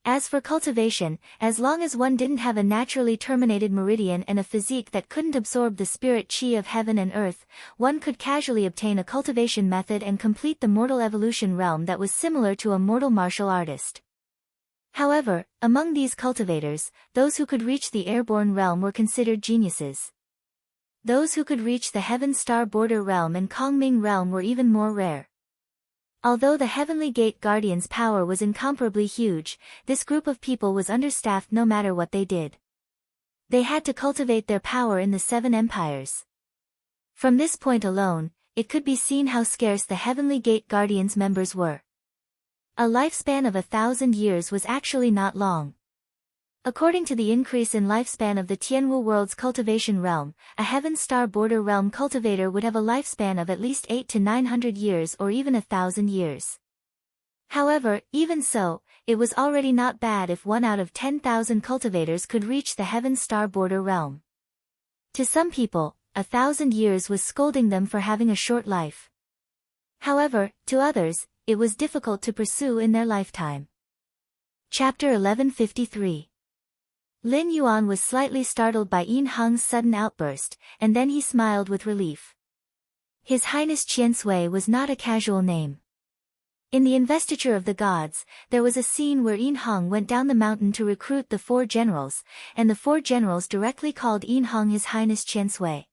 As for cultivation, as long as one didn't have a naturally terminated meridian and a physique that couldn't absorb the spirit qi of heaven and earth, one could casually obtain a cultivation method and complete the mortal evolution realm that was similar to a mortal martial artist. However, among these cultivators, those who could reach the airborne realm were considered geniuses. Those who could reach the Heaven Star Border realm and Kongming realm were even more rare. Although the Heavenly Gate Guardian's power was incomparably huge, this group of people was understaffed no matter what they did. They had to cultivate their power in the 7 empires. From this point alone, it could be seen how scarce the Heavenly Gate Guardian's members were. A lifespan of 1,000 years was actually not long. According to the increase in lifespan of the Tianwu world's cultivation realm, a Heaven Star Border realm cultivator would have a lifespan of at least 800 to 900 years or even 1,000 years. However, even so, it was already not bad if 1 out of 10,000 cultivators could reach the Heaven Star Border realm. To some people, 1,000 years was scolding them for having a short life. However, to others, it was difficult to pursue in their lifetime. Chapter 1153. Lin Yuan was slightly startled by Yin Hong's sudden outburst, and then he smiled with relief. His Highness Qian Sui was not a casual name. In the investiture of the gods, there was a scene where Yin Hong went down the mountain to recruit the 4 generals, and the 4 generals directly called Yin Hong His Highness Qian Sui.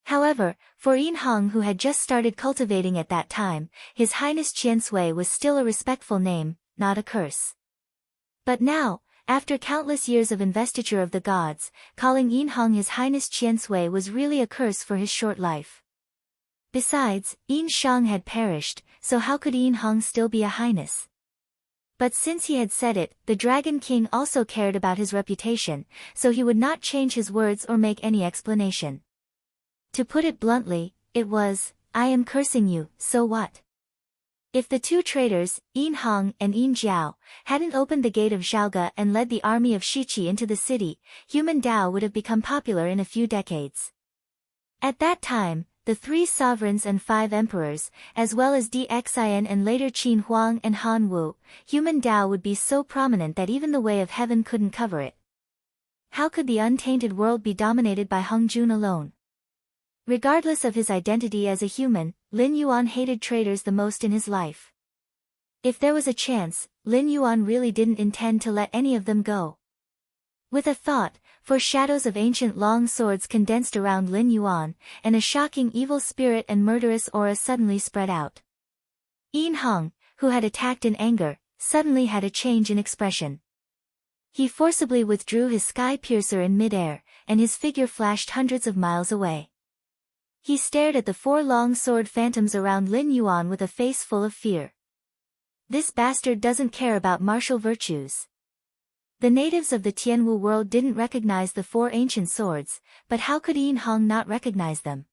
However, for Yin Hong who had just started cultivating at that time, His Highness Qian Sui was still a respectful name, not a curse. But now, after countless years of investiture of the gods, calling Yin Hong His Highness Qian Sui was really a curse for his short life. Besides, Yin Shang had perished, so how could Yin Hong still be a highness? But since he had said it, the Dragon King also cared about his reputation, so he would not change his words or make any explanation. To put it bluntly, it was, I am cursing you, so what? If the 2 traitors, Yin Hong and Yin Jiao, hadn't opened the gate of Zhaoge and led the army of Shiqi into the city, human Dao would have become popular in a few decades. At that time, the 3 sovereigns and 5 emperors, as well as Dxin and later Qin Huang and Han Wu, human Dao would be so prominent that even the way of heaven couldn't cover it. How could the untainted world be dominated by Hung Jun alone? Regardless of his identity as a human, Lin Yuan hated traitors the most in his life. If there was a chance, Lin Yuan really didn't intend to let any of them go. With a thought, four shadows of ancient long swords condensed around Lin Yuan, and a shocking evil spirit and murderous aura suddenly spread out. Yin Hong, who had attacked in anger, suddenly had a change in expression. He forcibly withdrew his sky piercer in midair, and his figure flashed hundreds of miles away. He stared at the four long sword phantoms around Lin Yuan with a face full of fear. This bastard doesn't care about martial virtues. The natives of the Tianwu world didn't recognize the four ancient swords, but how could Yin Hong not recognize them?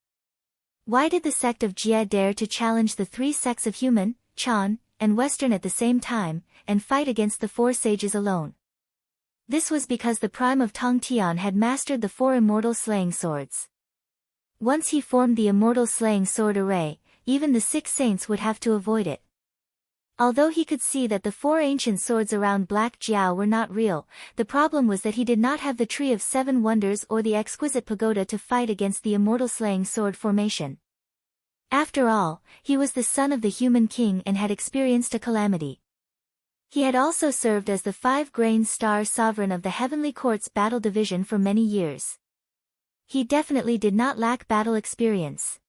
Why did the sect of Jie dare to challenge the three sects of human, Chan, and Western at the same time, and fight against the four sages alone? This was because the prime of Tong Tian had mastered the four immortal slaying swords. Once he formed the immortal slaying sword array, even the six saints would have to avoid it. Although he could see that the four ancient swords around Black Jiao were not real, the problem was that he did not have the Tree of Seven Wonders or the exquisite pagoda to fight against the immortal slaying sword formation. After all, he was the son of the human king and had experienced a calamity. He had also served as the 5-grain star sovereign of the Heavenly Court's battle division for many years. He definitely did not lack battle experience.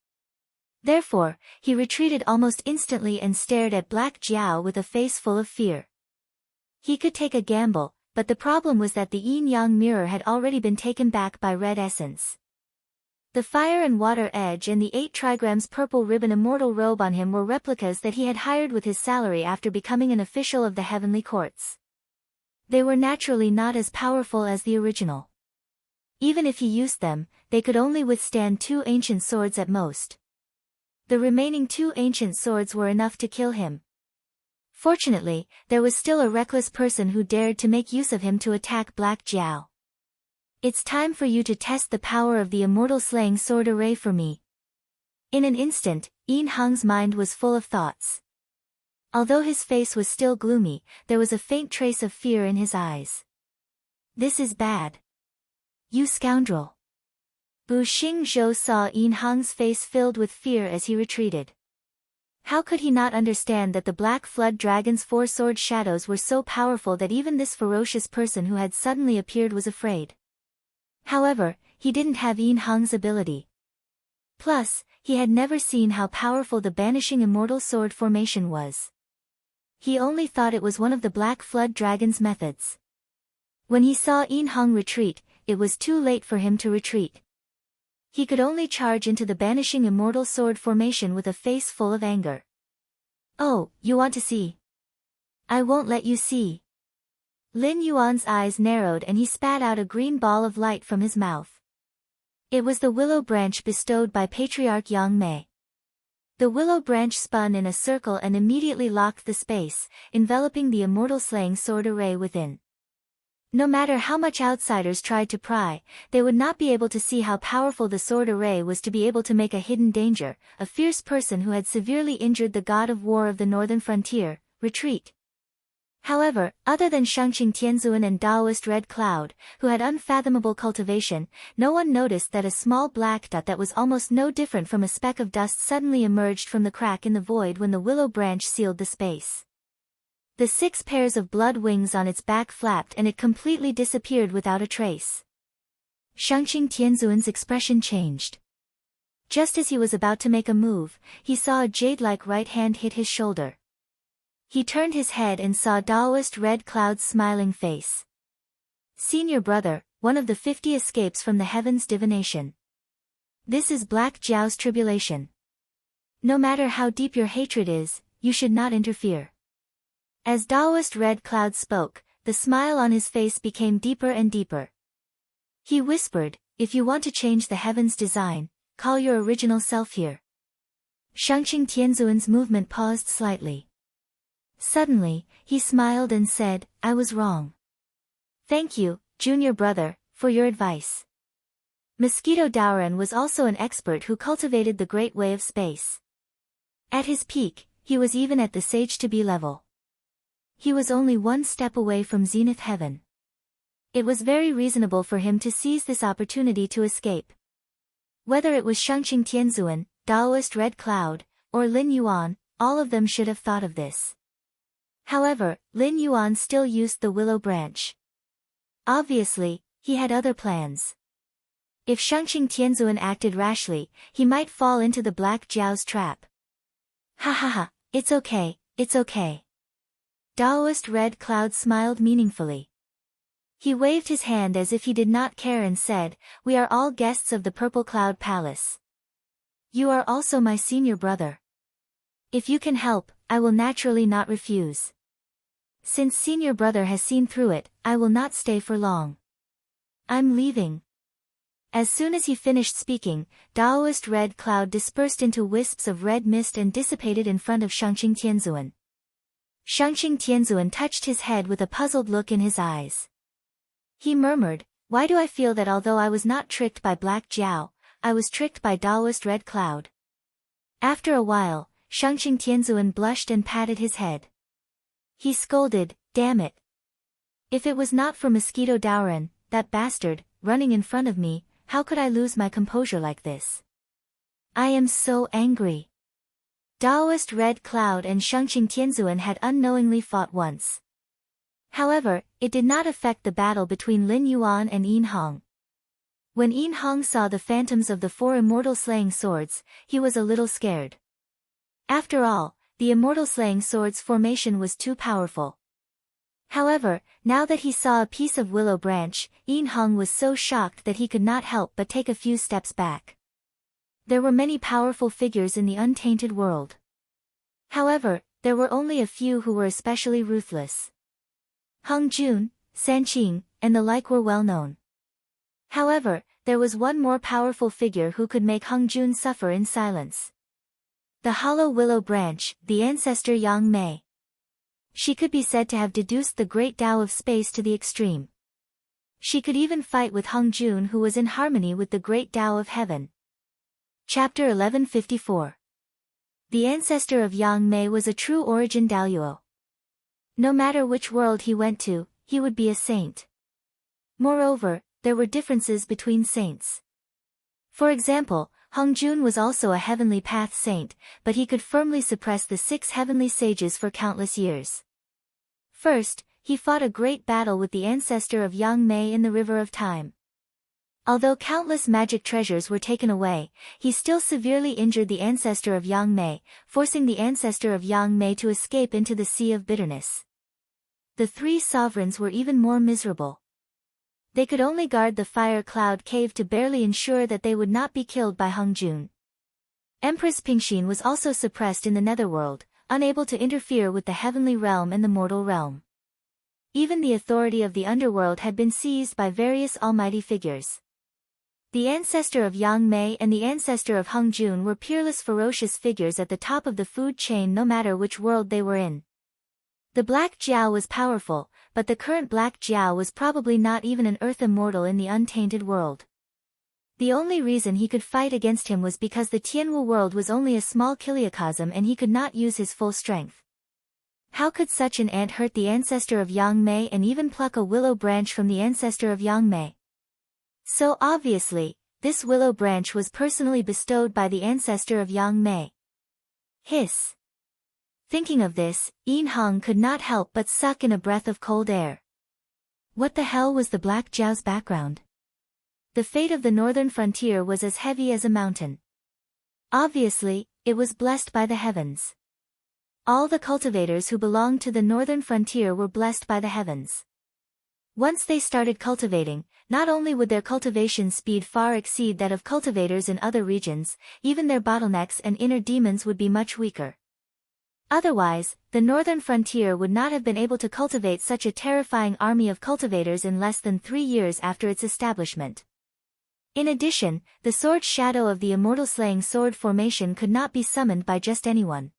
Therefore, he retreated almost instantly and stared at Black Jiao with a face full of fear. He could take a gamble, but the problem was that the yin-yang mirror had already been taken back by red essence. The fire and water edge and the 8 trigrams purple ribbon immortal robe on him were replicas that he had hired with his salary after becoming an official of the heavenly courts. They were naturally not as powerful as the original. Even if he used them, they could only withstand 2 ancient swords at most. The remaining 2 ancient swords were enough to kill him. Fortunately, there was still a reckless person who dared to make use of him to attack Black Jiao. It's time for you to test the power of the immortal slaying sword array for me. In an instant, Yin Hong's mind was full of thoughts. Although his face was still gloomy, there was a faint trace of fear in his eyes. This is bad. You scoundrel. Bu Xingzhou saw Yin Hong's face filled with fear as he retreated. How could he not understand that the Black Flood Dragon's 4 sword shadows were so powerful that even this ferocious person who had suddenly appeared was afraid? However, he didn't have Yin Hong's ability. Plus, he had never seen how powerful the Banishing Immortal Sword formation was. He only thought it was one of the Black Flood Dragon's methods. When he saw Yin Hong retreat, it was too late for him to retreat. He could only charge into the Banishing Immortal Sword formation with a face full of anger. Oh, you want to see? I won't let you see. Lin Yuan's eyes narrowed and he spat out a green ball of light from his mouth. It was the willow branch bestowed by Patriarch Yang Mei. The willow branch spun in a circle and immediately locked the space, enveloping the immortal slaying sword array within. No matter how much outsiders tried to pry, they would not be able to see how powerful the sword array was to be able to make a hidden danger, a fierce person who had severely injured the god of war of the northern frontier, retreat. However, other than Shangqing Tianzuan and Daoist Red Cloud, who had unfathomable cultivation, no one noticed that a small black dot that was almost no different from a speck of dust suddenly emerged from the crack in the void when the willow branch sealed the space. The 6 pairs of blood wings on its back flapped and it completely disappeared without a trace. Shangqing Tianzuan's expression changed. Just as he was about to make a move, he saw a jade-like right hand hit his shoulder. He turned his head and saw Daoist Red Cloud's smiling face. Senior brother, one of the 50 escapes from the heavens divination. This is Black Jiao's tribulation. No matter how deep your hatred is, you should not interfere. As Daoist Red Cloud spoke, the smile on his face became deeper and deeper. He whispered, if you want to change the heavens' design, call your original self here. Shangqing Tianzuan's movement paused slightly. Suddenly, he smiled and said, I was wrong. Thank you, junior brother, for your advice. Mosquito Daoran was also an expert who cultivated the great way of space. At his peak, he was even at the sage-to-be level. He was only 1 step away from Zenith Heaven. It was very reasonable for him to seize this opportunity to escape. Whether it was Shangqing Tianzuan, Daoist Red Cloud, or Lin Yuan, all of them should have thought of this. However, Lin Yuan still used the willow branch. Obviously, he had other plans. If Shangqing Tianzuan acted rashly, he might fall into the Black Jiao's trap. Ha ha ha, it's okay, it's okay. Daoist Red Cloud smiled meaningfully. He waved his hand as if he did not care and said, "We are all guests of the Purple Cloud Palace. You are also my senior brother. If you can help, I will naturally not refuse. Since senior brother has seen through it, I will not stay for long. I'm leaving." As soon as he finished speaking, Daoist Red Cloud dispersed into wisps of red mist and dissipated in front of Shangqing Tianzuan. Shangqing Tianzuan touched his head with a puzzled look in his eyes. He murmured, "Why do I feel that although I was not tricked by Black Jiao, I was tricked by Daoist Red Cloud?" After a while, Shangqing Tianzuan blushed and patted his head. He scolded, "Damn it. If it was not for Mosquito Daoren, that bastard, running in front of me, how could I lose my composure like this? I am so angry." Daoist Red Cloud and Shangqing Tianzuan had unknowingly fought once. However, it did not affect the battle between Lin Yuan and Yin Hong. When Yin Hong saw the phantoms of the four immortal slaying swords, he was a little scared. After all, the immortal slaying swords formation was too powerful. However, now that he saw a piece of willow branch, Yin Hong was so shocked that he could not help but take a few steps back. There were many powerful figures in the untainted world. However, there were only a few who were especially ruthless. Hung Jun, San Qing, and the like were well known. However, there was one more powerful figure who could make Hung Jun suffer in silence. The hollow willow branch, the ancestor Yang Mei. She could be said to have deduced the great Tao of space to the extreme. She could even fight with Hung Jun, who was in harmony with the great Tao of heaven. Chapter 1154. The ancestor of Yang Mei was a true origin Daoyuo. No matter which world he went to, he would be a saint. Moreover, there were differences between saints. For example, Hung Jun was also a heavenly path saint, but he could firmly suppress the 6 heavenly sages for countless years. First, he fought a great battle with the ancestor of Yang Mei in the River of Time. Although countless magic treasures were taken away, he still severely injured the ancestor of Yang Mei, forcing the ancestor of Yang Mei to escape into the Sea of Bitterness. The 3 sovereigns were even more miserable. They could only guard the fire cloud cave to barely ensure that they would not be killed by Hung Jun. Empress Pingxin was also suppressed in the netherworld, unable to interfere with the heavenly realm and the mortal realm. Even the authority of the underworld had been seized by various almighty figures. The ancestor of Yang Mei and the ancestor of Hung Jun were peerless ferocious figures at the top of the food chain no matter which world they were in. The Black Jiao was powerful, but the current Black Jiao was probably not even an earth immortal in the untainted world. The only reason he could fight against him was because the Tianwu world was only a small kiliocosm and he could not use his full strength. How could such an ant hurt the ancestor of Yang Mei and even pluck a willow branch from the ancestor of Yang Mei? So obviously, this willow branch was personally bestowed by the ancestor of Yang Mei. Hiss. Thinking of this, Yin Hong could not help but suck in a breath of cold air. What the hell was the Black Jiao's background? The fate of the northern frontier was as heavy as a mountain. Obviously, it was blessed by the heavens. All the cultivators who belonged to the northern frontier were blessed by the heavens. Once they started cultivating, not only would their cultivation speed far exceed that of cultivators in other regions, even their bottlenecks and inner demons would be much weaker. Otherwise, the northern frontier would not have been able to cultivate such a terrifying army of cultivators in less than 3 years after its establishment. In addition, the sword shadow of the immortal slaying sword formation could not be summoned by just anyone.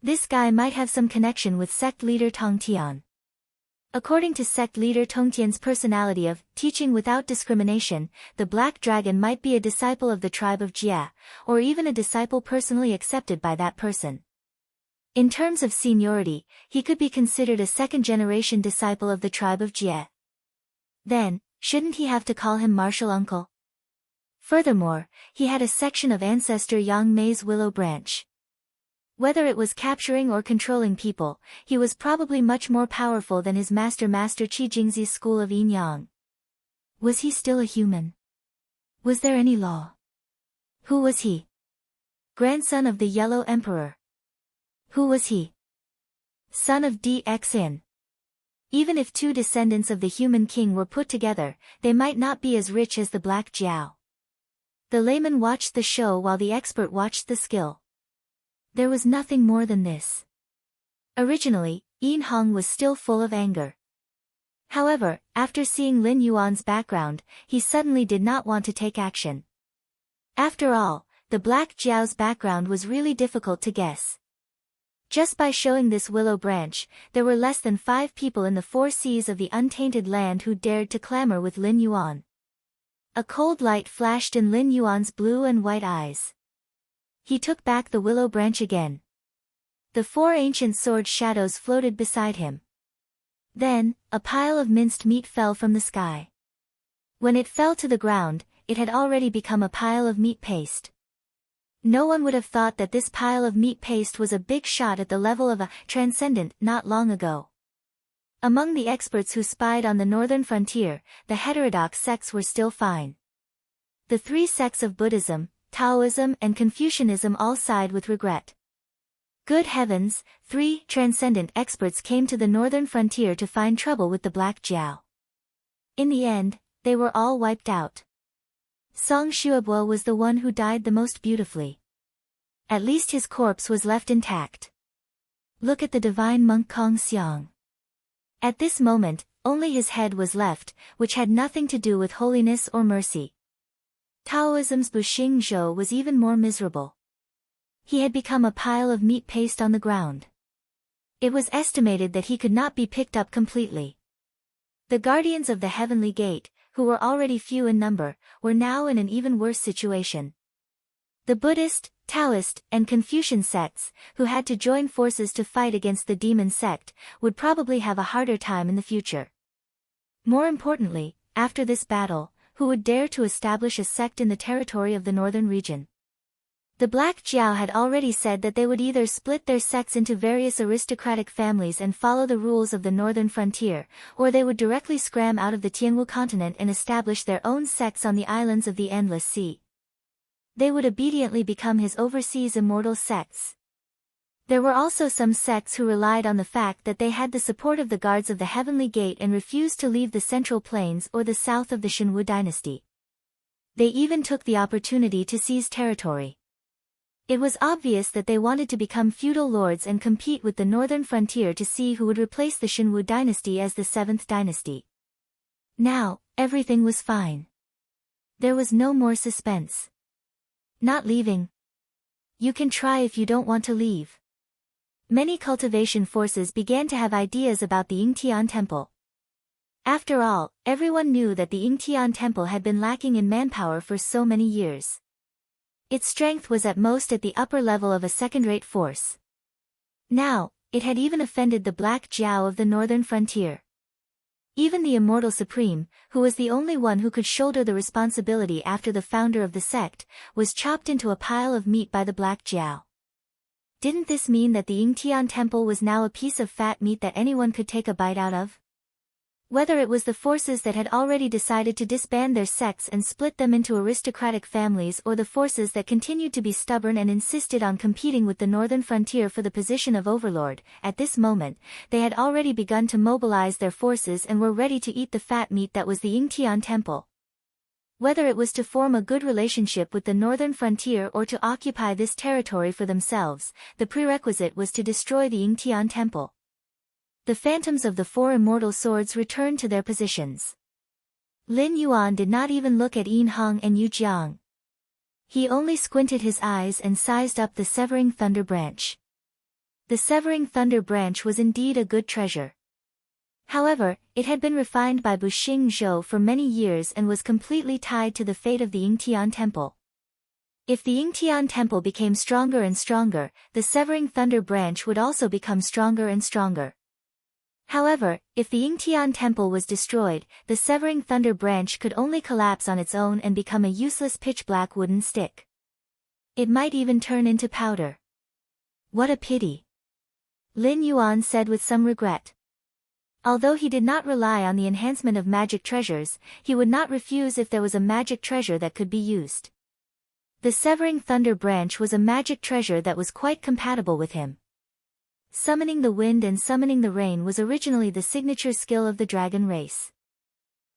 This guy might have some connection with sect leader Tong Tian. According to sect leader Tong Tian's personality of teaching without discrimination, the Black Dragon might be a disciple of the tribe of Jia, or even a disciple personally accepted by that person. In terms of seniority, he could be considered a second-generation disciple of the tribe of Jie. Then, shouldn't he have to call him martial uncle? Furthermore, he had a section of ancestor Yang Mei's willow branch. Whether it was capturing or controlling people, he was probably much more powerful than his master Qi Jingxi's school of Yin Yang. Was he still a human? Was there any law? Who was he? Grandson of the Yellow Emperor. Who was he? Son of Dxin. Even if two descendants of the human king were put together, they might not be as rich as the Black Jiao. The layman watched the show while the expert watched the skill. There was nothing more than this. Originally, Yin Hong was still full of anger. However, after seeing Lin Yuan's background, he suddenly did not want to take action. After all, the Black Jiao's background was really difficult to guess. Just by showing this willow branch, there were less than 5 people in the 4 seas of the untainted land who dared to clamor with Lin Yuan. A cold light flashed in Lin Yuan's blue and white eyes. He took back the willow branch again. The 4 ancient sword shadows floated beside him. Then, a pile of minced meat fell from the sky. When it fell to the ground, it had already become a pile of meat paste. No one would have thought that this pile of meat paste was a big shot at the level of a transcendent not long ago. Among the experts who spied on the northern frontier, the heterodox sects were still fine. The 3 sects of Buddhism, Taoism and Confucianism all sighed with regret. Good heavens, 3 transcendent experts came to the northern frontier to find trouble with the Black Jiao. In the end, they were all wiped out. Song Xuebuo was the one who died the most beautifully. At least his corpse was left intact. Look at the divine monk Kong Xiang. At this moment, only his head was left, which had nothing to do with holiness or mercy. Taoism's Buxing Zhou was even more miserable. He had become a pile of meat paste on the ground. It was estimated that he could not be picked up completely. The guardians of the heavenly gate, who were already few in number, were now in an even worse situation. The Buddhist, Taoist, and Confucian sects, who had to join forces to fight against the demon sect, would probably have a harder time in the future. More importantly, after this battle, who would dare to establish a sect in the territory of the northern region? The Black Jiao had already said that they would either split their sects into various aristocratic families and follow the rules of the northern frontier, or they would directly scram out of the Tianwu continent and establish their own sects on the islands of the Endless Sea. They would obediently become his overseas immortal sects. There were also some sects who relied on the fact that they had the support of the guards of the Heavenly Gate and refused to leave the Central Plains or the south of the Xinwu dynasty. They even took the opportunity to seize territory. It was obvious that they wanted to become feudal lords and compete with the northern frontier to see who would replace the Xinwu dynasty as the 7th dynasty. Now, everything was fine. There was no more suspense. Not leaving. You can try if you don't want to leave. Many cultivation forces began to have ideas about the Yingtian temple. After all, everyone knew that the Yingtian temple had been lacking in manpower for so many years. Its strength was at most at the upper level of a second-rate force. Now, it had even offended the Black Jiao of the northern frontier. Even the Immortal Supreme, who was the only one who could shoulder the responsibility after the founder of the sect, was chopped into a pile of meat by the Black Jiao. Didn't this mean that the Yingtian temple was now a piece of fat meat that anyone could take a bite out of? Whether it was the forces that had already decided to disband their sects and split them into aristocratic families or the forces that continued to be stubborn and insisted on competing with the northern frontier for the position of overlord, at this moment, they had already begun to mobilize their forces and were ready to eat the fat meat that was the Yingtian temple. Whether it was to form a good relationship with the northern frontier or to occupy this territory for themselves, the prerequisite was to destroy the Yingtian temple. The phantoms of the 4 immortal swords returned to their positions. Lin Yuan did not even look at Yin Hong and Yu Jiang. He only squinted his eyes and sized up the severing thunder branch. The severing thunder branch was indeed a good treasure. However, it had been refined by Buxing Zhou for many years and was completely tied to the fate of the Yingtian temple. If the Yingtian temple became stronger and stronger, the severing thunder branch would also become stronger and stronger. However, if the Yingtian temple was destroyed, the severing thunder branch could only collapse on its own and become a useless pitch-black wooden stick. It might even turn into powder. What a pity. Lin Yuan said with some regret. Although he did not rely on the enhancement of magic treasures, he would not refuse if there was a magic treasure that could be used. The Severing Thunder Branch was a magic treasure that was quite compatible with him. Summoning the wind and summoning the rain was originally the signature skill of the dragon race.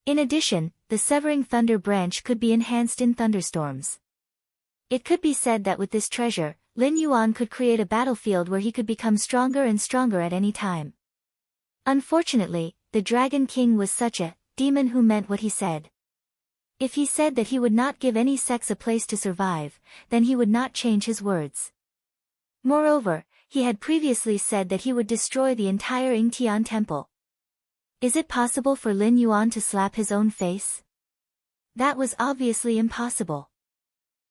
In addition, the Severing Thunder Branch could be enhanced in thunderstorms. It could be said that with this treasure, Lin Yuan could create a battlefield where he could become stronger and stronger at any time. Unfortunately, the Dragon King was such a demon who meant what he said. If he said that he would not give any sex a place to survive, then he would not change his words. Moreover, he had previously said that he would destroy the entire Yingtian temple. Is it possible for Lin Yuan to slap his own face? That was obviously impossible.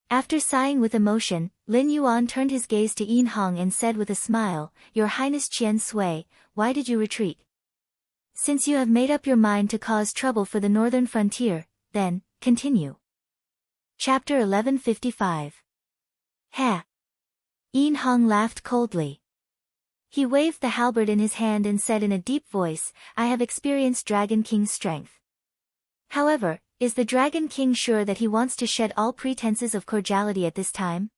After sighing with emotion, Lin Yuan turned his gaze to Yin Hong and said with a smile, "Your Highness Qian Sui, why did you retreat? Since you have made up your mind to cause trouble for the northern frontier, then, continue." Chapter 1155. Ha! Yin Hong laughed coldly. He waved the halberd in his hand and said in a deep voice, "I have experienced Dragon King's strength. However, is the Dragon King sure that he wants to shed all pretenses of cordiality at this time?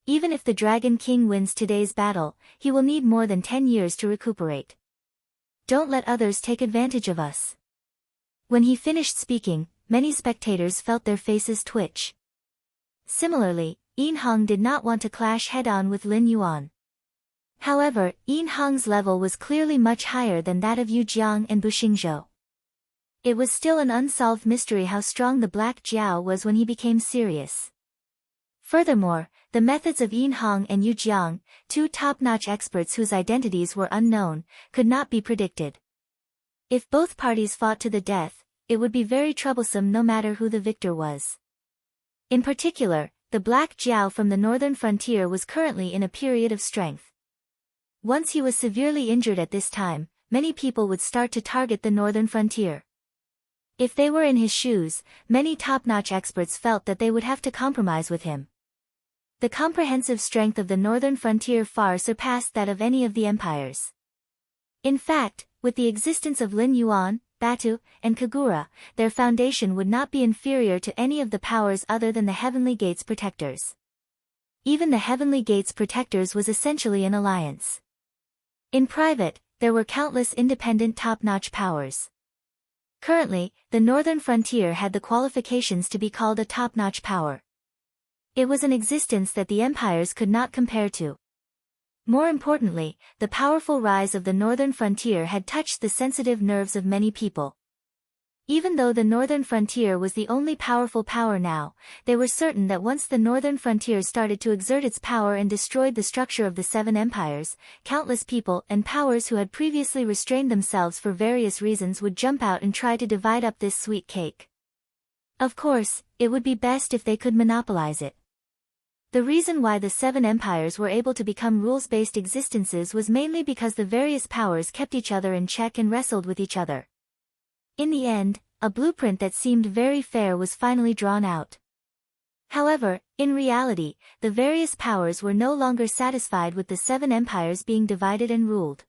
Even if the Dragon King wins today's battle, he will need more than 10 years to recuperate. Don't let others take advantage of us." When he finished speaking, many spectators felt their faces twitch. Similarly, Yin Hong did not want to clash head-on with Lin Yuan. However, Yin Hong's level was clearly much higher than that of Yu Jiang and Bu Xingzhou. It was still an unsolved mystery how strong the Black Jiao was when he became serious. Furthermore, the methods of Yin Hong and Yu Jiang, two top-notch experts whose identities were unknown, could not be predicted. If both parties fought to the death, it would be very troublesome no matter who the victor was. In particular, the Black Jiao from the northern frontier was currently in a period of strength. Once he was severely injured at this time, many people would start to target the northern frontier. If they were in his shoes, many top-notch experts felt that they would have to compromise with him. The comprehensive strength of the northern frontier far surpassed that of any of the empires. In fact, with the existence of Lin Yuan, Batu, and Kagura, their foundation would not be inferior to any of the powers other than the Heavenly Gates Protectors. Even the Heavenly Gates Protectors was essentially an alliance. In private, there were countless independent top-notch powers. Currently, the northern frontier had the qualifications to be called a top-notch power. It was an existence that the empires could not compare to. More importantly, the powerful rise of the northern frontier had touched the sensitive nerves of many people. Even though the northern frontier was the only powerful power now, they were certain that once the northern frontier started to exert its power and destroyed the structure of the seven empires, countless people and powers who had previously restrained themselves for various reasons would jump out and try to divide up this sweet cake. Of course, it would be best if they could monopolize it. The reason why the seven empires were able to become rules-based existences was mainly because the various powers kept each other in check and wrestled with each other. In the end, a blueprint that seemed very fair was finally drawn out. However, in reality, the various powers were no longer satisfied with the seven empires being divided and ruled.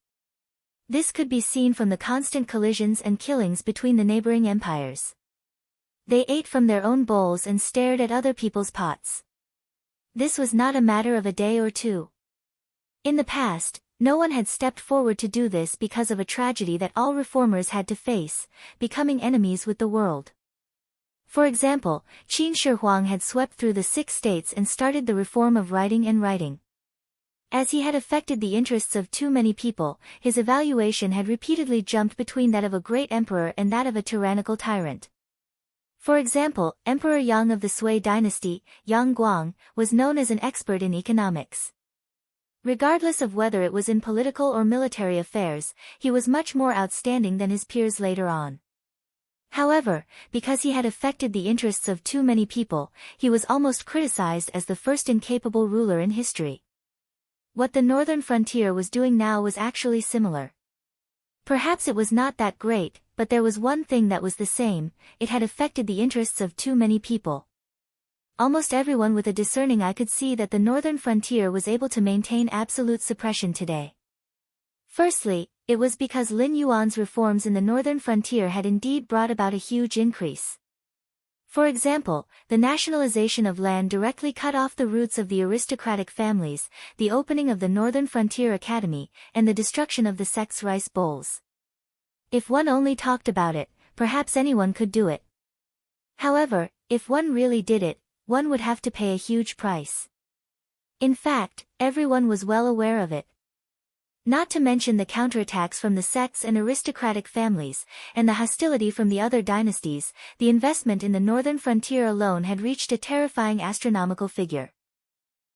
This could be seen from the constant collisions and killings between the neighboring empires. They ate from their own bowls and stared at other people's pots. This was not a matter of a day or two. In the past, no one had stepped forward to do this because of a tragedy that all reformers had to face, becoming enemies with the world. For example, Qin Shi Huang had swept through the 6 states and started the reform of writing and writing. As he had affected the interests of too many people, his evaluation had repeatedly jumped between that of a great emperor and that of a tyrannical tyrant. For example, Emperor Yang of the Sui dynasty, Yang Guang, was known as an expert in economics. Regardless of whether it was in political or military affairs, he was much more outstanding than his peers later on. However, because he had affected the interests of too many people, he was almost criticized as the first incapable ruler in history. What the northern frontier was doing now was actually similar. Perhaps it was not that great, but there was one thing that was the same: it had affected the interests of too many people. almost everyone with a discerning eye could see that the northern frontier was able to maintain absolute suppression today. Firstly, it was because Lin Yuan's reforms in the northern frontier had indeed brought about a huge increase. For example, the nationalization of land directly cut off the roots of the aristocratic families, the opening of the Northern Frontier Academy, and the destruction of the sect's rice bowls. If one only talked about it, perhaps anyone could do it. However, if one really did it, one would have to pay a huge price. In fact, everyone was well aware of it. Not to mention the counterattacks from the sects and aristocratic families, and the hostility from the other dynasties, the investment in the northern frontier alone had reached a terrifying astronomical figure.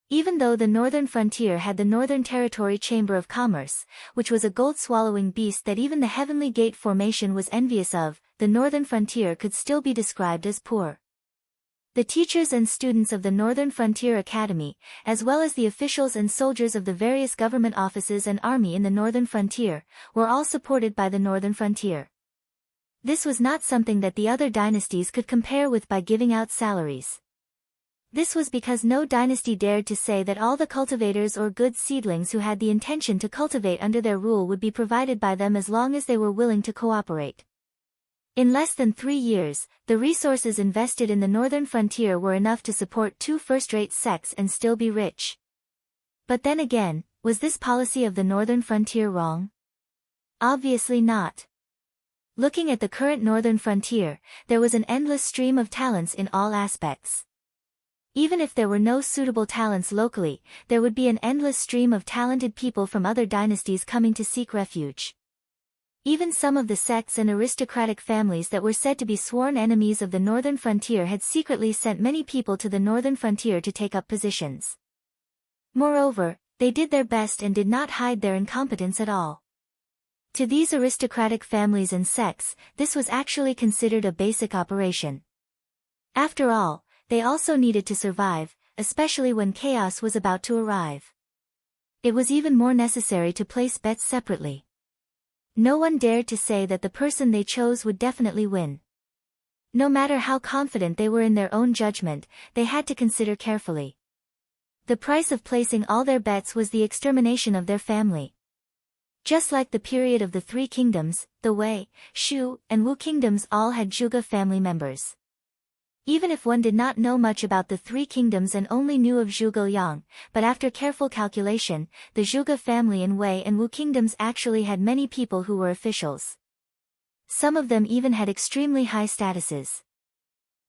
Even though the northern frontier had the Northern Territory Chamber of Commerce, which was a gold-swallowing beast that even the Heavenly Gate formation was envious of, the northern frontier could still be described as poor. The teachers and students of the Northern Frontier Academy, as well as the officials and soldiers of the various government offices and army in the Northern Frontier, were all supported by the Northern Frontier. This was not something that the other dynasties could compare with by giving out salaries. This was because no dynasty dared to say that all the cultivators or good seedlings who had the intention to cultivate under their rule would be provided by them as long as they were willing to cooperate. In less than 3 years, the resources invested in the northern frontier were enough to support 2 first-rate sects and still be rich. But then again, was this policy of the northern frontier wrong? Obviously not. Looking at the current northern frontier, there was an endless stream of talents in all aspects. Even if there were no suitable talents locally, there would be an endless stream of talented people from other dynasties coming to seek refuge. Even some of the sects and aristocratic families that were said to be sworn enemies of the northern frontier had secretly sent many people to the northern frontier to take up positions. Moreover, they did their best and did not hide their incompetence at all. To these aristocratic families and sects, this was actually considered a basic operation. After all, they also needed to survive, especially when chaos was about to arrive. It was even more necessary to place bets separately. No one dared to say that the person they chose would definitely win. No matter how confident they were in their own judgment, they had to consider carefully. The price of placing all their bets was the extermination of their family. Just like the period of the 3 kingdoms, the Wei, Shu, and Wu kingdoms all had Zhuge family members. Even if one did not know much about the 3 kingdoms and only knew of Zhuge Liang, but after careful calculation, the Zhuge family in Wei and Wu kingdoms actually had many people who were officials. Some of them even had extremely high statuses.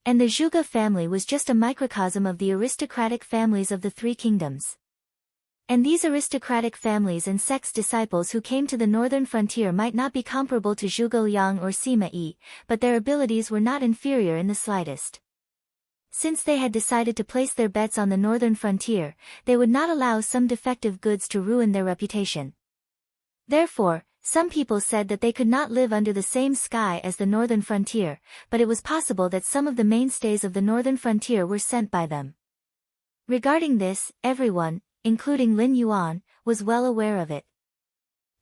And the Zhuge family was just a microcosm of the aristocratic families of the 3 kingdoms. And these aristocratic families and sects disciples who came to the northern frontier might not be comparable to Zhuge Liang or Sima Yi, but their abilities were not inferior in the slightest. Since they had decided to place their bets on the northern frontier, they would not allow some defective goods to ruin their reputation. Therefore, some people said that they could not live under the same sky as the northern frontier, but it was possible that some of the mainstays of the northern frontier were sent by them. Regarding this, everyone, including Lin Yuan, was well aware of it.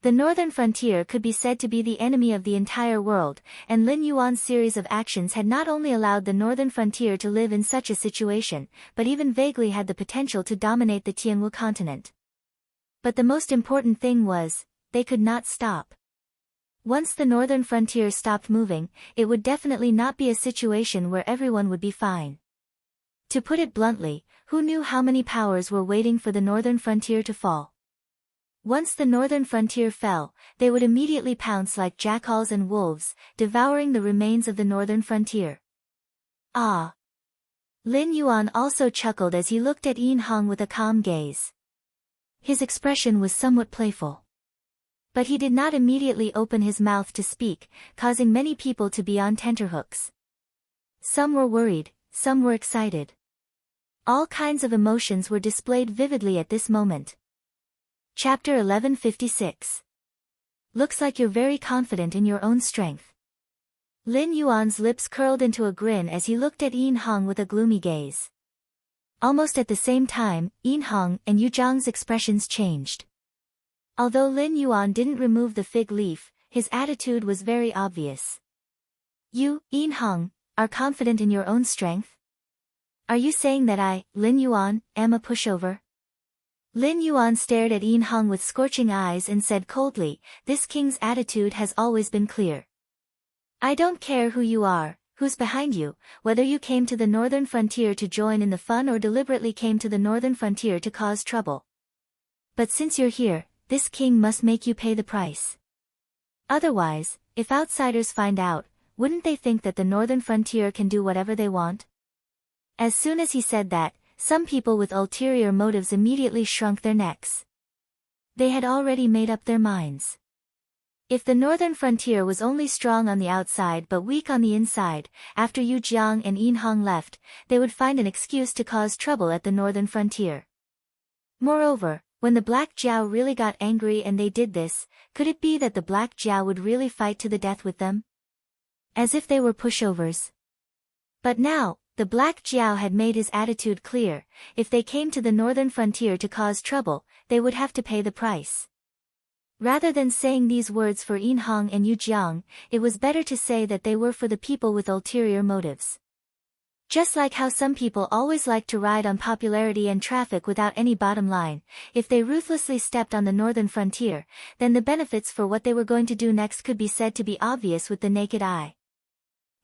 The northern frontier could be said to be the enemy of the entire world, and Lin Yuan's series of actions had not only allowed the northern frontier to live in such a situation, but even vaguely had the potential to dominate the Tianwu continent. But the most important thing was, they could not stop. Once the northern frontier stopped moving, it would definitely not be a situation where everyone would be fine. To put it bluntly, who knew how many powers were waiting for the northern frontier to fall? Once the northern frontier fell, they would immediately pounce like jackals and wolves, devouring the remains of the northern frontier. Ah! Lin Yuan also chuckled as he looked at Yin Hong with a calm gaze. His expression was somewhat playful. But he did not immediately open his mouth to speak, causing many people to be on tenterhooks. Some were worried, some were excited. All kinds of emotions were displayed vividly at this moment. Chapter 1156. Looks like you're very confident in your own strength. Lin Yuan's lips curled into a grin as he looked at Yin Hong with a gloomy gaze. Almost at the same time, Yin Hong and Yu Zhang's expressions changed. Although Lin Yuan didn't remove the fig leaf, his attitude was very obvious. You, Yin Hong, are confident in your own strength? Are you saying that I, Lin Yuan, am a pushover? Lin Yuan stared at Yin Hong with scorching eyes and said coldly, this king's attitude has always been clear. I don't care who you are, who's behind you, whether you came to the northern frontier to join in the fun or deliberately came to the northern frontier to cause trouble. But since you're here, this king must make you pay the price. Otherwise, if outsiders find out, wouldn't they think that the northern frontier can do whatever they want? As soon as he said that, some people with ulterior motives immediately shrunk their necks. They had already made up their minds. If the northern frontier was only strong on the outside but weak on the inside, after Yu Jiang and Yin Hong left, they would find an excuse to cause trouble at the northern frontier. Moreover, when the Black Jiao really got angry and they did this, could it be that the Black Jiao would really fight to the death with them? As if they were pushovers. But now, the Black Jiao had made his attitude clear. If they came to the northern frontier to cause trouble, they would have to pay the price. Rather than saying these words for Yin Hong and Yu Jiang, it was better to say that they were for the people with ulterior motives. Just like how some people always like to ride on popularity and traffic without any bottom line, if they ruthlessly stepped on the northern frontier, then the benefits for what they were going to do next could be said to be obvious with the naked eye.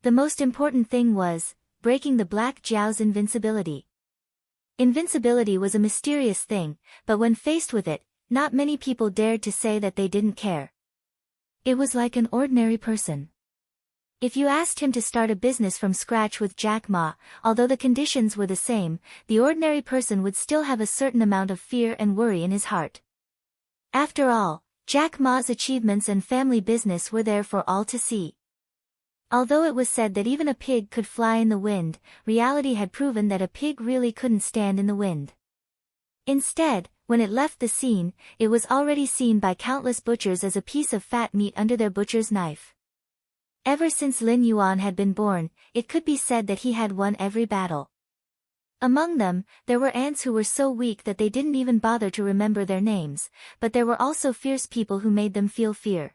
The most important thing was breaking the Black Jiao's invincibility. Invincibility was a mysterious thing, but when faced with it, not many people dared to say that they didn't care. It was like an ordinary person. If you asked him to start a business from scratch with Jack Ma, although the conditions were the same, the ordinary person would still have a certain amount of fear and worry in his heart. After all, Jack Ma's achievements and family business were there for all to see. Although it was said that even a pig could fly in the wind, reality had proven that a pig really couldn't stand in the wind. Instead, when it left the scene, it was already seen by countless butchers as a piece of fat meat under their butcher's knife. Ever since Lin Yuan had been born, it could be said that he had won every battle. Among them, there were ants who were so weak that they didn't even bother to remember their names, but there were also fierce people who made them feel fear.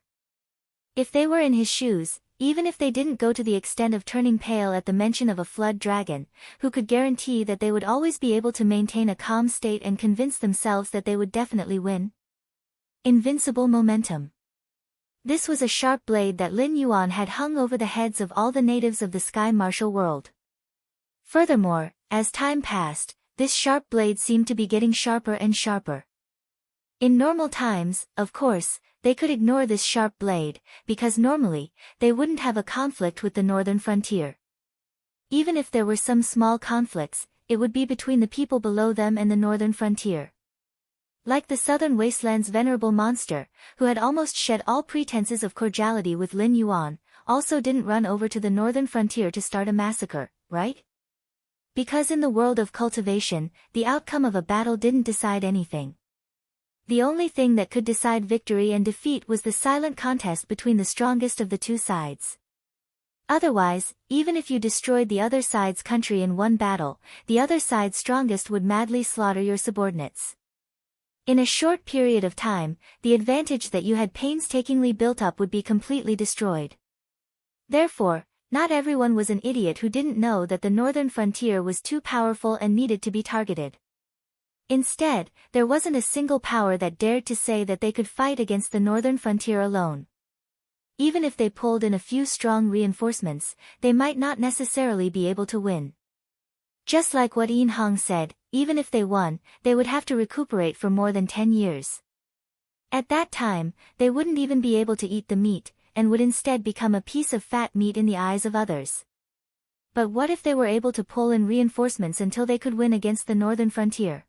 If they were in his shoes, even if they didn't go to the extent of turning pale at the mention of a flood dragon, who could guarantee that they would always be able to maintain a calm state and convince themselves that they would definitely win? Invincible momentum. This was a sharp blade that Lin Yuan had hung over the heads of all the natives of the Sky Martial world. Furthermore, as time passed, this sharp blade seemed to be getting sharper and sharper. In normal times, of course, they could ignore this sharp blade, because normally, they wouldn't have a conflict with the northern frontier. Even if there were some small conflicts, it would be between the people below them and the northern frontier. Like the southern wasteland's venerable monster, who had almost shed all pretenses of cordiality with Lin Yuan, also didn't run over to the northern frontier to start a massacre, right? Because in the world of cultivation, the outcome of a battle didn't decide anything. The only thing that could decide victory and defeat was the silent contest between the strongest of the two sides. Otherwise, even if you destroyed the other side's country in one battle, the other side's strongest would madly slaughter your subordinates. In a short period of time, the advantage that you had painstakingly built up would be completely destroyed. Therefore, not everyone was an idiot who didn't know that the northern frontier was too powerful and needed to be targeted. Instead, there wasn't a single power that dared to say that they could fight against the northern frontier alone. Even if they pulled in a few strong reinforcements, they might not necessarily be able to win. Just like what Yin Hong said, even if they won, they would have to recuperate for more than 10 years. At that time, they wouldn't even be able to eat the meat, and would instead become a piece of fat meat in the eyes of others. But what if they were able to pull in reinforcements until they could win against the northern frontier?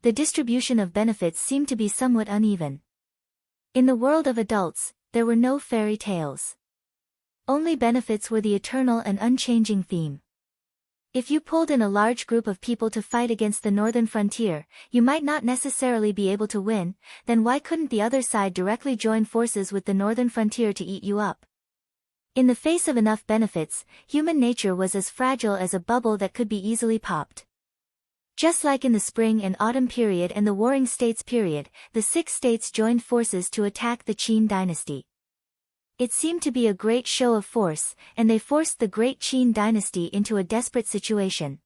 The distribution of benefits seemed to be somewhat uneven. In the world of adults, there were no fairy tales. Only benefits were the eternal and unchanging theme. If you pulled in a large group of people to fight against the northern frontier, you might not necessarily be able to win, then why couldn't the other side directly join forces with the northern frontier to eat you up? In the face of enough benefits, human nature was as fragile as a bubble that could be easily popped. Just like in the spring and autumn period and the warring states period, the 6 states joined forces to attack the Qin dynasty. It seemed to be a great show of force, and they forced the great Qin dynasty into a desperate situation.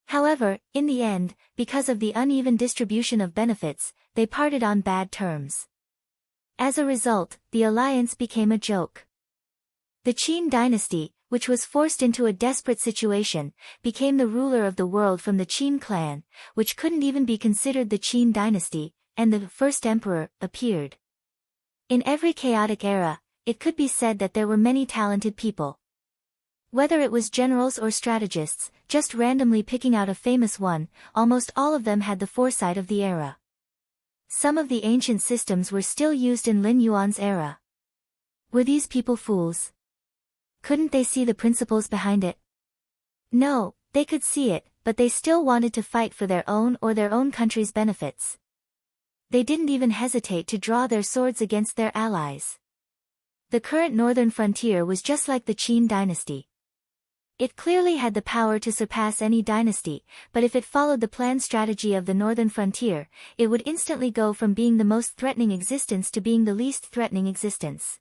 However, in the end, because of the uneven distribution of benefits, they parted on bad terms. As a result, the alliance became a joke. The Qin dynasty, which was forced into a desperate situation, became the ruler of the world from the Qin clan, which couldn't even be considered the Qin dynasty, and the first emperor appeared. In every chaotic era, it could be said that there were many talented people. Whether it was generals or strategists, just randomly picking out a famous one, almost all of them had the foresight of the era. Some of the ancient systems were still used in Lin Yuan's era. Were these people fools? Couldn't they see the principles behind it? No, they could see it, but they still wanted to fight for their own or their own country's benefits. They didn't even hesitate to draw their swords against their allies. The current northern frontier was just like the Qin dynasty. It clearly had the power to surpass any dynasty, but if it followed the planned strategy of the northern frontier, it would instantly go from being the most threatening existence to being the least threatening existence.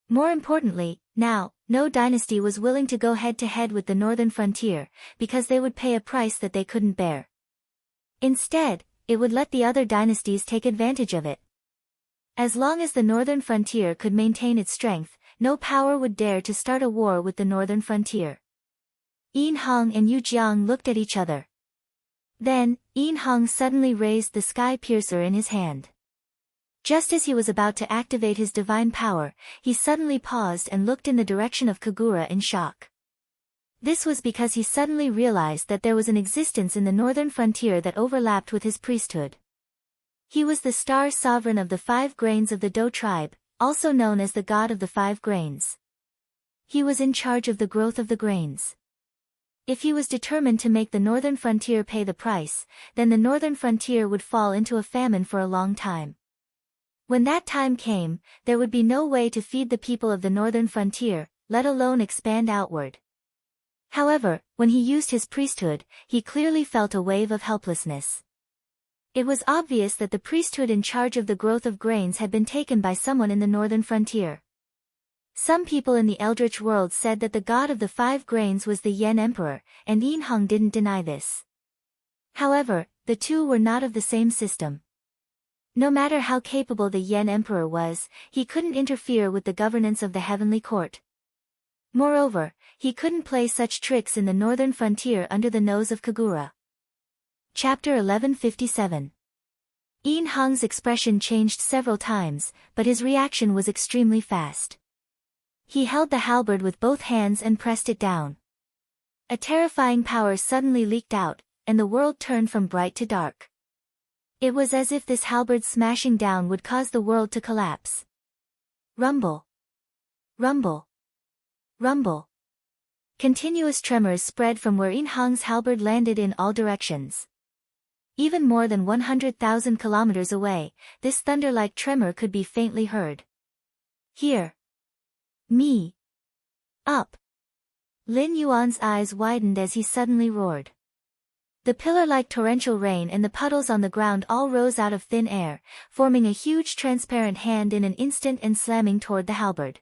More importantly, now, no dynasty was willing to go head-to-head with the northern frontier, because they would pay a price that they couldn't bear. Instead, it would let the other dynasties take advantage of it. As long as the northern frontier could maintain its strength, no power would dare to start a war with the northern frontier. Yin Hong and Yu Jiang looked at each other. Then, Yin Hong suddenly raised the sky piercer in his hand. Just as he was about to activate his divine power, he suddenly paused and looked in the direction of Kagura in shock. This was because he suddenly realized that there was an existence in the northern frontier that overlapped with his priesthood. He was the star sovereign of the 5 grains of the Dou tribe, also known as the god of the 5 grains. He was in charge of the growth of the grains. If he was determined to make the northern frontier pay the price, then the northern frontier would fall into a famine for a long time. When that time came, there would be no way to feed the people of the northern frontier, let alone expand outward. However, when he used his priesthood, he clearly felt a wave of helplessness. It was obvious that the priesthood in charge of the growth of grains had been taken by someone in the northern frontier. Some people in the Eldritch world said that the god of the 5 grains was the Yen Emperor, and Yin Hong didn't deny this. However, the two were not of the same system. No matter how capable the Yen Emperor was, he couldn't interfere with the governance of the heavenly court. Moreover, he couldn't play such tricks in the northern frontier under the nose of Kagura. Chapter 1157. Yin Hong's expression changed several times, but his reaction was extremely fast. He held the halberd with both hands and pressed it down. A terrifying power suddenly leaked out, and the world turned from bright to dark. It was as if this halberd smashing down would cause the world to collapse. Rumble. Rumble. Rumble. Continuous tremors spread from where Yin Hong's halberd landed in all directions. Even more than 100,000 kilometers away, this thunder-like tremor could be faintly heard. Here. Me. Up. Lin Yuan's eyes widened as he suddenly roared. The pillar-like torrential rain and the puddles on the ground all rose out of thin air, forming a huge transparent hand in an instant and slamming toward the halberd.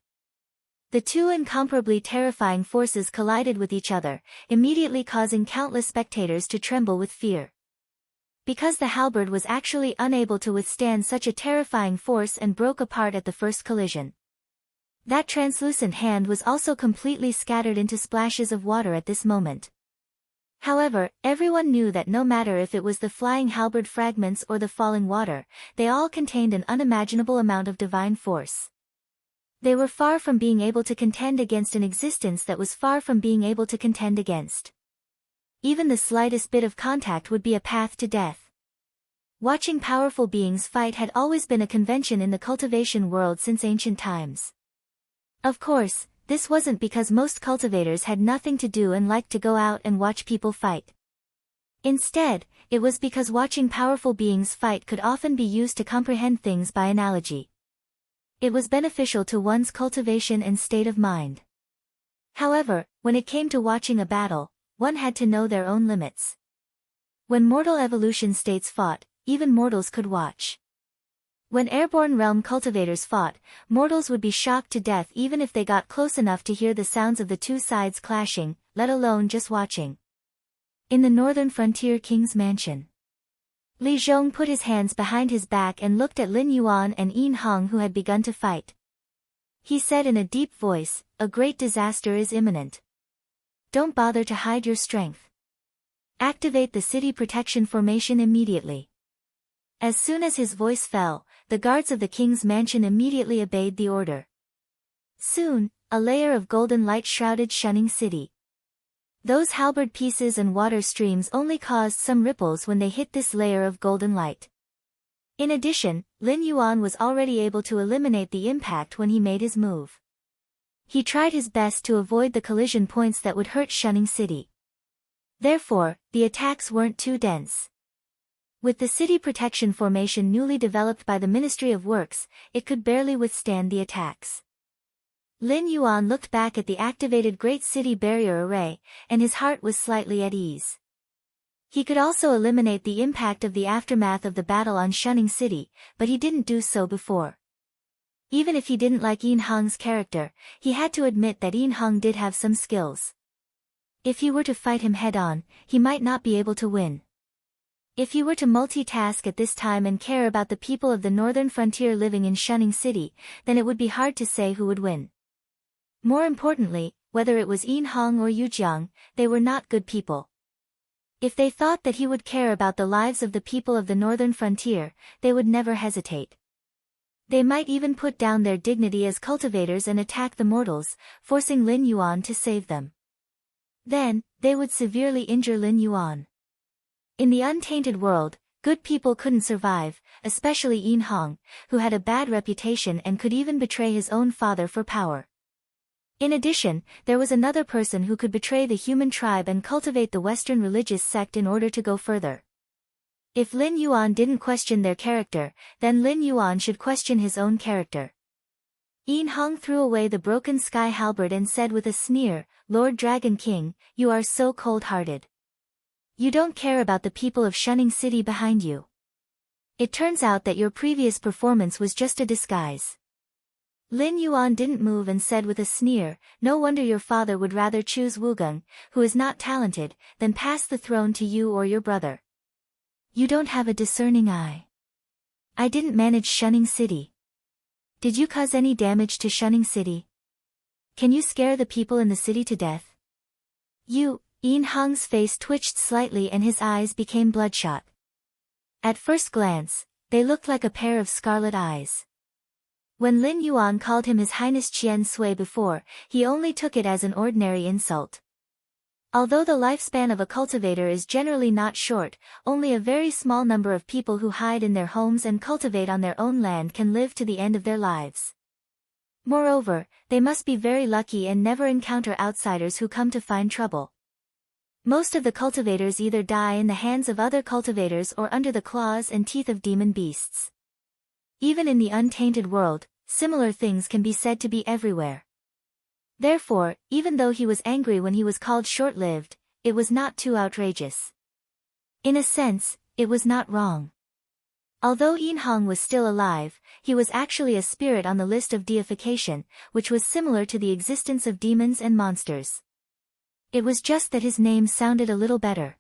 The two incomparably terrifying forces collided with each other, immediately causing countless spectators to tremble with fear. Because the halberd was actually unable to withstand such a terrifying force and broke apart at the first collision. That translucent hand was also completely scattered into splashes of water at this moment. However, everyone knew that no matter if it was the flying halberd fragments or the falling water, they all contained an unimaginable amount of divine force. They were far from being able to contend against an existence that was far from being able to contend against. Even the slightest bit of contact would be a path to death. Watching powerful beings fight had always been a convention in the cultivation world since ancient times. Of course, this wasn't because most cultivators had nothing to do and liked to go out and watch people fight. Instead, it was because watching powerful beings fight could often be used to comprehend things by analogy. It was beneficial to one's cultivation and state of mind. However, when it came to watching a battle, one had to know their own limits. When mortal evolution states fought, even mortals could watch. When airborne realm cultivators fought, mortals would be shocked to death even if they got close enough to hear the sounds of the two sides clashing, let alone just watching. In the northern frontier king's mansion. Li Zhong put his hands behind his back and looked at Lin Yuan and Yin Hong, who had begun to fight. He said in a deep voice, "A great disaster is imminent. Don't bother to hide your strength. Activate the city protection formation immediately." As soon as his voice fell, the guards of the king's mansion immediately obeyed the order. Soon, a layer of golden light shrouded Shunning City. Those halberd pieces and water streams only caused some ripples when they hit this layer of golden light. In addition, Lin Yuan was already able to eliminate the impact when he made his move. He tried his best to avoid the collision points that would hurt Shunning City. Therefore, the attacks weren't too dense. With the city protection formation newly developed by the Ministry of Works, it could barely withstand the attacks. Lin Yuan looked back at the activated Great City Barrier Array, and his heart was slightly at ease. He could also eliminate the impact of the aftermath of the battle on Shunning City, but he didn't do so before. Even if he didn't like Yin Hong's character, he had to admit that Yin Hong did have some skills. If he were to fight him head-on, he might not be able to win. If he were to multitask at this time and care about the people of the northern frontier living in Shunning City, then it would be hard to say who would win. More importantly, whether it was Yin Hong or Yu Jiang, they were not good people. If they thought that he would care about the lives of the people of the northern frontier, they would never hesitate. They might even put down their dignity as cultivators and attack the mortals, forcing Lin Yuan to save them. Then, they would severely injure Lin Yuan. In the untainted world, good people couldn't survive, especially Yin Hong, who had a bad reputation and could even betray his own father for power. In addition, there was another person who could betray the human tribe and cultivate the Western religious sect in order to go further. If Lin Yuan didn't question their character, then Lin Yuan should question his own character. Yin Hong threw away the broken sky halberd and said with a sneer, "Lord Dragon King, you are so cold-hearted. You don't care about the people of Shunning City behind you. It turns out that your previous performance was just a disguise." Lin Yuan didn't move and said with a sneer, "No wonder your father would rather choose Wugang, who is not talented, than pass the throne to you or your brother. You don't have a discerning eye. I didn't manage Shunning City. Did you cause any damage to Shunning City? Can you scare the people in the city to death?" Yin Hong's face twitched slightly and his eyes became bloodshot. At first glance, they looked like a pair of scarlet eyes. When Lin Yuan called him His Highness Qian Sui before, he only took it as an ordinary insult. Although the lifespan of a cultivator is generally not short, only a very small number of people who hide in their homes and cultivate on their own land can live to the end of their lives. Moreover, they must be very lucky and never encounter outsiders who come to find trouble. Most of the cultivators either die in the hands of other cultivators or under the claws and teeth of demon beasts. Even in the untainted world, similar things can be said to be everywhere. Therefore, even though he was angry when he was called short-lived, it was not too outrageous. In a sense, it was not wrong. Although Yin Hong was still alive, he was actually a spirit on the list of deification, which was similar to the existence of demons and monsters. It was just that his name sounded a little better.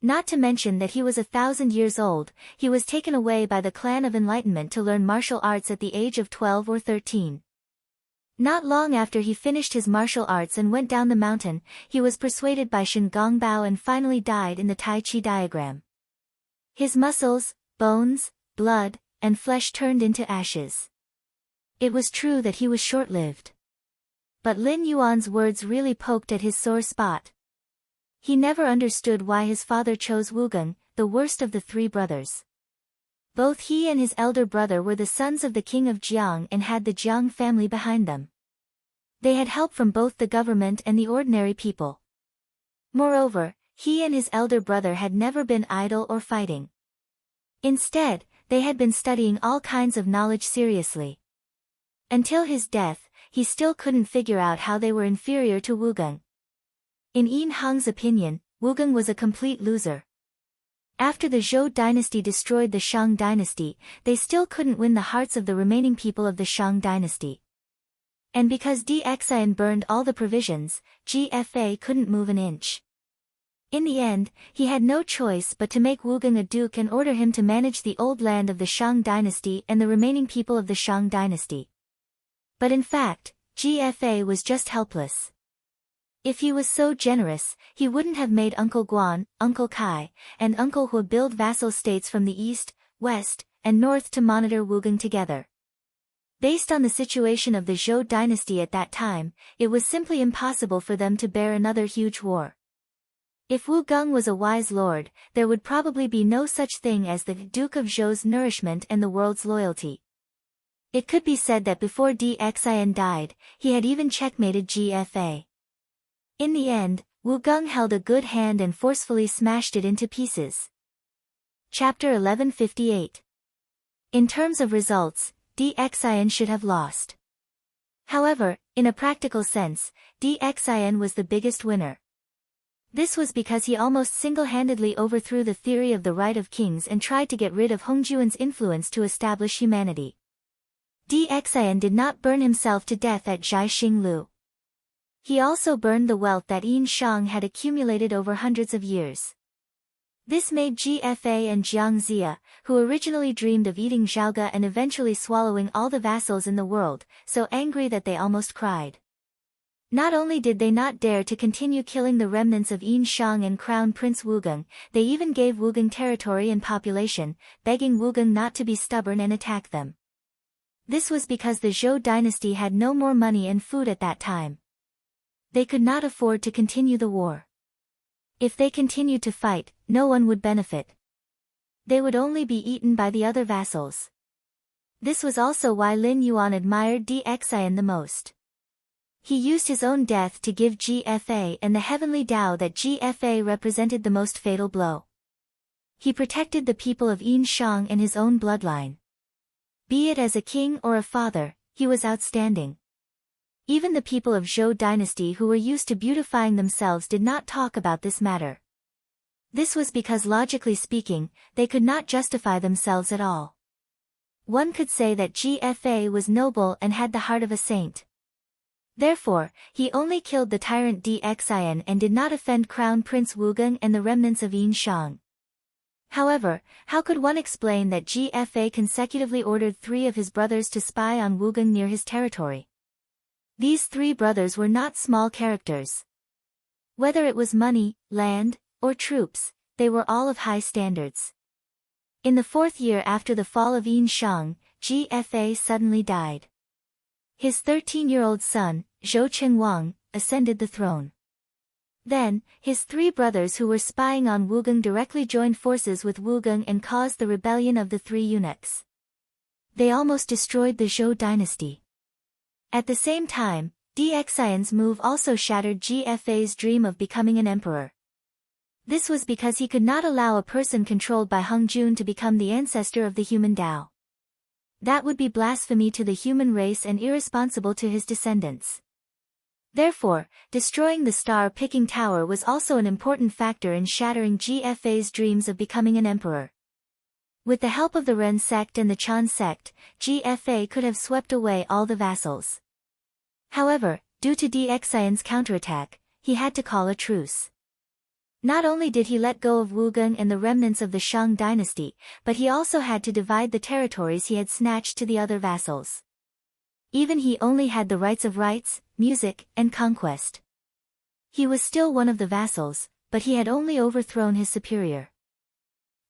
Not to mention that he was 1,000 years old, he was taken away by the Clan of Enlightenment to learn martial arts at the age of 12 or 13. Not long after he finished his martial arts and went down the mountain, he was persuaded by Shen Gongbao and finally died in the Tai Chi diagram. His muscles, bones, blood, and flesh turned into ashes. It was true that he was short-lived. But Lin Yuan's words really poked at his sore spot. He never understood why his father chose Wugang, the worst of the three brothers. Both he and his elder brother were the sons of the king of Jiang and had the Jiang family behind them. They had help from both the government and the ordinary people. Moreover, he and his elder brother had never been idle or fighting. Instead, they had been studying all kinds of knowledge seriously. Until his death, he still couldn't figure out how they were inferior to Wugang. In Yin Hong's opinion, Wugang was a complete loser. After the Zhou dynasty destroyed the Shang dynasty, they still couldn't win the hearts of the remaining people of the Shang dynasty. And because DXIN burned all the provisions, GFA couldn't move an inch. In the end, he had no choice but to make Wu Geng a duke and order him to manage the old land of the Shang dynasty and the remaining people of the Shang dynasty. But in fact, GFA was just helpless. If he was so generous, he wouldn't have made Uncle Guan, Uncle Kai, and Uncle Hu build vassal states from the east, west, and north to monitor Wu Geng together. Based on the situation of the Zhou dynasty at that time, it was simply impossible for them to bear another huge war. If Wu Geng was a wise lord, there would probably be no such thing as the Duke of Zhou's nourishment and the world's loyalty. It could be said that before Dxin died, he had even checkmated GFA. In the end, Wu Geng held a good hand and forcefully smashed it into pieces. Chapter 1158. In terms of results, Dxin should have lost. However, in a practical sense, Dxin was the biggest winner. This was because he almost single-handedly overthrew the theory of the right of kings and tried to get rid of Hongjuan's influence to establish humanity. Dxin did not burn himself to death at Zhaixinglu. He also burned the wealth that Yin Shang had accumulated over hundreds of years. This made GFA and Jiang Zia, who originally dreamed of eating Zhaoge and eventually swallowing all the vassals in the world, so angry that they almost cried. Not only did they not dare to continue killing the remnants of Yin Shang and Crown Prince Wu Geng, they even gave Wu Geng territory and population, begging Wu Geng not to be stubborn and attack them. This was because the Zhou dynasty had no more money and food at that time. They could not afford to continue the war. If they continued to fight, no one would benefit. They would only be eaten by the other vassals. This was also why Lin Yuan admired Dxin the most. He used his own death to give GFA and the heavenly Tao that GFA represented the most fatal blow. He protected the people of Yin Shang and his own bloodline. Be it as a king or a father, he was outstanding. Even the people of Zhou dynasty who were used to beautifying themselves did not talk about this matter. This was because logically speaking, they could not justify themselves at all. One could say that GFA was noble and had the heart of a saint. Therefore, he only killed the tyrant Dxin and did not offend Crown Prince Wu Geng and the remnants of Yin Shang. However, how could one explain that GFA consecutively ordered 3 of his brothers to spy on Wu Geng near his territory? These 3 brothers were not small characters. Whether it was money, land, or troops, they were all of high standards. In the 4th year after the fall of Yin Shang, GFA suddenly died. His 13-year-old son, Zhou Qinwang, ascended the throne. Then, his 3 brothers who were spying on Wu Geng directly joined forces with Wu Geng and caused the rebellion of the 3 eunuchs. They almost destroyed the Zhou dynasty. At the same time, Dxin's move also shattered GFA's dream of becoming an emperor. This was because he could not allow a person controlled by Hongjun to become the ancestor of the human Tao. That would be blasphemy to the human race and irresponsible to his descendants. Therefore, destroying the star-picking tower was also an important factor in shattering GFA's dreams of becoming an emperor. With the help of the Ren sect and the Chan sect, GFA could have swept away all the vassals. However, due to Dxin's counterattack, he had to call a truce. Not only did he let go of Wu Geng and the remnants of the Shang dynasty, but he also had to divide the territories he had snatched to the other vassals. Even he only had the rights of rights, music, and conquest. He was still one of the vassals, but he had only overthrown his superior.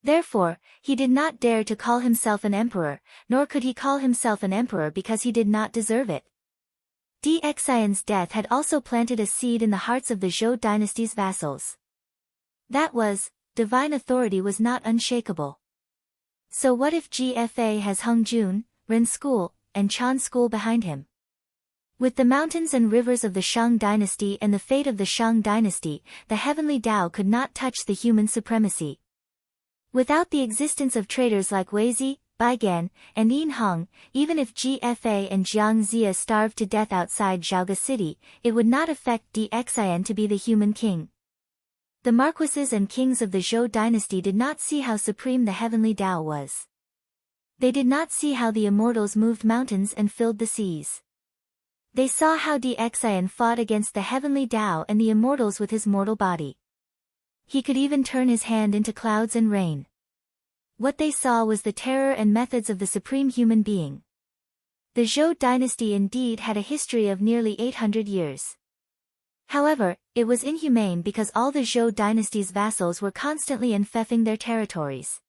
Therefore, he did not dare to call himself an emperor, nor could he call himself an emperor because he did not deserve it. Dxin's death had also planted a seed in the hearts of the Zhou dynasty's vassals. That was, divine authority was not unshakable. So what if GFA has Hongjun, Ren school, and Chan school behind him? With the mountains and rivers of the Shang dynasty and the fate of the Shang dynasty, the heavenly Tao could not touch the human supremacy. Without the existence of traitors like Weizi, Baigan, and Yin Hong, even if GFA and Jiang Zia starved to death outside Zhaoge city, it would not affect Dxin to be the human king. The marquises and kings of the Zhou dynasty did not see how supreme the heavenly Tao was. They did not see how the immortals moved mountains and filled the seas. They saw how Dxin fought against the heavenly Tao and the immortals with his mortal body. He could even turn his hand into clouds and rain. What they saw was the terror and methods of the supreme human being. The Zhou dynasty indeed had a history of nearly 800 years. However, it was inhumane because all the Zhou dynasty's vassals were constantly enfeoffing their territories.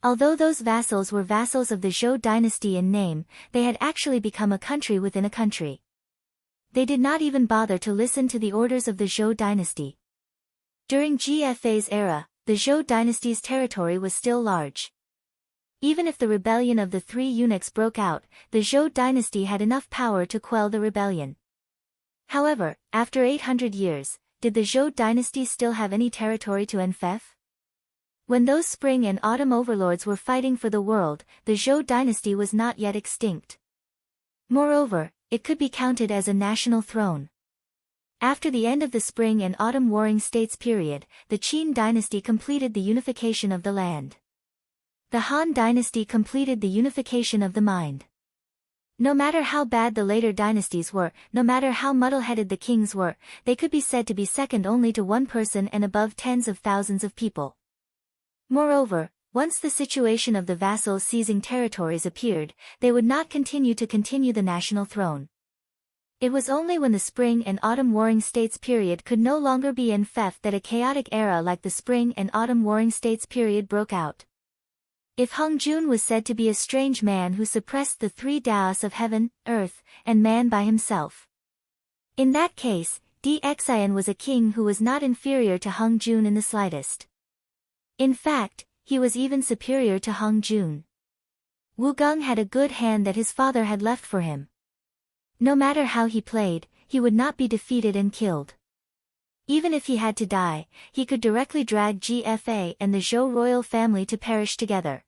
Although those vassals were vassals of the Zhou dynasty in name, they had actually become a country within a country. They did not even bother to listen to the orders of the Zhou dynasty. During GFA's era, the Zhou dynasty's territory was still large. Even if the rebellion of the three eunuchs broke out, the Zhou dynasty had enough power to quell the rebellion. However, after 800 years, did the Zhou dynasty still have any territory to enfeoff? When those spring and autumn overlords were fighting for the world, the Zhou dynasty was not yet extinct. Moreover, it could be counted as a national throne. After the end of the spring and autumn warring states period, the Qin dynasty completed the unification of the land. The Han dynasty completed the unification of the mind. No matter how bad the later dynasties were, no matter how muddle-headed the kings were, they could be said to be second only to one person and above tens of thousands of people. Moreover, once the situation of the vassals seizing territories appeared, they would not continue the national throne. It was only when the spring and autumn warring states period could no longer be enfeoffed that a chaotic era like the spring and autumn warring states period broke out. If Hung Jun was said to be a strange man who suppressed the three Taoists of heaven, earth, and man by himself. In that case, Dxian was a king who was not inferior to Hung Jun in the slightest. In fact, he was even superior to Hung Jun. Wu Geng had a good hand that his father had left for him. No matter how he played, he would not be defeated and killed. Even if he had to die, he could directly drag GFA and the Zhou royal family to perish together.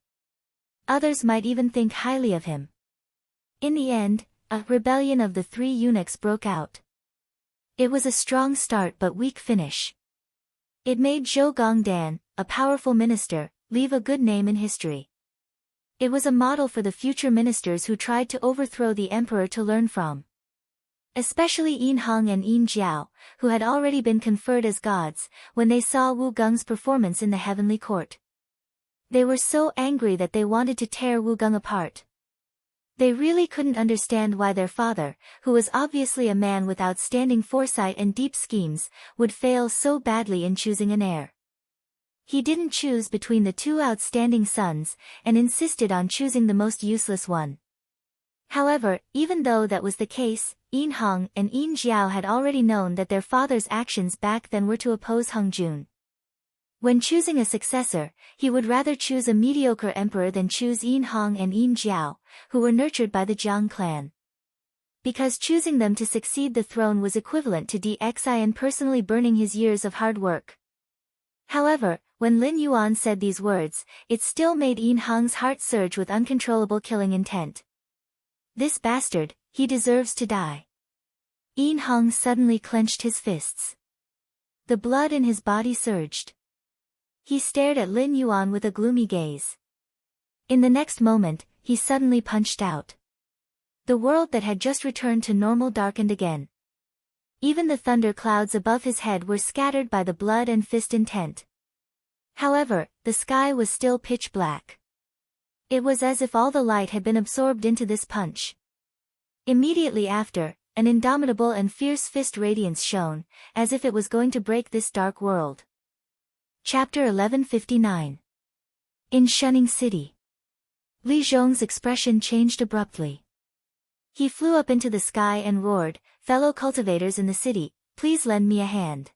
Others might even think highly of him. In the end, a rebellion of the three eunuchs broke out. It was a strong start but weak finish. It made Zhou Gongdan, a powerful minister, leave a good name in history. It was a model for the future ministers who tried to overthrow the emperor to learn from. Especially Yin Heng and Yin Jiao, who had already been conferred as gods, when they saw Wu Geng's performance in the heavenly court. They were so angry that they wanted to tear Wu Geng apart. They really couldn't understand why their father, who was obviously a man with outstanding foresight and deep schemes, would fail so badly in choosing an heir. He didn't choose between the two outstanding sons, and insisted on choosing the most useless one. However, even though that was the case, Yin Heng and Yin Jiao had already known that their father's actions back then were to oppose Hung Jun. When choosing a successor, he would rather choose a mediocre emperor than choose Yin Heng and Yin Jiao, who were nurtured by the Jiang clan. Because choosing them to succeed the throne was equivalent to Dxian personally burning his years of hard work. However, when Lin Yuan said these words, it still made Yin Heng's heart surge with uncontrollable killing intent. This bastard, he deserves to die. Yin Heng suddenly clenched his fists. The blood in his body surged. He stared at Lin Yuan with a gloomy gaze. In the next moment, he suddenly punched out. The world that had just returned to normal darkened again. Even the thunder clouds above his head were scattered by the blood and fist intent. However, the sky was still pitch black. It was as if all the light had been absorbed into this punch. Immediately after, an indomitable and fierce fist radiance shone, as if it was going to break this dark world. Chapter 1159. In Shunning City. Li Zhong's expression changed abruptly. He flew up into the sky and roared, "Fellow cultivators in the city, please lend me a hand.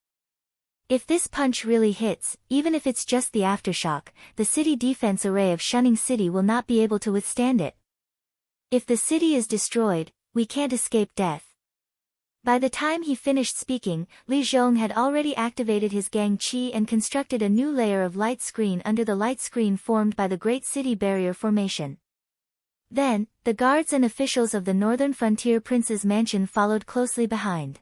If this punch really hits, even if it's just the aftershock, the city defense array of Shunning City will not be able to withstand it. If the city is destroyed, we can't escape death." By the time he finished speaking, Li Zhong had already activated his Gang Qi and constructed a new layer of light screen under the light screen formed by the Great City Barrier Formation. Then, the guards and officials of the Northern Frontier Prince's mansion followed closely behind.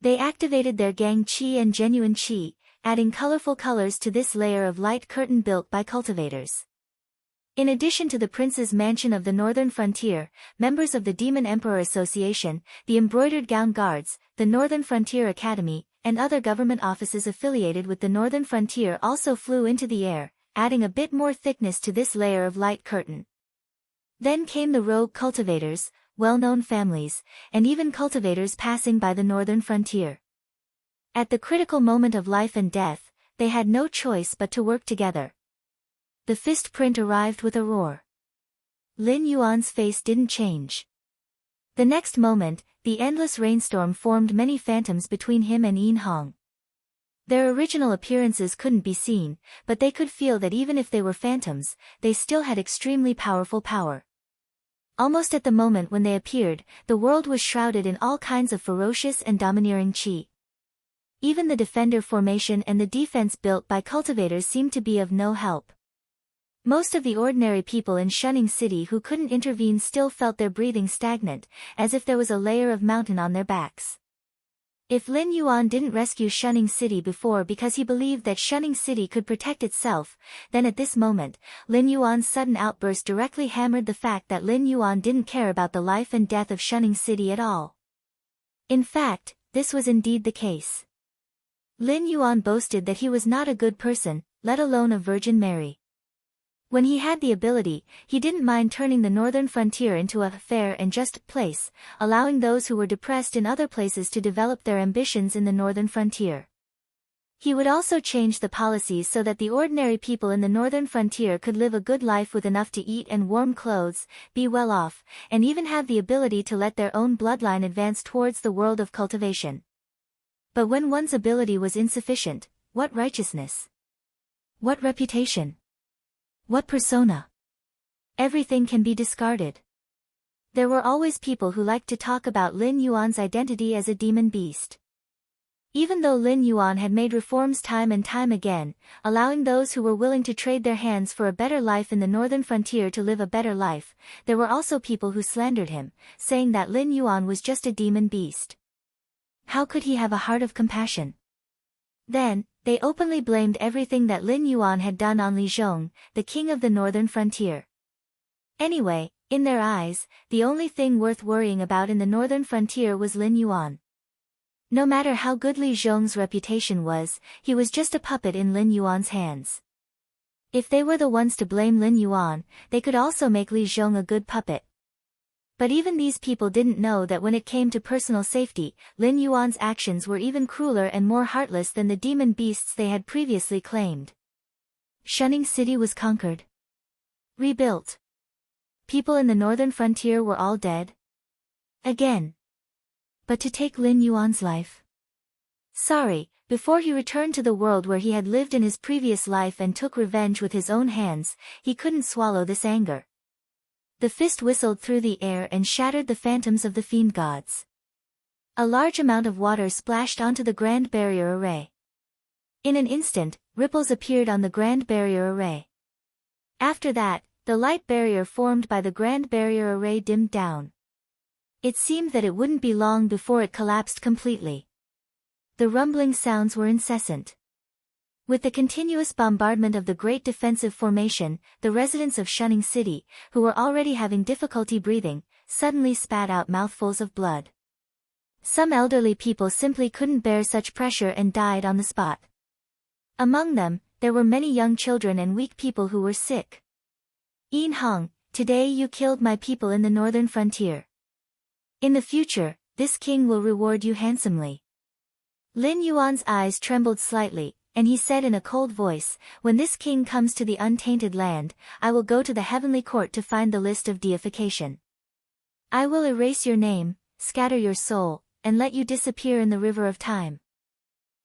They activated their Gang Qi and Genuine Qi, adding colorful colors to this layer of light curtain built by cultivators. In addition to the Prince's Mansion of the Northern Frontier, members of the Demon Emperor Association, the Embroidered Gown Guards, the Northern Frontier Academy, and other government offices affiliated with the northern frontier also flew into the air, adding a bit more thickness to this layer of light curtain. Then came the rogue cultivators, well-known families, and even cultivators passing by the northern frontier. At the critical moment of life and death, they had no choice but to work together. The fist print arrived with a roar. Lin Yuan's face didn't change. The next moment, the endless rainstorm formed many phantoms between him and Yin Hong. Their original appearances couldn't be seen, but they could feel that even if they were phantoms, they still had extremely powerful power. Almost at the moment when they appeared, the world was shrouded in all kinds of ferocious and domineering qi. Even the defender formation and the defense built by cultivators seemed to be of no help. Most of the ordinary people in Shunning City who couldn't intervene still felt their breathing stagnant, as if there was a layer of mountain on their backs. If Lin Yuan didn't rescue Shunning City before because he believed that Shunning City could protect itself, then at this moment, Lin Yuan's sudden outburst directly hammered the fact that Lin Yuan didn't care about the life and death of Shunning City at all. In fact, this was indeed the case. Lin Yuan boasted that he was not a good person, let alone a Virgin Mary. When he had the ability, he didn't mind turning the northern frontier into a fair and just place, allowing those who were depressed in other places to develop their ambitions in the northern frontier. He would also change the policies so that the ordinary people in the northern frontier could live a good life with enough to eat and warm clothes, be well off, and even have the ability to let their own bloodline advance towards the world of cultivation. But when one's ability was insufficient, what righteousness? What reputation? What persona? Everything can be discarded. There were always people who liked to talk about Lin Yuan's identity as a demon beast. Even though Lin Yuan had made reforms time and time again, allowing those who were willing to trade their hands for a better life in the northern frontier to live a better life, there were also people who slandered him, saying that Lin Yuan was just a demon beast. How could he have a heart of compassion? Then, they openly blamed everything that Lin Yuan had done on Li Zhong, the king of the northern frontier. Anyway, in their eyes, the only thing worth worrying about in the northern frontier was Lin Yuan. No matter how good Li Zhong's reputation was, he was just a puppet in Lin Yuan's hands. If they were the ones to blame Lin Yuan, they could also make Li Zhong a good puppet. But even these people didn't know that when it came to personal safety, Lin Yuan's actions were even crueler and more heartless than the demon beasts they had previously claimed. Shunning City was conquered. Rebuilt. People in the northern frontier were all dead. Again. But to take Lin Yuan's life? Sorry, before he returned to the world where he had lived in his previous life and took revenge with his own hands, he couldn't swallow this anger. The fist whistled through the air and shattered the phantoms of the fiend gods. A large amount of water splashed onto the Grand Barrier Array. In an instant, ripples appeared on the Grand Barrier Array. After that, the light barrier formed by the Grand Barrier Array dimmed down. It seemed that it wouldn't be long before it collapsed completely. The rumbling sounds were incessant. With the continuous bombardment of the Great Defensive Formation, the residents of Shunning City, who were already having difficulty breathing, suddenly spat out mouthfuls of blood. Some elderly people simply couldn't bear such pressure and died on the spot. Among them, there were many young children and weak people who were sick. Yin Hong, today you killed my people in the northern frontier. In the future, this king will reward you handsomely. Lin Yuan's eyes trembled slightly, and he said in a cold voice, when this king comes to the untainted land, I will go to the heavenly court to find the list of deification. I will erase your name, scatter your soul, and let you disappear in the river of time.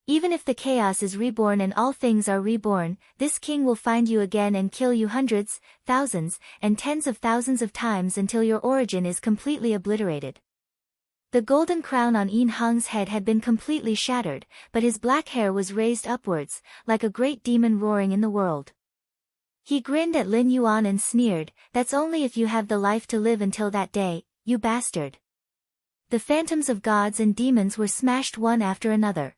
Even if the chaos is reborn and all things are reborn, this king will find you again and kill you hundreds, thousands, and tens of thousands of times until your origin is completely obliterated. The golden crown on Yin Hong's head had been completely shattered, but his black hair was raised upwards, like a great demon roaring in the world. He grinned at Lin Yuan and sneered, that's only if you have the life to live until that day, you bastard. The phantoms of gods and demons were smashed one after another.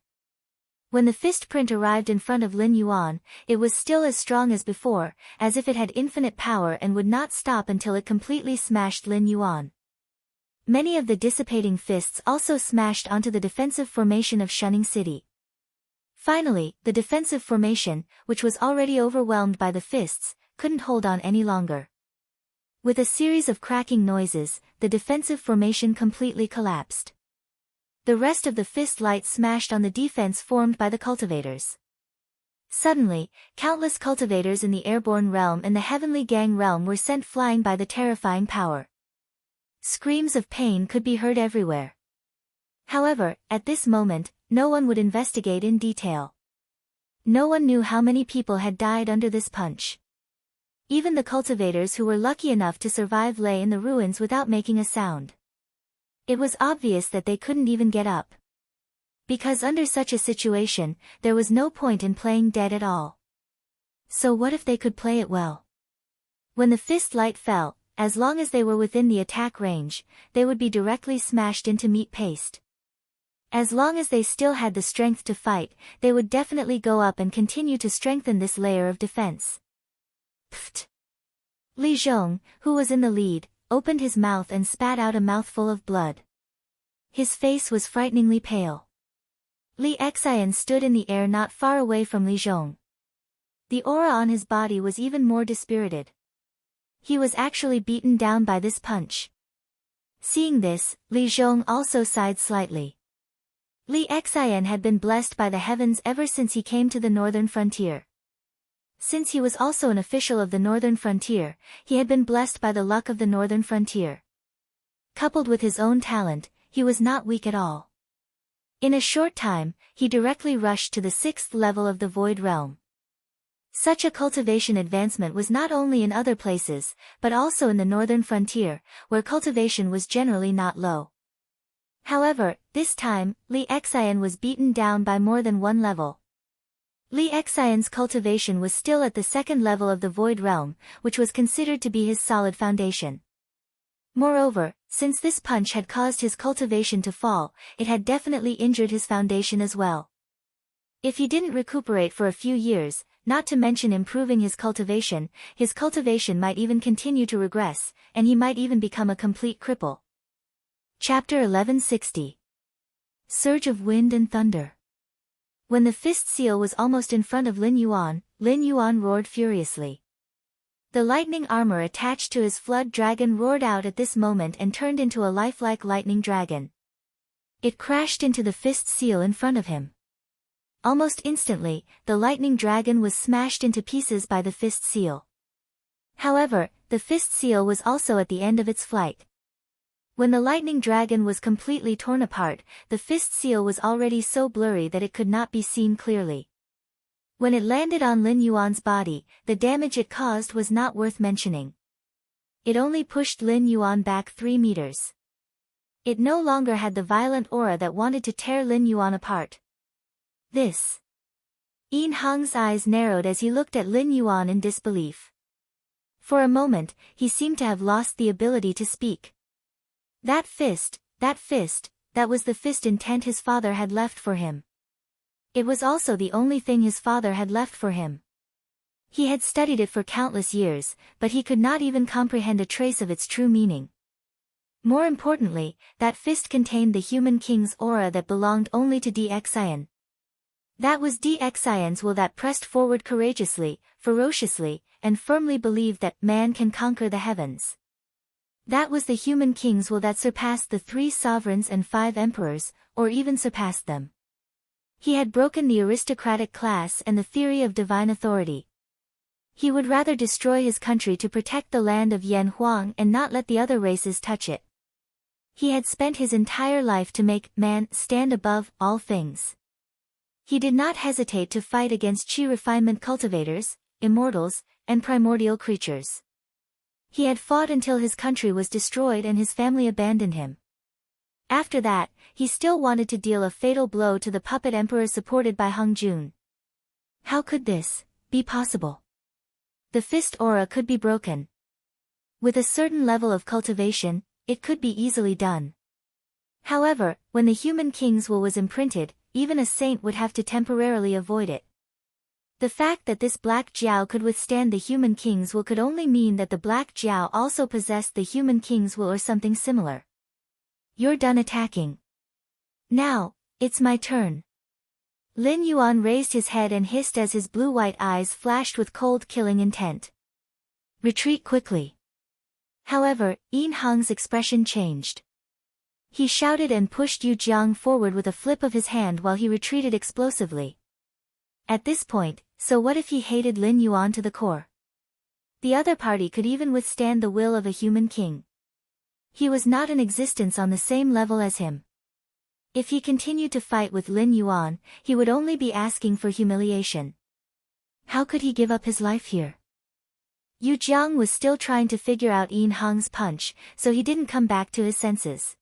When the fist print arrived in front of Lin Yuan, it was still as strong as before, as if it had infinite power and would not stop until it completely smashed Lin Yuan. Many of the dissipating fists also smashed onto the defensive formation of Shunning City. Finally, the defensive formation, which was already overwhelmed by the fists, couldn't hold on any longer. With a series of cracking noises, the defensive formation completely collapsed. The rest of the fist light smashed on the defense formed by the cultivators. Suddenly, countless cultivators in the airborne realm and the heavenly gang realm were sent flying by the terrifying power. Screams of pain could be heard everywhere. However, at this moment, no one would investigate in detail. No one knew how many people had died under this punch. Even the cultivators who were lucky enough to survive lay in the ruins without making a sound. It was obvious that they couldn't even get up. Because under such a situation, there was no point in playing dead at all. So what if they could play it well? When the fist light fell, as long as they were within the attack range, they would be directly smashed into meat paste. As long as they still had the strength to fight, they would definitely go up and continue to strengthen this layer of defense. Pfft! Li Zhong, who was in the lead, opened his mouth and spat out a mouthful of blood. His face was frighteningly pale. Li Xian stood in the air not far away from Li Zhong. The aura on his body was even more dispirited. He was actually beaten down by this punch. Seeing this, Li Zhong also sighed slightly. Li Xian had been blessed by the heavens ever since he came to the northern frontier. Since he was also an official of the northern frontier, he had been blessed by the luck of the northern frontier. Coupled with his own talent, he was not weak at all. In a short time, he directly rushed to the 6th level of the Void Realm. Such a cultivation advancement was not only in other places, but also in the northern frontier, where cultivation was generally not low. However, this time, Li Xian was beaten down by more than one level. Li Xian's cultivation was still at the 2nd level of the Void Realm, which was considered to be his solid foundation. Moreover, since this punch had caused his cultivation to fall, it had definitely injured his foundation as well. If he didn't recuperate for a few years, not to mention improving his cultivation might even continue to regress, and he might even become a complete cripple. Chapter 1160. Surge of Wind and Thunder. When the fist seal was almost in front of Lin Yuan roared furiously. The lightning armor attached to his flood dragon roared out at this moment and turned into a lifelike lightning dragon. It crashed into the fist seal in front of him. Almost instantly, the lightning dragon was smashed into pieces by the fist seal. However, the fist seal was also at the end of its flight. When the lightning dragon was completely torn apart, the fist seal was already so blurry that it could not be seen clearly. When it landed on Lin Yuan's body, the damage it caused was not worth mentioning. It only pushed Lin Yuan back 3 meters. It no longer had the violent aura that wanted to tear Lin Yuan apart. This. Yin Hang's eyes narrowed as he looked at Lin Yuan in disbelief. For a moment, he seemed to have lost the ability to speak. That fist, that was the fist intent his father had left for him. It was also the only thing his father had left for him. He had studied it for countless years, but he could not even comprehend a trace of its true meaning. More importantly, that fist contained the human king's aura that belonged only to Xian. That was Xian's will that pressed forward courageously, ferociously, and firmly believed that man can conquer the heavens. That was the human king's will that surpassed the 3 sovereigns and 5 emperors, or even surpassed them. He had broken the aristocratic class and the theory of divine authority. He would rather destroy his country to protect the land of Yan Huang and not let the other races touch it. He had spent his entire life to make man stand above all things. He did not hesitate to fight against chi refinement cultivators, immortals, and primordial creatures. He had fought until his country was destroyed and his family abandoned him. After that, he still wanted to deal a fatal blow to the puppet emperor supported by Hung Jun. How could this be possible? The fist aura could be broken. With a certain level of cultivation, it could be easily done. However, when the human king's will was imprinted, even a saint would have to temporarily avoid it. The fact that this Black Jiao could withstand the human king's will could only mean that the Black Jiao also possessed the human king's will or something similar. You're done attacking. Now, it's my turn. Lin Yuan raised his head and hissed as his blue-white eyes flashed with cold killing intent. Retreat quickly. However, Yin Heng's expression changed. He shouted and pushed Yu Jiang forward with a flip of his hand while he retreated explosively. At this point, so what if he hated Lin Yuan to the core? The other party could even withstand the will of a human king. He was not in existence on the same level as him. If he continued to fight with Lin Yuan, he would only be asking for humiliation. How could he give up his life here? Yu Jiang was still trying to figure out Yin Heng's punch, so he didn't come back to his senses.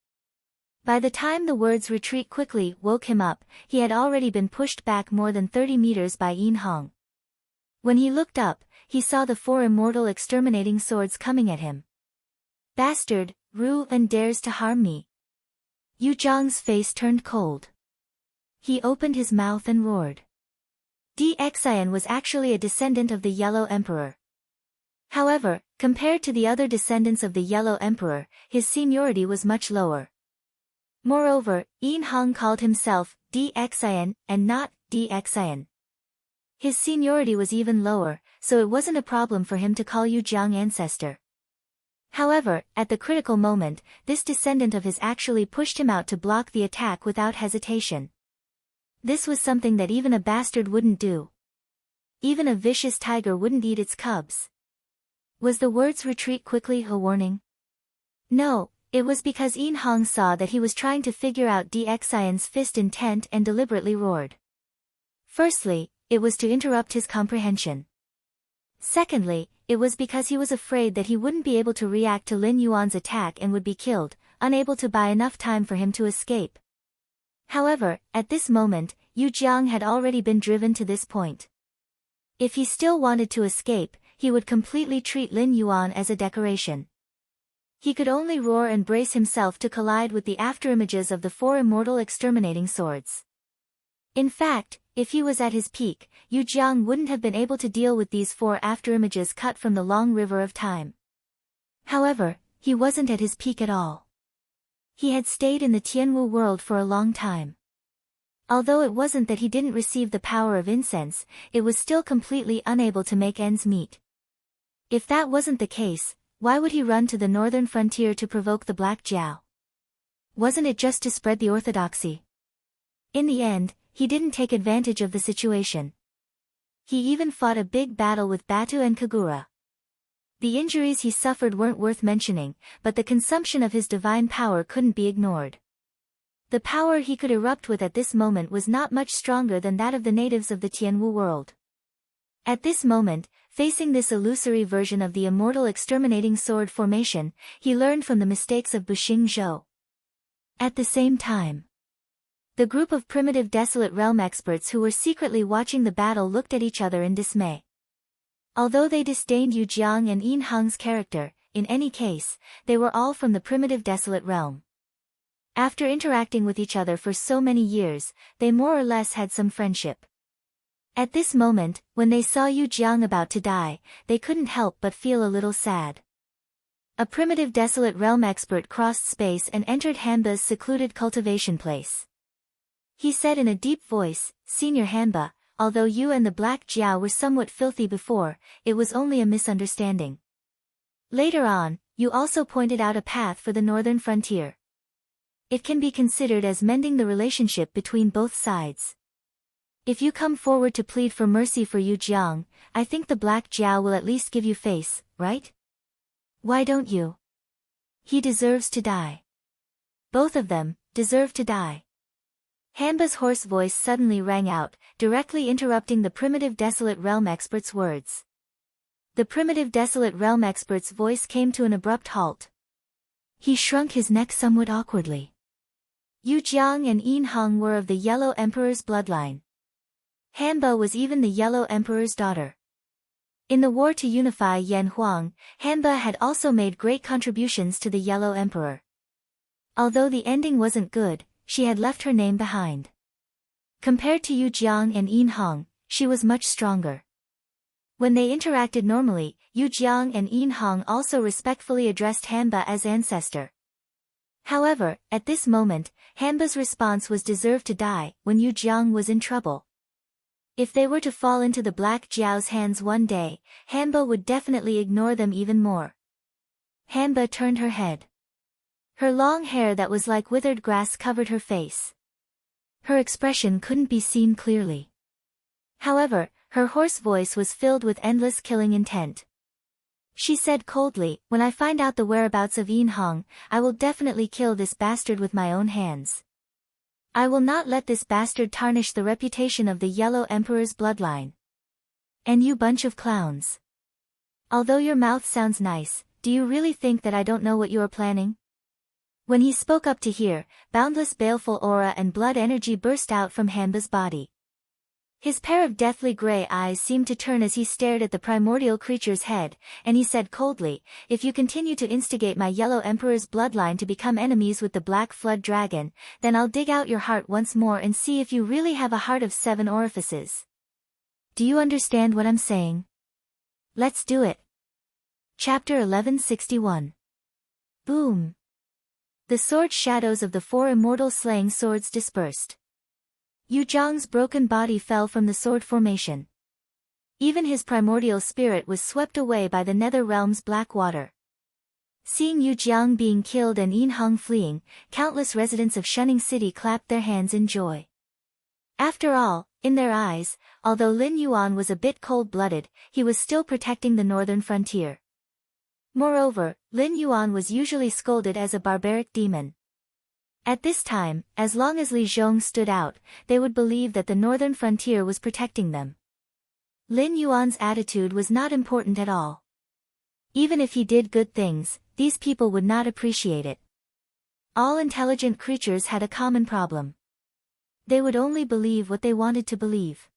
By the time the words retreat quickly woke him up, he had already been pushed back more than 30 meters by Yin Heng. When he looked up, he saw the 4 immortal exterminating swords coming at him. Bastard, Ru and dares to harm me. Yu Jiang's face turned cold. He opened his mouth and roared. Xian was actually a descendant of the Yellow Emperor. However, compared to the other descendants of the Yellow Emperor, his seniority was much lower. Moreover, Yin Heng called himself Xian and not Xian. His seniority was even lower, so it wasn't a problem for him to call Yu Jiang ancestor. However, at the critical moment, this descendant of his actually pushed him out to block the attack without hesitation. This was something that even a bastard wouldn't do. Even a vicious tiger wouldn't eat its cubs. Was the words retreat quickly a warning? No, it was because Yin Heng saw that he was trying to figure out Xian's fist intent and deliberately roared. Firstly, it was to interrupt his comprehension. Secondly, it was because he was afraid that he wouldn't be able to react to Lin Yuan's attack and would be killed, unable to buy enough time for him to escape. However, at this moment, Yu Jiang had already been driven to this point. If he still wanted to escape, he would completely treat Lin Yuan as a decoration. He could only roar and brace himself to collide with the afterimages of the 4 immortal exterminating swords. In fact, if he was at his peak, Yu Jiang wouldn't have been able to deal with these 4 afterimages cut from the long river of time. However, he wasn't at his peak at all. He had stayed in the Tianwu world for a long time. Although it wasn't that he didn't receive the power of incense, it was still completely unable to make ends meet. If that wasn't the case, why would he run to the northern frontier to provoke the Black Jiao? Wasn't it just to spread the orthodoxy? In the end, he didn't take advantage of the situation. He even fought a big battle with Batu and Kagura. The injuries he suffered weren't worth mentioning, but the consumption of his divine power couldn't be ignored. The power he could erupt with at this moment was not much stronger than that of the natives of the Tianwu world. At this moment, facing this illusory version of the immortal exterminating sword formation, he learned from the mistakes of Buxing Zhou. At the same time, the group of primitive desolate realm experts who were secretly watching the battle looked at each other in dismay. Although they disdained Yu Jiang and Yin Heng's character, in any case, they were all from the primitive desolate realm. After interacting with each other for so many years, they more or less had some friendship. At this moment, when they saw Yu Jiang about to die, they couldn't help but feel a little sad. A primitive desolate realm expert crossed space and entered Hanba's secluded cultivation place. He said in a deep voice, "Senior Hanba, although you and the Black Jiao were somewhat filthy before, it was only a misunderstanding. Later on, you also pointed out a path for the northern frontier. It can be considered as mending the relationship between both sides. If you come forward to plead for mercy for Yu Jiang, I think the Black Jiao will at least give you face, right? Why don't you? He deserves to die. Both of them deserve to die." Hanba's hoarse voice suddenly rang out, directly interrupting the primitive desolate realm expert's words. The primitive desolate realm expert's voice came to an abrupt halt. He shrunk his neck somewhat awkwardly. Yu Jiang and Yin Heng were of the Yellow Emperor's bloodline. Hanba was even the Yellow Emperor's daughter. In the war to unify Yan Huang, Hanba had also made great contributions to the Yellow Emperor. Although the ending wasn't good, she had left her name behind. Compared to Yu Jiang and Yin Heng, she was much stronger. When they interacted normally, Yu Jiang and Yin Heng also respectfully addressed Hanba as ancestor. However, at this moment, Hanba's response was deserve to die when Yu Jiang was in trouble. If they were to fall into the Black Jiao's hands one day, Hanba would definitely ignore them even more. Hanba turned her head. Her long hair that was like withered grass covered her face. Her expression couldn't be seen clearly. However, her hoarse voice was filled with endless killing intent. She said coldly, "When I find out the whereabouts of Yin Hong, I will definitely kill this bastard with my own hands. I will not let this bastard tarnish the reputation of the Yellow Emperor's bloodline. And you bunch of clowns. Although your mouth sounds nice, do you really think that I don't know what you are planning?" When he spoke up to hear, boundless baleful aura and blood energy burst out from Hanba's body. His pair of deathly gray eyes seemed to turn as he stared at the primordial creature's head, and he said coldly, "If you continue to instigate my Yellow Emperor's bloodline to become enemies with the Black Flood Dragon, then I'll dig out your heart once more and see if you really have a heart of 7 orifices. Do you understand what I'm saying? Let's do it." Chapter 1161. Boom. The sword shadows of the 4 immortal slaying swords dispersed. Yu Jiang's broken body fell from the sword formation. Even his primordial spirit was swept away by the nether realm's black water. Seeing Yu Jiang being killed and Yin Hong fleeing, countless residents of Shunning City clapped their hands in joy. After all, in their eyes, although Lin Yuan was a bit cold-blooded, he was still protecting the northern frontier. Moreover, Lin Yuan was usually scolded as a barbaric demon. At this time, as long as Li Zhong stood out, they would believe that the northern frontier was protecting them. Lin Yuan's attitude was not important at all. Even if he did good things, these people would not appreciate it. All intelligent creatures had a common problem. They would only believe what they wanted to believe.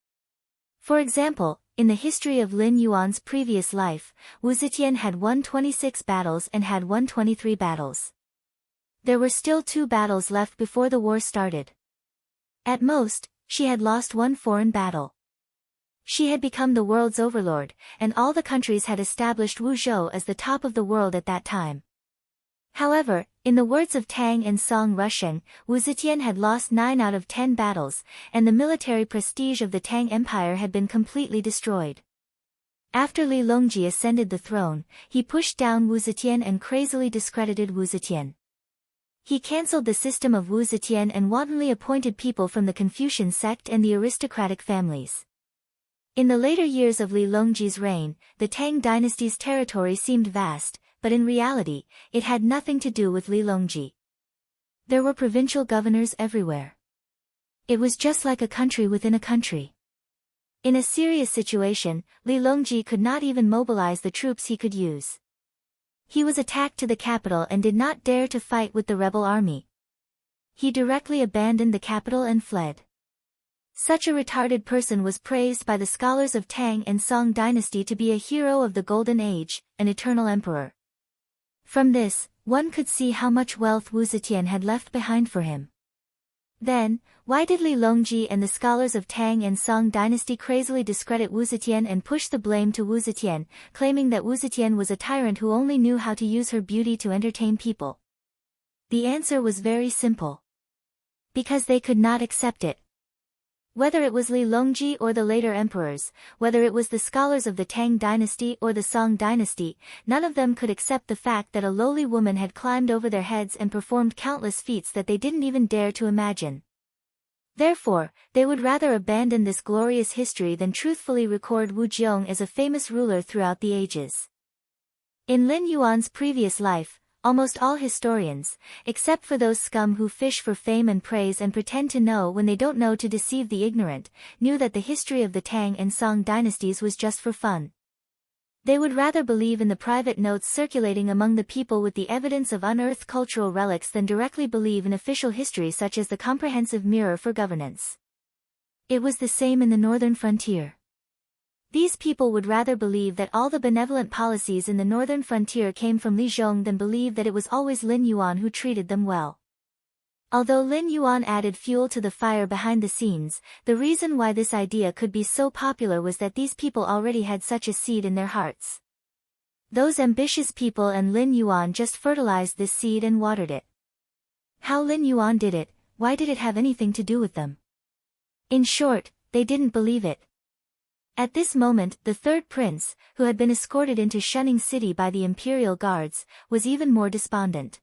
For example, in the history of Lin Yuan's previous life, Wu Zetian had won 26 battles and had won 23 battles. There were still 2 battles left before the war started. At most, she had lost 1 foreign battle. She had become the world's overlord, and all the countries had established Wuzhou as the top of the world at that time. However, in the words of Tang and Song Rusheng, Wu Zetian had lost 9 out of 10 battles, and the military prestige of the Tang Empire had been completely destroyed. After Li Longji ascended the throne, he pushed down Wu Zetian and crazily discredited Wu Zetian. He cancelled the system of Wu Zetian and wantonly appointed people from the Confucian sect and the aristocratic families. In the later years of Li Longji's reign, the Tang dynasty's territory seemed vast, but in reality, it had nothing to do with Li Longji. There were provincial governors everywhere. It was just like a country within a country. In a serious situation, Li Longji could not even mobilize the troops he could use. He was attacked to the capital and did not dare to fight with the rebel army. He directly abandoned the capital and fled. Such a retarded person was praised by the scholars of Tang and Song dynasty to be a hero of the Golden Age, an eternal emperor. From this, one could see how much wealth Wu Zetian had left behind for him. Then, why did Li Longji and the scholars of Tang and Song dynasty crazily discredit Wu Zetian and push the blame to Wu Zetian, claiming that Wu Zetian was a tyrant who only knew how to use her beauty to entertain people? The answer was very simple. Because they could not accept it. Whether it was Li Longji or the later emperors, whether it was the scholars of the Tang dynasty or the Song dynasty, none of them could accept the fact that a lowly woman had climbed over their heads and performed countless feats that they didn't even dare to imagine. Therefore, they would rather abandon this glorious history than truthfully record Wu Jiong as a famous ruler throughout the ages. In Lin Yuan's previous life, almost all historians, except for those scum who fish for fame and praise and pretend to know when they don't know to deceive the ignorant, knew that the history of the Tang and Song dynasties was just for fun. They would rather believe in the private notes circulating among the people with the evidence of unearthed cultural relics than directly believe in official history such as the comprehensive mirror for governance. It was the same in the northern frontier. These people would rather believe that all the benevolent policies in the northern frontier came from Li Zhong than believe that it was always Lin Yuan who treated them well. Although Lin Yuan added fuel to the fire behind the scenes, the reason why this idea could be so popular was that these people already had such a seed in their hearts. Those ambitious people and Lin Yuan just fertilized this seed and watered it. How Lin Yuan did it, why did it have anything to do with them? In short, they didn't believe it. At this moment, the third prince, who had been escorted into Shunning City by the imperial guards, was even more despondent.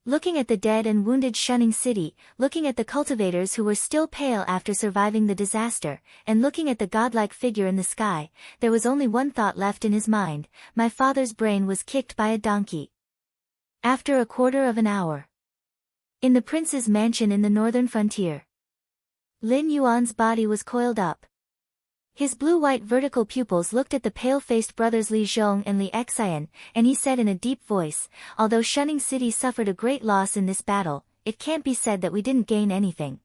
Looking at the dead and wounded Shunning City, looking at the cultivators who were still pale after surviving the disaster, and looking at the godlike figure in the sky, there was only one thought left in his mind: my father's brain was kicked by a donkey. After a quarter of an hour. In the prince's mansion in the northern frontier. Lin Yuan's body was coiled up. His blue-white vertical pupils looked at the pale-faced brothers Li Zhong and Li Xian, and he said in a deep voice, although Shunning City suffered a great loss in this battle, it can't be said that we didn't gain anything.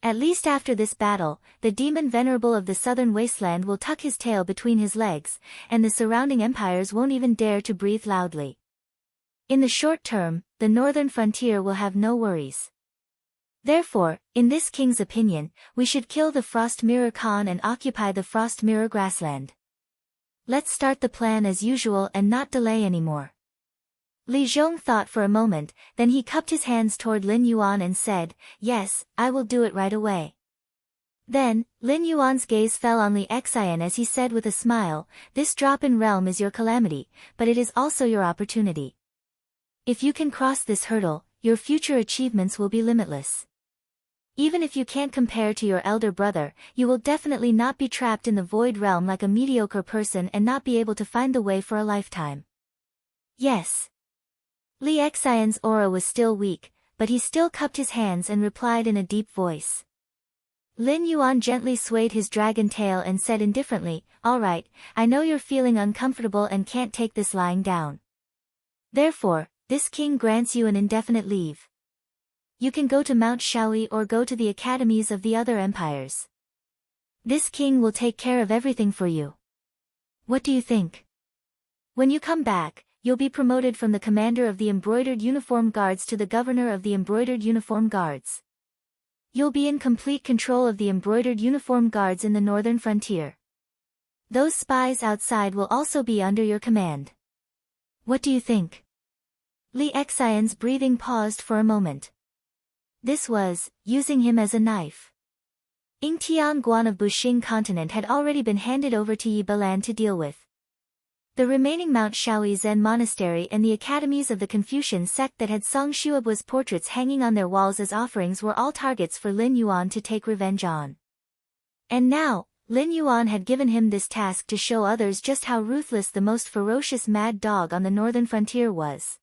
At least after this battle, the demon venerable of the southern wasteland will tuck his tail between his legs, and the surrounding empires won't even dare to breathe loudly. In the short term, the northern frontier will have no worries. Therefore, in this king's opinion, we should kill the Frost Mirror Khan and occupy the Frost Mirror grassland. Let's start the plan as usual and not delay anymore. Li Zhong thought for a moment, then he cupped his hands toward Lin Yuan and said, yes, I will do it right away. Then, Lin Yuan's gaze fell on Li Xian as he said with a smile, this drop in realm is your calamity, but it is also your opportunity. If you can cross this hurdle, your future achievements will be limitless. Even if you can't compare to your elder brother, you will definitely not be trapped in the void realm like a mediocre person and not be able to find the way for a lifetime. Yes. Li Xian's aura was still weak, but he still cupped his hands and replied in a deep voice. Lin Yuan gently swayed his dragon tail and said indifferently, all right, I know you're feeling uncomfortable and can't take this lying down. Therefore, this king grants you an indefinite leave. You can go to Mount Shaoyi or go to the academies of the other empires. This king will take care of everything for you. What do you think? When you come back, you'll be promoted from the commander of the embroidered uniform guards to the governor of the embroidered uniform guards. You'll be in complete control of the embroidered uniform guards in the northern frontier. Those spies outside will also be under your command. What do you think? Li Xian's breathing paused for a moment. This was, using him as a knife. Yingtian Guan of Buxing continent had already been handed over to Yi Balan to deal with. The remaining Mount Shaoyi Zen monastery and the academies of the Confucian sect that had Song Shuabu's portraits hanging on their walls as offerings were all targets for Lin Yuan to take revenge on. And now, Lin Yuan had given him this task to show others just how ruthless the most ferocious mad dog on the northern frontier was.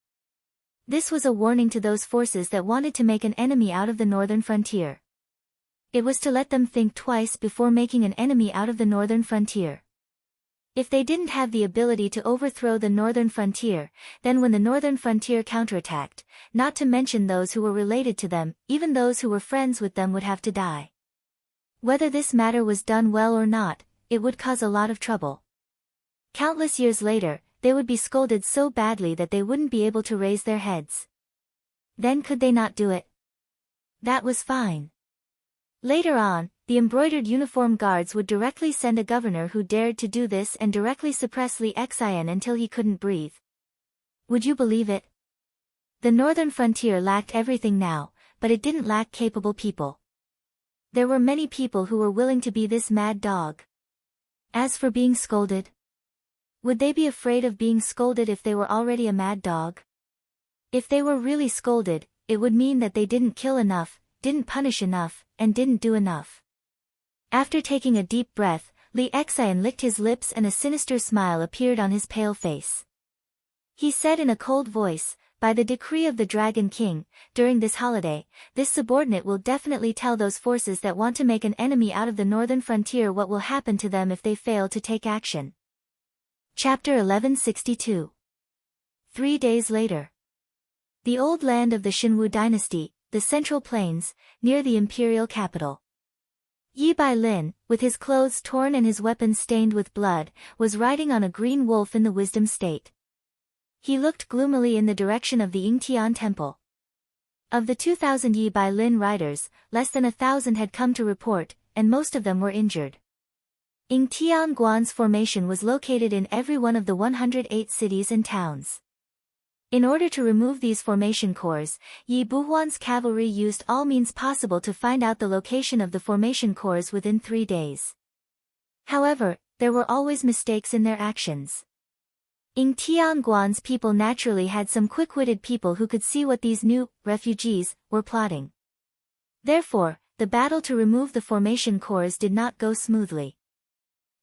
This was a warning to those forces that wanted to make an enemy out of the northern frontier. It was to let them think twice before making an enemy out of the northern frontier. If they didn't have the ability to overthrow the northern frontier, then when the northern frontier counterattacked, not to mention those who were related to them, even those who were friends with them would have to die. Whether this matter was done well or not, it would cause a lot of trouble. Countless years later, they would be scolded so badly that they wouldn't be able to raise their heads. Then could they not do it? That was fine. Later on, the embroidered uniform guards would directly send a governor who dared to do this and directly suppress Li Xian until he couldn't breathe. Would you believe it? The northern frontier lacked everything now, but it didn't lack capable people. There were many people who were willing to be this mad dog. As for being scolded, would they be afraid of being scolded if they were already a mad dog? If they were really scolded, it would mean that they didn't kill enough, didn't punish enough, and didn't do enough. After taking a deep breath, Li Xian licked his lips and a sinister smile appeared on his pale face. He said in a cold voice, by the decree of the Dragon King, during this holiday, this subordinate will definitely tell those forces that want to make an enemy out of the northern frontier what will happen to them if they fail to take action. Chapter 1162. 3 days later. The old land of the Xinwu dynasty, the Central Plains, near the imperial capital. Yi Bailin, with his clothes torn and his weapons stained with blood, was riding on a green wolf in the Wisdom State. He looked gloomily in the direction of the Yingtian Temple. Of the 2,000 Yi Bailin riders, less than 1,000 had come to report, and most of them were injured. Yingtian Guan's formation was located in every one of the 108 cities and towns. In order to remove these formation cores, Yi Buhuan's cavalry used all means possible to find out the location of the formation cores within 3 days. However, there were always mistakes in their actions. Ying Tianguan's people naturally had some quick-witted people who could see what these new refugees were plotting. Therefore, the battle to remove the formation cores did not go smoothly.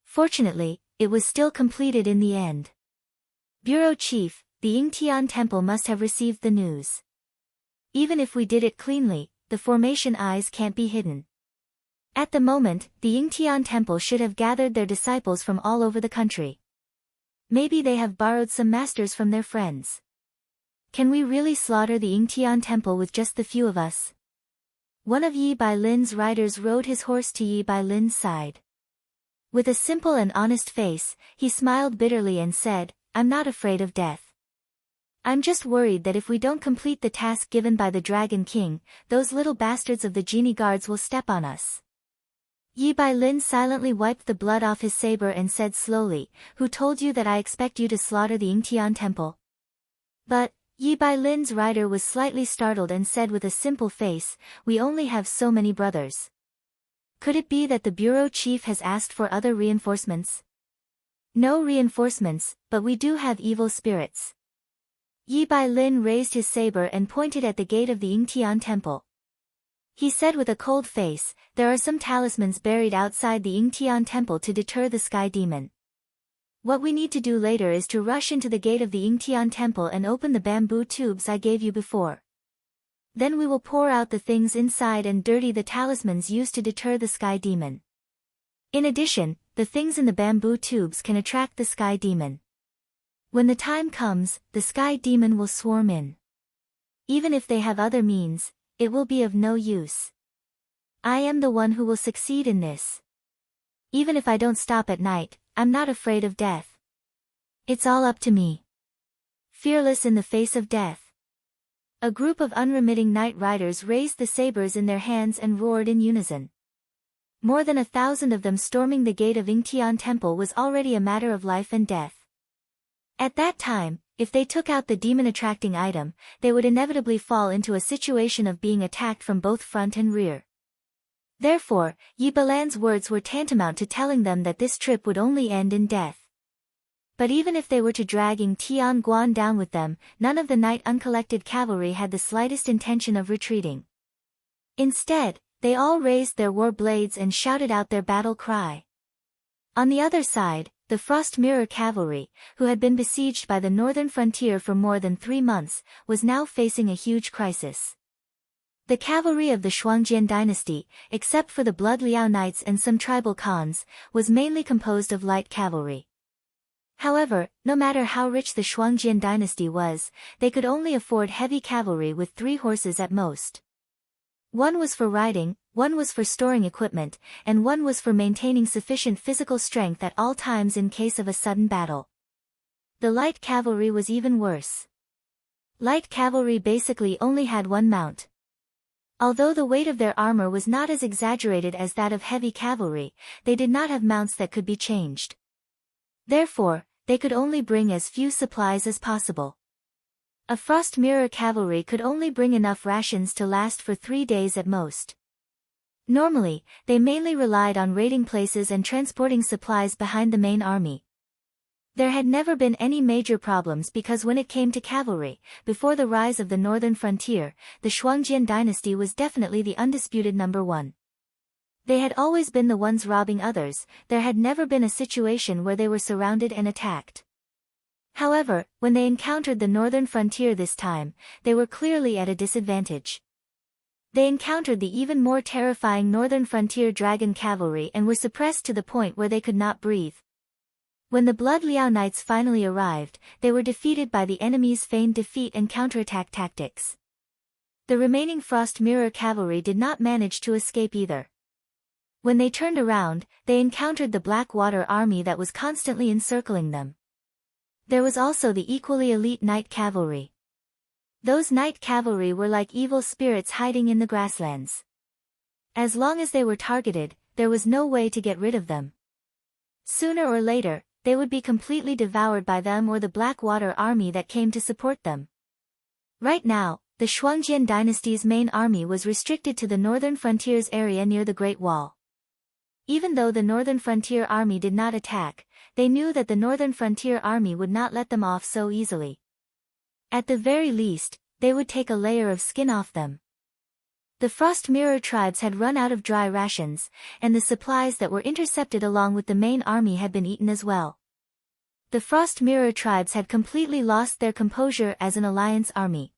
Fortunately, it was still completed in the end. Bureau Chief, the Yingtian Temple must have received the news. Even if we did it cleanly, the formation eyes can't be hidden. At the moment, the Yingtian Temple should have gathered their disciples from all over the country. Maybe they have borrowed some masters from their friends. Can we really slaughter the Yingtian Temple with just the few of us? One of Yi Bailin's riders rode his horse to Yi Bailin's side. With a simple and honest face, he smiled bitterly and said, "I'm not afraid of death. I'm just worried that if we don't complete the task given by the Dragon King, those little bastards of the genie guards will step on us." Yi Bailin silently wiped the blood off his saber and said slowly, "Who told you that I expect you to slaughter the Yingtian Temple?" But, Yi Bailin's rider was slightly startled and said with a simple face, "We only have so many brothers. Could it be that the bureau chief has asked for other reinforcements?" "No reinforcements, but we do have evil spirits." Yi Bailin raised his saber and pointed at the gate of the Yingtian Temple. He said with a cold face, "There are some talismans buried outside the Yingtian Temple to deter the sky demon. What we need to do later is to rush into the gate of the Yingtian Temple and open the bamboo tubes I gave you before. Then we will pour out the things inside and dirty the talismans used to deter the sky demon. In addition, the things in the bamboo tubes can attract the sky demon. When the time comes, the sky demon will swarm in. Even if they have other means, it will be of no use. I am the one who will succeed in this. Even if I don't stop at night, I'm not afraid of death. It's all up to me. Fearless in the face of death." A group of unremitting knight riders raised the sabers in their hands and roared in unison. More than 1,000 of them storming the gate of Yingtian Temple was already a matter of life and death. At that time, if they took out the demon-attracting item, they would inevitably fall into a situation of being attacked from both front and rear. Therefore, Yi Balan's words were tantamount to telling them that this trip would only end in death. But even if they were to drag Ying Tianguan down with them, none of the knight uncollected cavalry had the slightest intention of retreating. Instead, they all raised their war blades and shouted out their battle cry. On the other side, the Frost Mirror Cavalry, who had been besieged by the northern frontier for more than 3 months, was now facing a huge crisis. The cavalry of the Shuangjian dynasty, except for the Blood Liao Knights and some tribal khans, was mainly composed of light cavalry. However, no matter how rich the Shuangjian dynasty was, they could only afford heavy cavalry with 3 horses at most. One was for riding, one was for storing equipment, and one was for maintaining sufficient physical strength at all times in case of a sudden battle. The light cavalry was even worse. Light cavalry basically only had one mount. Although the weight of their armor was not as exaggerated as that of heavy cavalry, they did not have mounts that could be changed. Therefore, they could only bring as few supplies as possible. A Frost Mirror cavalry could only bring enough rations to last for 3 days at most. Normally, they mainly relied on raiding places and transporting supplies behind the main army. There had never been any major problems because when it came to cavalry, before the rise of the northern frontier, the Shuangjian dynasty was definitely the undisputed number 1. They had always been the ones robbing others, there had never been a situation where they were surrounded and attacked. However, when they encountered the northern frontier this time, they were clearly at a disadvantage. They encountered the even more terrifying northern frontier dragon cavalry and were suppressed to the point where they could not breathe. When the Blood Liao Knights finally arrived, they were defeated by the enemy's feigned defeat and counterattack tactics. The remaining Frost Mirror cavalry did not manage to escape either. When they turned around, they encountered the Blackwater army that was constantly encircling them. There was also the equally elite Night Cavalry. Those Night Cavalry were like evil spirits hiding in the grasslands. As long as they were targeted, there was no way to get rid of them. Sooner or later, they would be completely devoured by them or the Blackwater army that came to support them. Right now, the Shuangjian dynasty's main army was restricted to the northern frontiers area near the Great Wall. Even though the northern frontier army did not attack, they knew that the northern frontier army would not let them off so easily. At the very least, they would take a layer of skin off them. The Frost Mirror tribes had run out of dry rations, and the supplies that were intercepted along with the main army had been eaten as well. The Frost Mirror tribes had completely lost their composure as an alliance army.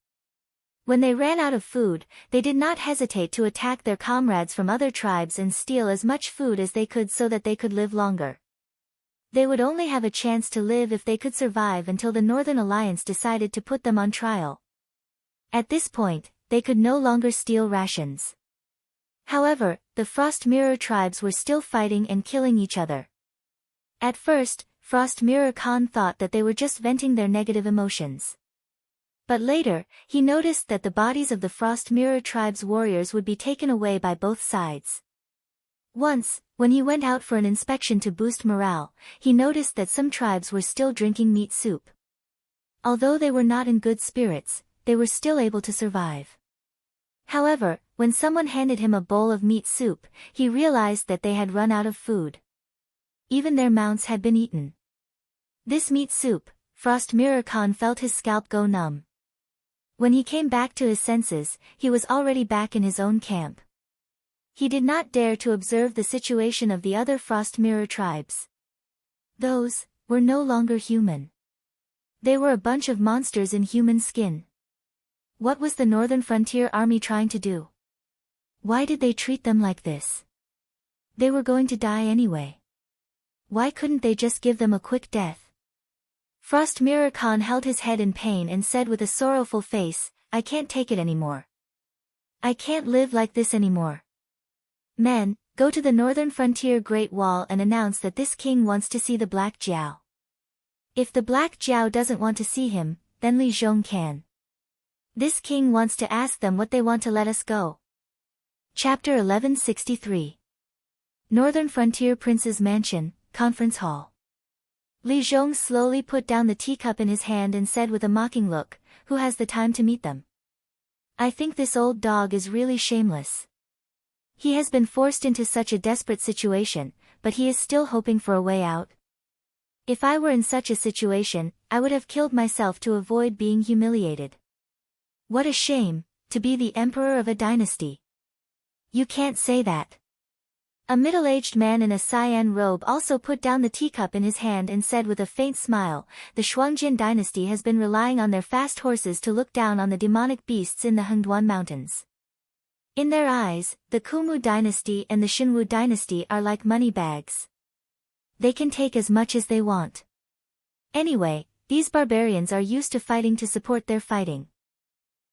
When they ran out of food, they did not hesitate to attack their comrades from other tribes and steal as much food as they could so that they could live longer. They would only have a chance to live if they could survive until the Northern Alliance decided to put them on trial. At this point, they could no longer steal rations. However, the Frost Mirror tribes were still fighting and killing each other. At first, Frost Mirror Khan thought that they were just venting their negative emotions. But later, he noticed that the bodies of the Frost Mirror tribe's warriors would be taken away by both sides. Once, when he went out for an inspection to boost morale, he noticed that some tribes were still drinking meat soup. Although they were not in good spirits, they were still able to survive. However, when someone handed him a bowl of meat soup, he realized that they had run out of food. Even their mounts had been eaten. This meat soup, Frost Mirror Khan felt his scalp go numb. When he came back to his senses, he was already back in his own camp. He did not dare to observe the situation of the other Frost Mirror tribes. Those were no longer human. They were a bunch of monsters in human skin. What was the Northern Frontier Army trying to do? Why did they treat them like this? They were going to die anyway. Why couldn't they just give them a quick death? Frost Mirror Khan held his head in pain and said with a sorrowful face, "I can't take it anymore. I can't live like this anymore. Men, go to the northern frontier Great Wall and announce that this king wants to see the Black Jiao. If the Black Jiao doesn't want to see him, then Li Zhong can. This king wants to ask them what they want to let us go." Chapter 1163. Northern Frontier Prince's Mansion, Conference Hall. Li Zhong slowly put down the teacup in his hand and said with a mocking look, "Who has the time to meet them? I think this old dog is really shameless. He has been forced into such a desperate situation, but he is still hoping for a way out. If I were in such a situation, I would have killed myself to avoid being humiliated. What a shame, to be the emperor of a dynasty." "You can't say that." A middle-aged man in a cyan robe also put down the teacup in his hand and said with a faint smile, "The Shuangjian dynasty has been relying on their fast horses to look down on the demonic beasts in the Hengduan Mountains. In their eyes, the Kumu dynasty and the Xinwu dynasty are like money bags. They can take as much as they want. Anyway, these barbarians are used to fighting to support their fighting.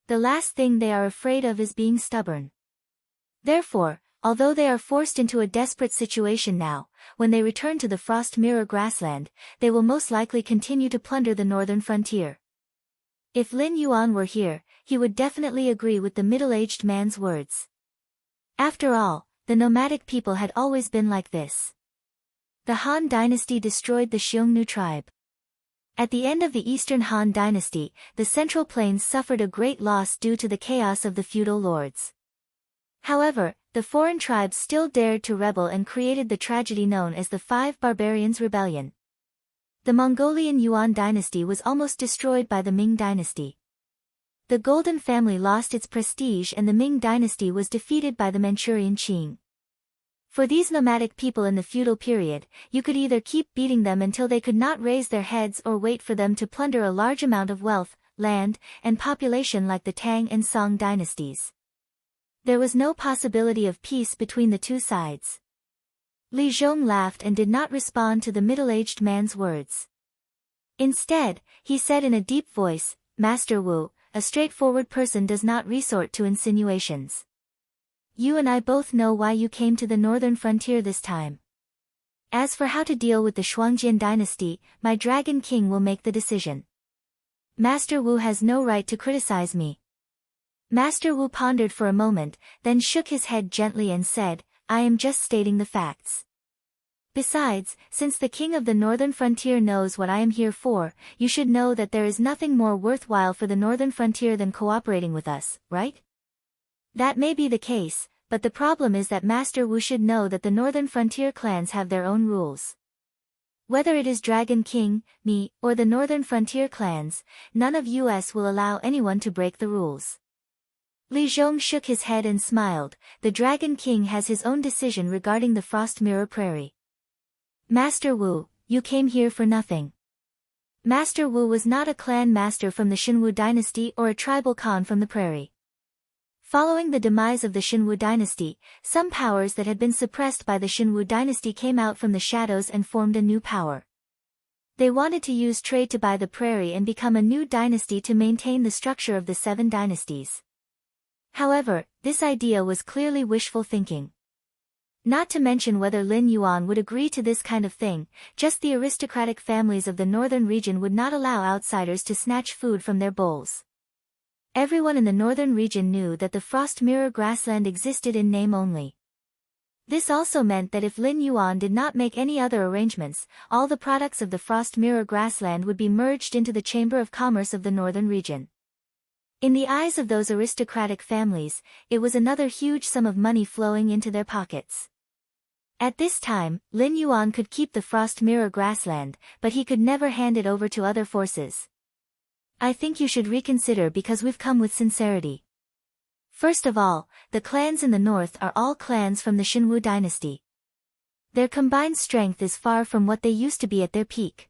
The last thing they are afraid of is being stubborn. Therefore, although they are forced into a desperate situation now, when they return to the Frost Mirror grassland, they will most likely continue to plunder the northern frontier." If Lin Yuan were here, he would definitely agree with the middle-aged man's words. After all, the nomadic people had always been like this. The Han dynasty destroyed the Xiongnu tribe. At the end of the Eastern Han dynasty, the Central Plains suffered a great loss due to the chaos of the feudal lords. However, the foreign tribes still dared to rebel and created the tragedy known as the Five Barbarians Rebellion. The Mongolian Yuan dynasty was almost destroyed by the Ming dynasty. The Golden family lost its prestige and the Ming dynasty was defeated by the Manchurian Qing. For these nomadic people in the feudal period, you could either keep beating them until they could not raise their heads or wait for them to plunder a large amount of wealth, land, and population like the Tang and Song dynasties. There was no possibility of peace between the two sides. Li Zhong laughed and did not respond to the middle-aged man's words. Instead, he said in a deep voice, "Master Wu, a straightforward person does not resort to insinuations. You and I both know why you came to the northern frontier this time. As for how to deal with the Shuangjian dynasty, my Dragon King will make the decision. Master Wu has no right to criticize me." Master Wu pondered for a moment, then shook his head gently and said, "I am just stating the facts. Besides, since the king of the northern frontier knows what I am here for, you should know that there is nothing more worthwhile for the northern frontier than cooperating with us, right? That may be the case, but the problem is that Master Wu should know that the northern frontier clans have their own rules. Whether it is Dragon King, me, or the northern frontier clans, none of us will allow anyone to break the rules. Li Zhong shook his head and smiled. The Dragon King has his own decision regarding the Frost Mirror Prairie. Master Wu, you came here for nothing. Master Wu was not a clan master from the Xinwu dynasty or a tribal Khan from the prairie. Following the demise of the Xinwu dynasty, some powers that had been suppressed by the Xinwu dynasty came out from the shadows and formed a new power. They wanted to use trade to buy the prairie and become a new dynasty to maintain the structure of the 7 dynasties. However, this idea was clearly wishful thinking. Not to mention whether Lin Yuan would agree to this kind of thing, just the aristocratic families of the northern region would not allow outsiders to snatch food from their bowls. Everyone in the northern region knew that the Frost Mirror grassland existed in name only. This also meant that if Lin Yuan did not make any other arrangements, all the products of the Frost Mirror grassland would be merged into the Chamber of Commerce of the northern region. In the eyes of those aristocratic families, it was another huge sum of money flowing into their pockets. At this time, Lin Yuan could keep the Frost Mirror grassland, but he could never hand it over to other forces. I think you should reconsider because we've come with sincerity. First of all, the clans in the north are all clans from the Xinwu dynasty. Their combined strength is far from what they used to be at their peak.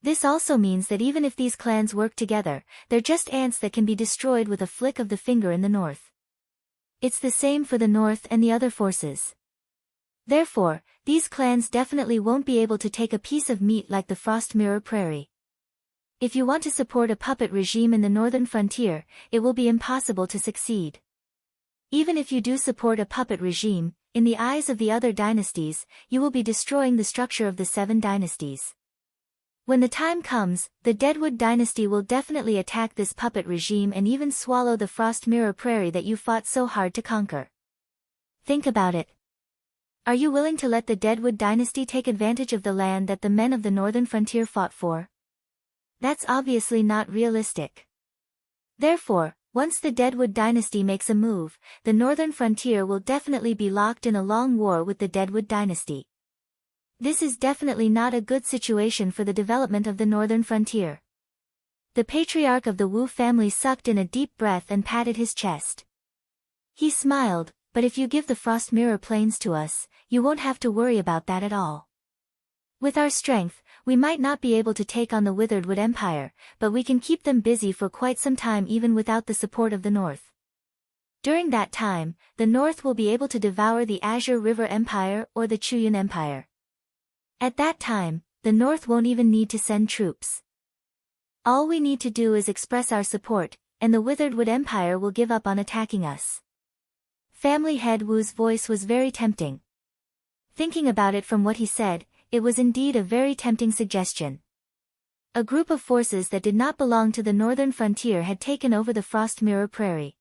This also means that even if these clans work together, they're just ants that can be destroyed with a flick of the finger in the north. It's the same for the north and the other forces. Therefore, these clans definitely won't be able to take a piece of meat like the Frost Mirror Prairie. If you want to support a puppet regime in the northern frontier, it will be impossible to succeed. Even if you do support a puppet regime, in the eyes of the other dynasties, you will be destroying the structure of the 7 dynasties. When the time comes, the Deadwood dynasty will definitely attack this puppet regime and even swallow the Frost Mirror Prairie that you fought so hard to conquer. Think about it. Are you willing to let the Deadwood dynasty take advantage of the land that the men of the northern frontier fought for? That's obviously not realistic. Therefore, once the Deadwood dynasty makes a move, the northern frontier will definitely be locked in a long war with the Deadwood dynasty. This is definitely not a good situation for the development of the northern frontier. The patriarch of the Wu family sucked in a deep breath and patted his chest. He smiled, but if you give the Frost Mirror Plains to us, you won't have to worry about that at all. With our strength, we might not be able to take on the Withered Wood Empire, but we can keep them busy for quite some time even without the support of the North. During that time, the North will be able to devour the Azure River Empire or the Chuyun Empire. At that time, the North won't even need to send troops. All we need to do is express our support, and the Withered Wood Empire will give up on attacking us. Family Head Wu's voice was very tempting. Thinking about it from what he said, it was indeed a very tempting suggestion. A group of forces that did not belong to the northern frontier had taken over the Frost Mirror Prairie.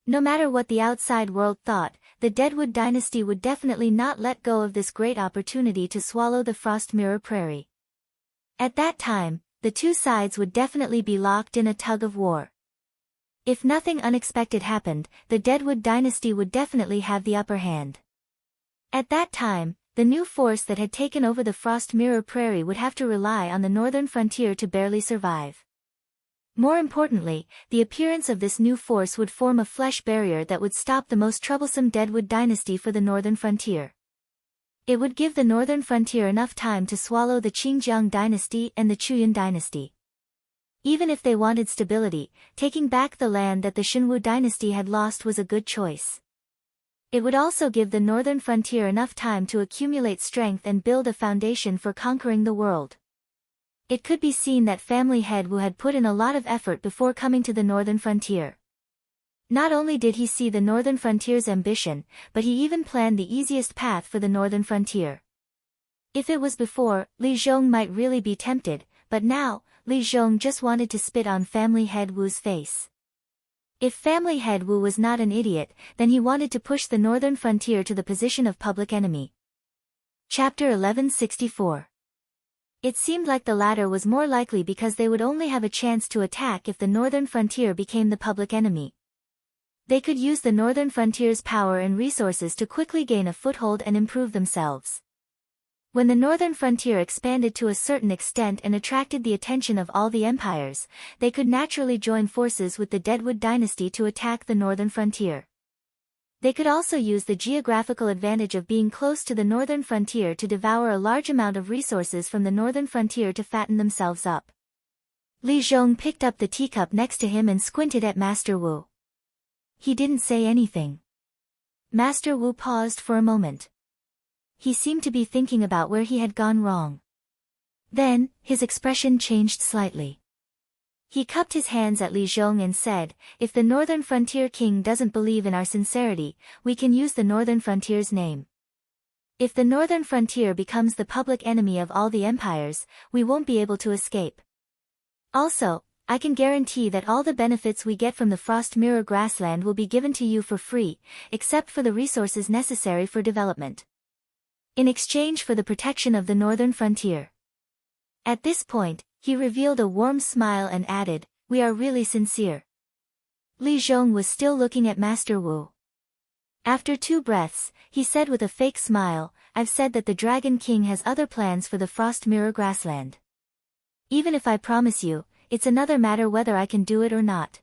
No matter what the outside world thought, the Deadwood dynasty would definitely not let go of this great opportunity to swallow the Frost Mirror Prairie. At that time, the two sides would definitely be locked in a tug of war. If nothing unexpected happened, the Deadwood dynasty would definitely have the upper hand. At that time, the new force that had taken over the Frost Mirror Prairie would have to rely on the northern frontier to barely survive. More importantly, the appearance of this new force would form a flesh barrier that would stop the most troublesome Deadwood dynasty for the northern frontier. It would give the northern frontier enough time to swallow the Qingjiang dynasty and the Chuyun dynasty. Even if they wanted stability, taking back the land that the Xinwu dynasty had lost was a good choice. It would also give the northern frontier enough time to accumulate strength and build a foundation for conquering the world. It could be seen that Family Head Wu had put in a lot of effort before coming to the northern frontier. Not only did he see the northern frontier's ambition, but he even planned the easiest path for the northern frontier. If it was before, Li Zhong might really be tempted, but now, Li Zhong just wanted to spit on Family Head Wu's face. If Family Head Wu was not an idiot, then he wanted to push the northern frontier to the position of public enemy. Chapter 1164. It seemed like the latter was more likely because they would only have a chance to attack if the northern frontier became the public enemy. They could use the northern frontier's power and resources to quickly gain a foothold and improve themselves. When the northern frontier expanded to a certain extent and attracted the attention of all the empires, they could naturally join forces with the Deadwood dynasty to attack the northern frontier. They could also use the geographical advantage of being close to the northern frontier to devour a large amount of resources from the northern frontier to fatten themselves up. Li Zhong picked up the teacup next to him and squinted at Master Wu. He didn't say anything. Master Wu paused for a moment. He seemed to be thinking about where he had gone wrong. Then, his expression changed slightly. He cupped his hands at Li Zhong and said, "If the Northern Frontier King doesn't believe in our sincerity, we can use the Northern Frontier's name. If the Northern Frontier becomes the public enemy of all the empires, we won't be able to escape. Also, I can guarantee that all the benefits we get from the Frost Mirror grassland will be given to you for free, except for the resources necessary for development. In exchange for the protection of the Northern Frontier." At this point, he revealed a warm smile and added, "We are really sincere." Li Zhong was still looking at Master Wu. After 2 breaths, he said with a fake smile, "I've said that the Dragon King has other plans for the Frost Mirror grassland. Even if I promise you, it's another matter whether I can do it or not.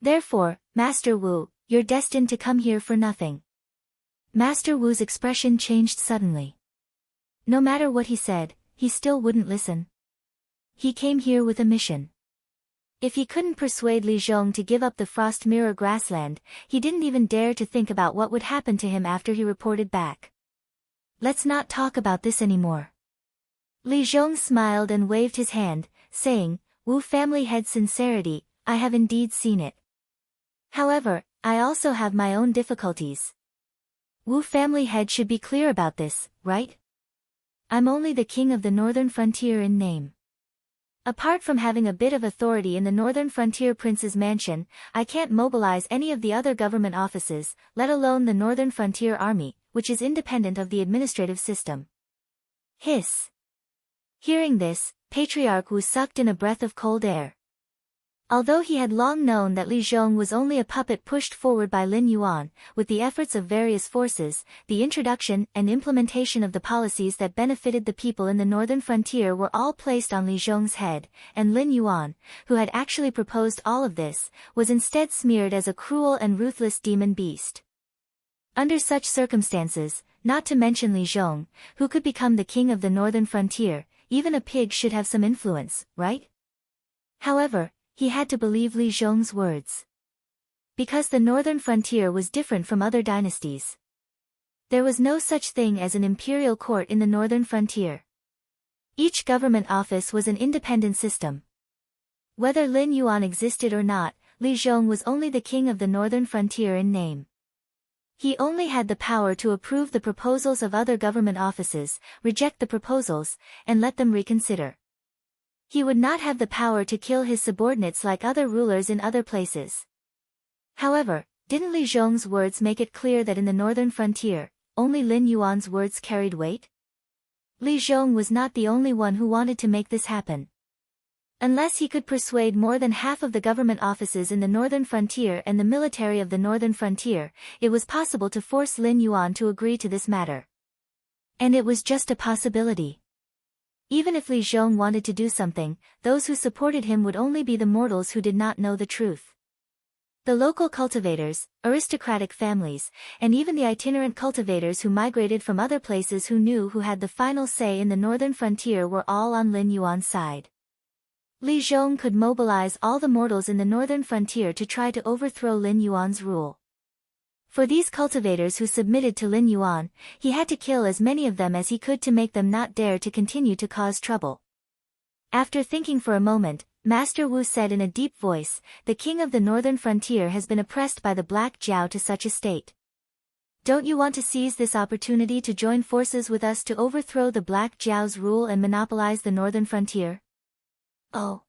Therefore, Master Wu, you're destined to come here for nothing." Master Wu's expression changed suddenly. No matter what he said, he still wouldn't listen. He came here with a mission. If he couldn't persuade Li Zhong to give up the Frost Mirror grassland, he didn't even dare to think about what would happen to him after he reported back. "Let's not talk about this anymore." Li Zhong smiled and waved his hand, saying, "Wu family head's sincerity, I have indeed seen it. However, I also have my own difficulties. Wu family head should be clear about this, right? I'm only the king of the northern frontier in name. Apart from having a bit of authority in the northern frontier prince's mansion, I can't mobilize any of the other government offices, let alone the northern frontier army, which is independent of the administrative system." Hiss. Hearing this, Patriarch Wu sucked in a breath of cold air. Although he had long known that Li Zhong was only a puppet pushed forward by Lin Yuan, with the efforts of various forces, the introduction and implementation of the policies that benefited the people in the northern frontier were all placed on Li Zhong's head, and Lin Yuan, who had actually proposed all of this, was instead smeared as a cruel and ruthless demon beast. Under such circumstances, not to mention Li Zhong, who could become the king of the northern frontier, even a pig should have some influence, right? However, he had to believe Li Zhong's words. Because the northern frontier was different from other dynasties. There was no such thing as an imperial court in the northern frontier. Each government office was an independent system. Whether Lin Yuan existed or not, Li Zhong was only the king of the northern frontier in name. He only had the power to approve the proposals of other government offices, reject the proposals, and let them reconsider. He would not have the power to kill his subordinates like other rulers in other places. However, didn't Li Zhong's words make it clear that in the northern frontier, only Lin Yuan's words carried weight? Li Zhong was not the only one who wanted to make this happen. Unless he could persuade more than half of the government offices in the northern frontier and the military of the northern frontier, it was possible to force Lin Yuan to agree to this matter. And it was just a possibility. Even if Li Zhong wanted to do something, those who supported him would only be the mortals who did not know the truth. The local cultivators, aristocratic families, and even the itinerant cultivators who migrated from other places who knew who had the final say in the northern frontier were all on Lin Yuan's side. Li Zhong could mobilize all the mortals in the northern frontier to try to overthrow Lin Yuan's rule. For these cultivators who submitted to Lin Yuan, he had to kill as many of them as he could to make them not dare to continue to cause trouble. After thinking for a moment, Master Wu said in a deep voice, "The king of the northern frontier has been oppressed by the Black Jiao to such a state. Don't you want to seize this opportunity to join forces with us to overthrow the Black Jiao's rule and monopolize the northern frontier?" "Oh."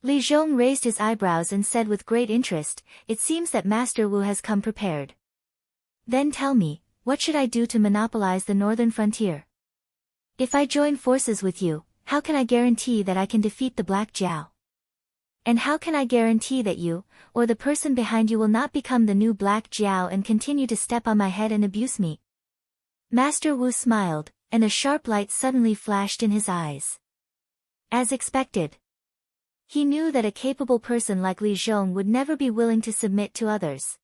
Li Zhong raised his eyebrows and said with great interest, "It seems that Master Wu has come prepared. Then tell me, what should I do to monopolize the northern frontier? If I join forces with you, how can I guarantee that I can defeat the Black Jiao? And how can I guarantee that you, or the person behind you will not become the new Black Jiao and continue to step on my head and abuse me? Master Wu smiled, and a sharp light suddenly flashed in his eyes. As expected. He knew that a capable person like Li Zhong would never be willing to submit to others.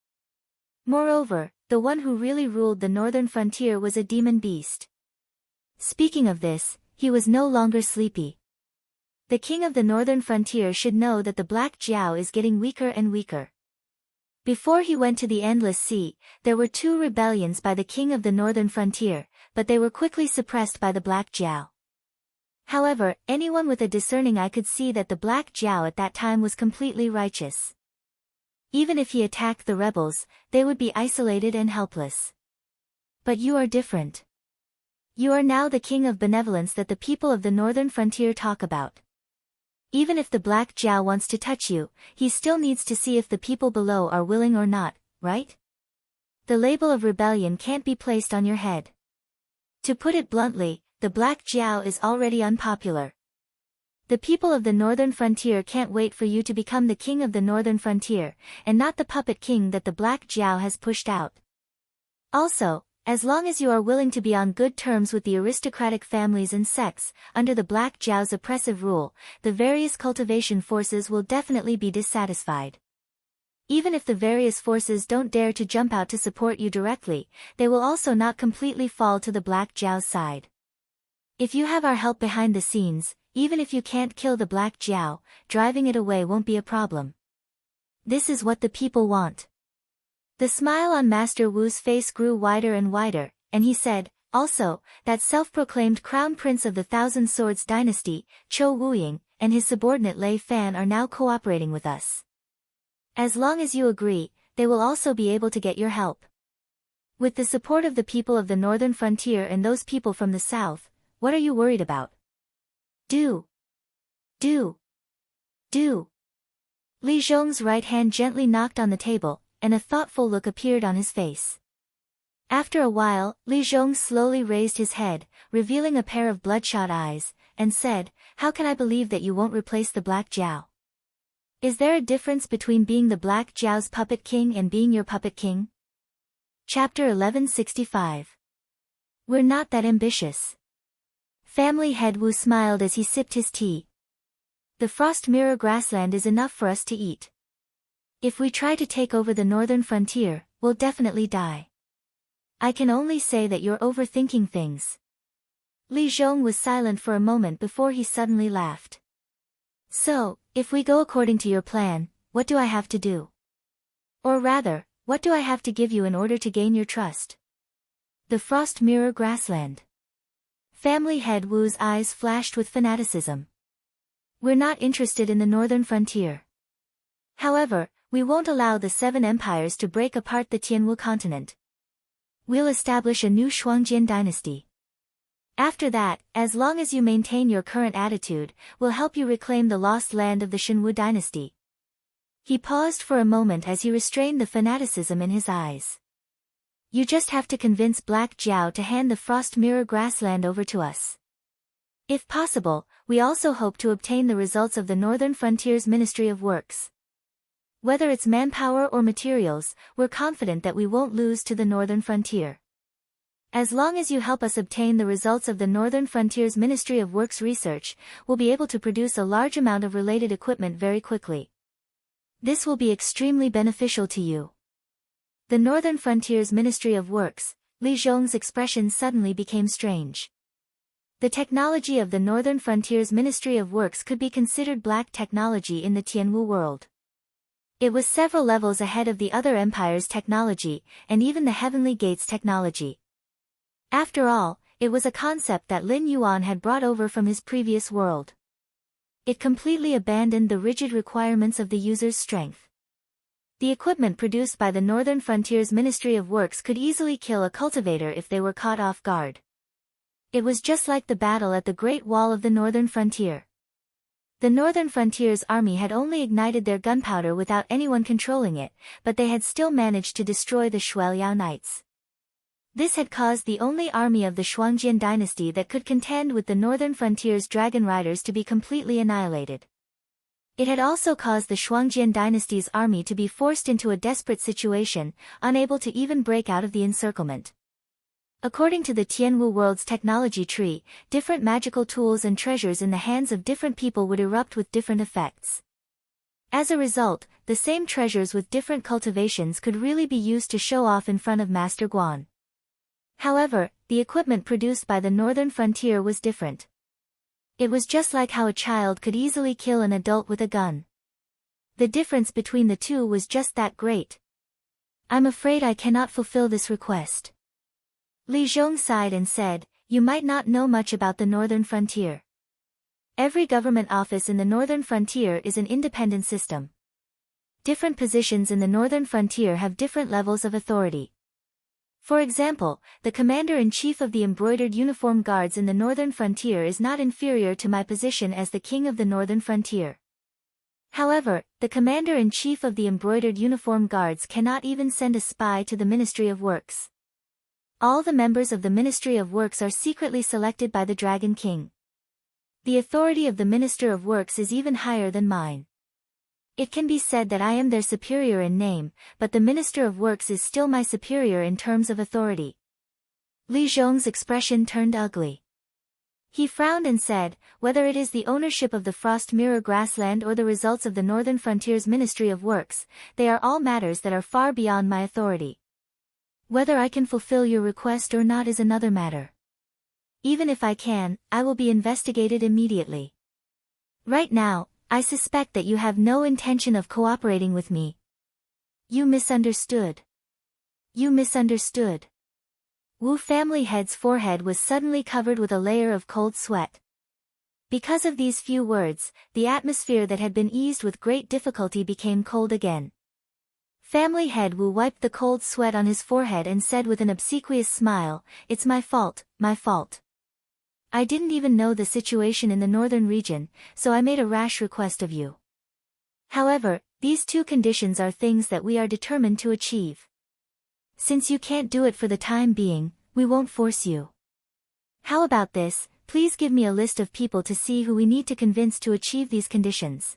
Moreover, the one who really ruled the northern frontier was a demon beast. Speaking of this, he was no longer sleepy. The king of the northern frontier should know that the Black Jiao is getting weaker and weaker. Before he went to the Endless Sea, there were 2 rebellions by the king of the northern frontier, but they were quickly suppressed by the Black Jiao. However, anyone with a discerning eye could see that the Black Jiao at that time was completely righteous. Even if he attacked the rebels, they would be isolated and helpless. But you are different. You are now the king of benevolence that the people of the northern frontier talk about. Even if the Black Jiao wants to touch you, he still needs to see if the people below are willing or not, right? The label of rebellion can't be placed on your head. To put it bluntly, the Black Jiao is already unpopular. The people of the northern frontier can't wait for you to become the king of the northern frontier, and not the puppet king that the Black Jiao has pushed out. Also, as long as you are willing to be on good terms with the aristocratic families and sects, under the Black Jiao's oppressive rule, the various cultivation forces will definitely be dissatisfied. Even if the various forces don't dare to jump out to support you directly, they will also not completely fall to the Black Jiao's side. If you have our help behind the scenes, even if you can't kill the Black Jiao, driving it away won't be a problem. This is what the people want. The smile on Master Wu's face grew wider and wider, and he said, also, that self-proclaimed crown prince of the Thousand Swords dynasty, Chou Wuying, and his subordinate Lei Fan are now cooperating with us. As long as you agree, they will also be able to get your help. With the support of the people of the northern frontier and those people from the south, what are you worried about? Do. Li Zhong's right hand gently knocked on the table, and a thoughtful look appeared on his face. After a while, Li Zhong slowly raised his head, revealing a pair of bloodshot eyes, and said, how can I believe that you won't replace the Black Jiao? Is there a difference between being the Black Jiao's puppet king and being your puppet king? Chapter 1165. We're not that ambitious. Family head Wu smiled as he sipped his tea. The frost mirror grassland is enough for us to eat. If we try to take over the northern frontier, we'll definitely die. I can only say that you're overthinking things. Li Zhong was silent for a moment before he suddenly laughed. So, if we go according to your plan, what do I have to do? Or rather, what do I have to give you in order to gain your trust? The frost mirror grassland. Family head Wu's eyes flashed with fanaticism. We're not interested in the northern frontier. However, we won't allow the 7 empires to break apart the Tianwu continent. We'll establish a new Shuangjian dynasty. After that, as long as you maintain your current attitude, we'll help you reclaim the lost land of the Shenwu dynasty. He paused for a moment as he restrained the fanaticism in his eyes. You just have to convince Black Jiao to hand the frost mirror grassland over to us. If possible, we also hope to obtain the results of the Northern Frontier's Ministry of Works. Whether it's manpower or materials, we're confident that we won't lose to the Northern Frontier. As long as you help us obtain the results of the Northern Frontier's Ministry of Works research, we'll be able to produce a large amount of related equipment very quickly. This will be extremely beneficial to you. The Northern Frontier's Ministry of Works, Li Zhong's expression suddenly became strange. The technology of the Northern Frontier's Ministry of Works could be considered black technology in the Tianwu world. It was several levels ahead of the other empires' technology, and even the Heavenly Gates technology. After all, it was a concept that Lin Yuan had brought over from his previous world. It completely abandoned the rigid requirements of the user's strength. The equipment produced by the Northern Frontier's Ministry of Works could easily kill a cultivator if they were caught off guard. It was just like the battle at the Great Wall of the Northern Frontier. The Northern Frontier's army had only ignited their gunpowder without anyone controlling it, but they had still managed to destroy the Shueliao Knights. This had caused the only army of the Shuangjian dynasty that could contend with the northern frontier's dragon riders to be completely annihilated. It had also caused the Shuangjian dynasty's army to be forced into a desperate situation, unable to even break out of the encirclement. According to the Tianwu world's technology tree, different magical tools and treasures in the hands of different people would erupt with different effects. As a result, the same treasures with different cultivations could really be used to show off in front of Master Guan. However, the equipment produced by the northern frontier was different. It was just like how a child could easily kill an adult with a gun. The difference between the two was just that great. I'm afraid I cannot fulfill this request. Li Zhong sighed and said, you might not know much about the northern frontier. Every government office in the northern frontier is an independent system. Different positions in the northern frontier have different levels of authority. For example, the commander-in-chief of the embroidered uniform guards in the northern frontier is not inferior to my position as the king of the northern frontier. However, the commander-in-chief of the embroidered uniform guards cannot even send a spy to the Ministry of Works. All the members of the Ministry of Works are secretly selected by the Dragon King. The authority of the Minister of Works is even higher than mine. It can be said that I am their superior in name, but the Minister of Works is still my superior in terms of authority. Li Zhong's expression turned ugly. He frowned and said, whether it is the ownership of the Frost Mirror grassland or the results of the Northern Frontier's Ministry of Works, they are all matters that are far beyond my authority. Whether I can fulfill your request or not is another matter. Even if I can, I will be investigated immediately. Right now, I suspect that you have no intention of cooperating with me. You misunderstood. You misunderstood. Wu family head's forehead was suddenly covered with a layer of cold sweat. Because of these few words, the atmosphere that had been eased with great difficulty became cold again. Family head Wu wiped the cold sweat on his forehead and said with an obsequious smile, it's my fault, my fault. I didn't even know the situation in the northern region, so I made a rash request of you. However, these two conditions are things that we are determined to achieve. Since you can't do it for the time being, we won't force you. How about this, please give me a list of people to see who we need to convince to achieve these conditions.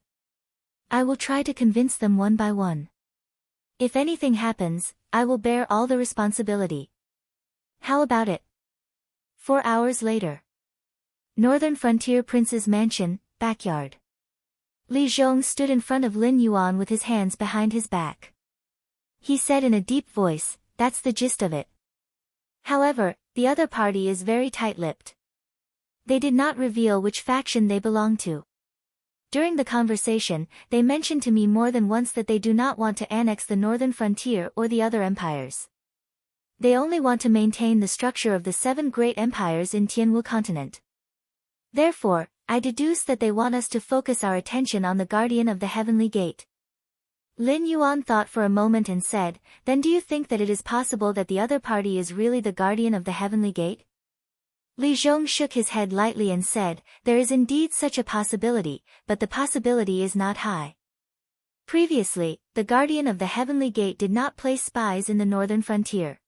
I will try to convince them one by one. If anything happens, I will bear all the responsibility. How about it? 4 hours later. Northern Frontier Prince's Mansion, backyard. Li Zhong stood in front of Lin Yuan with his hands behind his back. He said in a deep voice, that's the gist of it. However, the other party is very tight-lipped. They did not reveal which faction they belong to. During the conversation, they mentioned to me more than once that they do not want to annex the northern frontier or the other empires. They only want to maintain the structure of the 7 great empires in Tianwu continent. Therefore, I deduce that they want us to focus our attention on the Guardian of the Heavenly Gate. Lin Yuan thought for a moment and said, then do you think that it is possible that the other party is really the Guardian of the Heavenly Gate? Li Zhong shook his head lightly and said, there is indeed such a possibility, but the possibility is not high. Previously, the Guardian of the Heavenly Gate did not place spies in the northern frontier.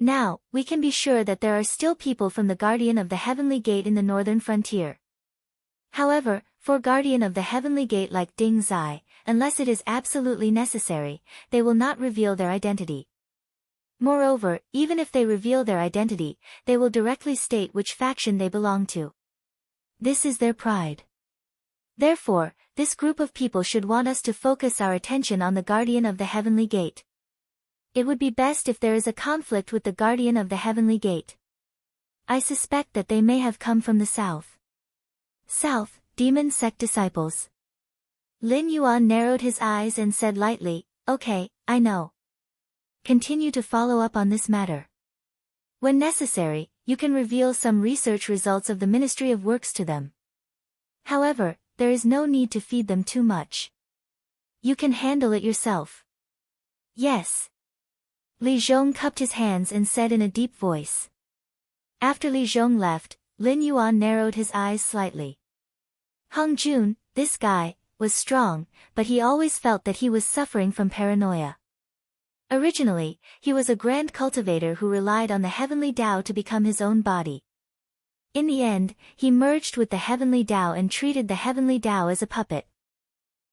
Now, we can be sure that there are still people from the Guardian of the Heavenly Gate in the northern frontier. However, for Guardian of the Heavenly Gate like Ding Zai, unless it is absolutely necessary, they will not reveal their identity. Moreover, even if they reveal their identity, they will directly state which faction they belong to. This is their pride. Therefore, this group of people should want us to focus our attention on the Guardian of the Heavenly Gate. It would be best if there is a conflict with the Guardian of the Heavenly Gate. I suspect that they may have come from the south. South, demon sect disciples. Lin Yuan narrowed his eyes and said lightly, okay, I know. Continue to follow up on this matter. When necessary, you can reveal some research results of the Ministry of Works to them. However, there is no need to feed them too much. You can handle it yourself. Yes. Li Zhong cupped his hands and said in a deep voice. After Li Zhong left, Lin Yuan narrowed his eyes slightly. Hung Jun, this guy, was strong, but he always felt that he was suffering from paranoia. Originally, he was a grand cultivator who relied on the heavenly Tao to become his own body. In the end, he merged with the heavenly Tao and treated the heavenly Tao as a puppet.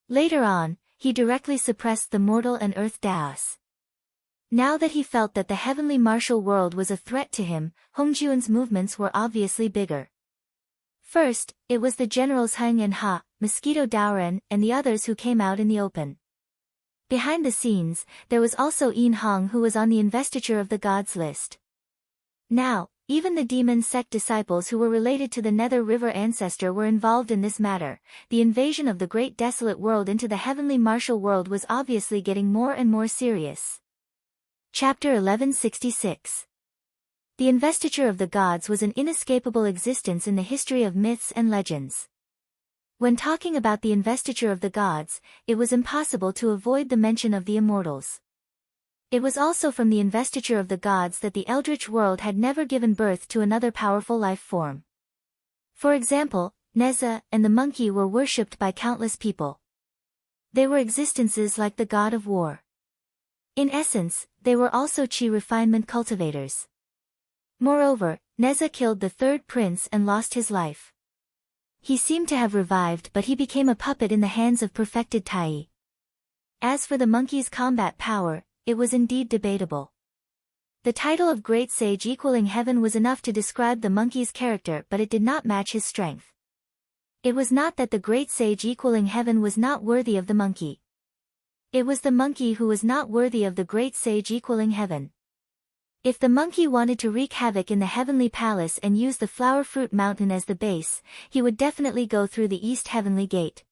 Later on, he directly suppressed the mortal and earth Taos. Now that he felt that the heavenly martial world was a threat to him, Hongjuan's movements were obviously bigger. First, it was the generals Heng and Ha, Mosquito Daoren, and the others who came out in the open. Behind the scenes, there was also Yin Hong who was on the investiture of the gods list. Now, even the demon sect disciples who were related to the Nether River ancestor were involved in this matter. The invasion of the great desolate world into the heavenly martial world was obviously getting more and more serious. Chapter 1166. The investiture of the gods was an inescapable existence in the history of myths and legends. When talking about the investiture of the gods, it was impossible to avoid the mention of the immortals. It was also from the investiture of the gods that the eldritch world had never given birth to another powerful life form. For example, Neza and the monkey were worshipped by countless people. They were existences like the god of war. In essence, they were also chi refinement cultivators. Moreover, Neza killed the third prince and lost his life. He seemed to have revived, but he became a puppet in the hands of perfected Tai. As for the monkey's combat power, it was indeed debatable. The title of Great Sage equaling heaven was enough to describe the monkey's character, but it did not match his strength. It was not that the Great Sage equaling heaven was not worthy of the monkey. It was the monkey who was not worthy of the Great Sage equaling heaven. If the monkey wanted to wreak havoc in the heavenly palace and use the flower fruit mountain as the base, he would definitely go through the east heavenly gate.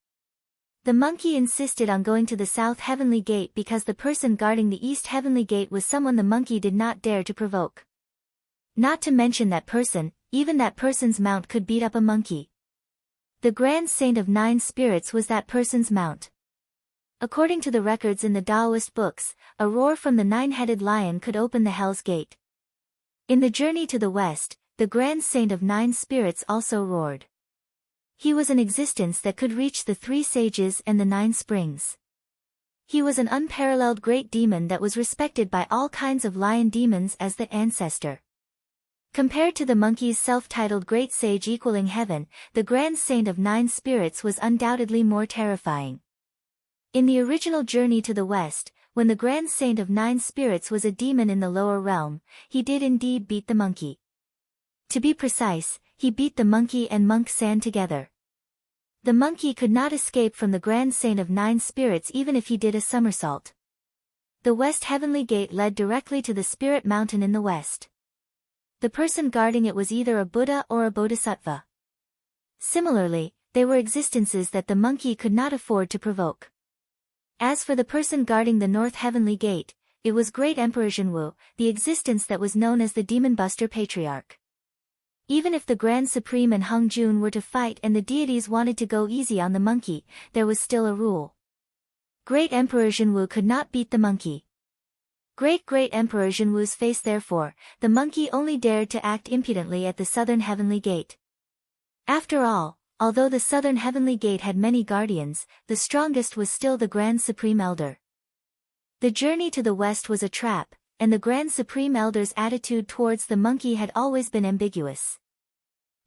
The monkey insisted on going to the south heavenly gate because the person guarding the east heavenly gate was someone the monkey did not dare to provoke. Not to mention that person, even that person's mount could beat up a monkey. The Grand Saint of Nine Spirits was that person's mount. According to the records in the Taoist books, a roar from the nine-headed lion could open the Hell's Gate. In the journey to the west, the Grand Saint of Nine Spirits also roared. He was an existence that could reach the three sages and the nine springs. He was an unparalleled great demon that was respected by all kinds of lion demons as the ancestor. Compared to the monkey's self-titled Great Sage equaling heaven, the Grand Saint of Nine Spirits was undoubtedly more terrifying. In the original journey to the west, when the Grand Saint of Nine Spirits was a demon in the lower realm, he did indeed beat the monkey. To be precise, he beat the monkey and Monk San together. The monkey could not escape from the Grand Saint of Nine Spirits even if he did a somersault. The west heavenly gate led directly to the Spirit Mountain in the west. The person guarding it was either a Buddha or a Bodhisattva. Similarly, they were existences that the monkey could not afford to provoke. As for the person guarding the North Heavenly Gate, it was Great Emperor Zhenwu, the existence that was known as the Demon Buster Patriarch. Even if the Grand Supreme and Hung Jun were to fight and the deities wanted to go easy on the monkey, there was still a rule. Great Emperor Zhenwu could not beat the monkey. Great Emperor Zhenwu's face therefore, the monkey only dared to act impudently at the Southern Heavenly Gate. After all, although the Southern Heavenly Gate had many guardians, the strongest was still the Grand Supreme Elder. The journey to the west was a trap, and the Grand Supreme Elder's attitude towards the monkey had always been ambiguous.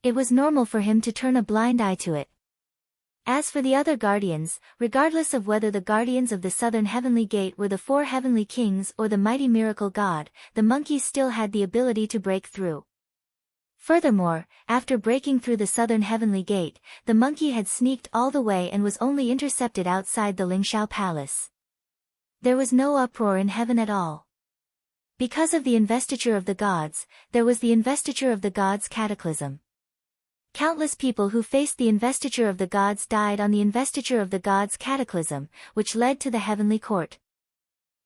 It was normal for him to turn a blind eye to it. As for the other guardians, regardless of whether the guardians of the Southern Heavenly Gate were the four heavenly kings or the mighty miracle god, the monkey still had the ability to break through. Furthermore, after breaking through the Southern Heavenly Gate, the monkey had sneaked all the way and was only intercepted outside the Lingxiao Palace. There was no uproar in heaven at all. Because of the investiture of the gods, there was the investiture of the gods' cataclysm. Countless people who faced the investiture of the gods died on the investiture of the gods' cataclysm, which led to the heavenly court.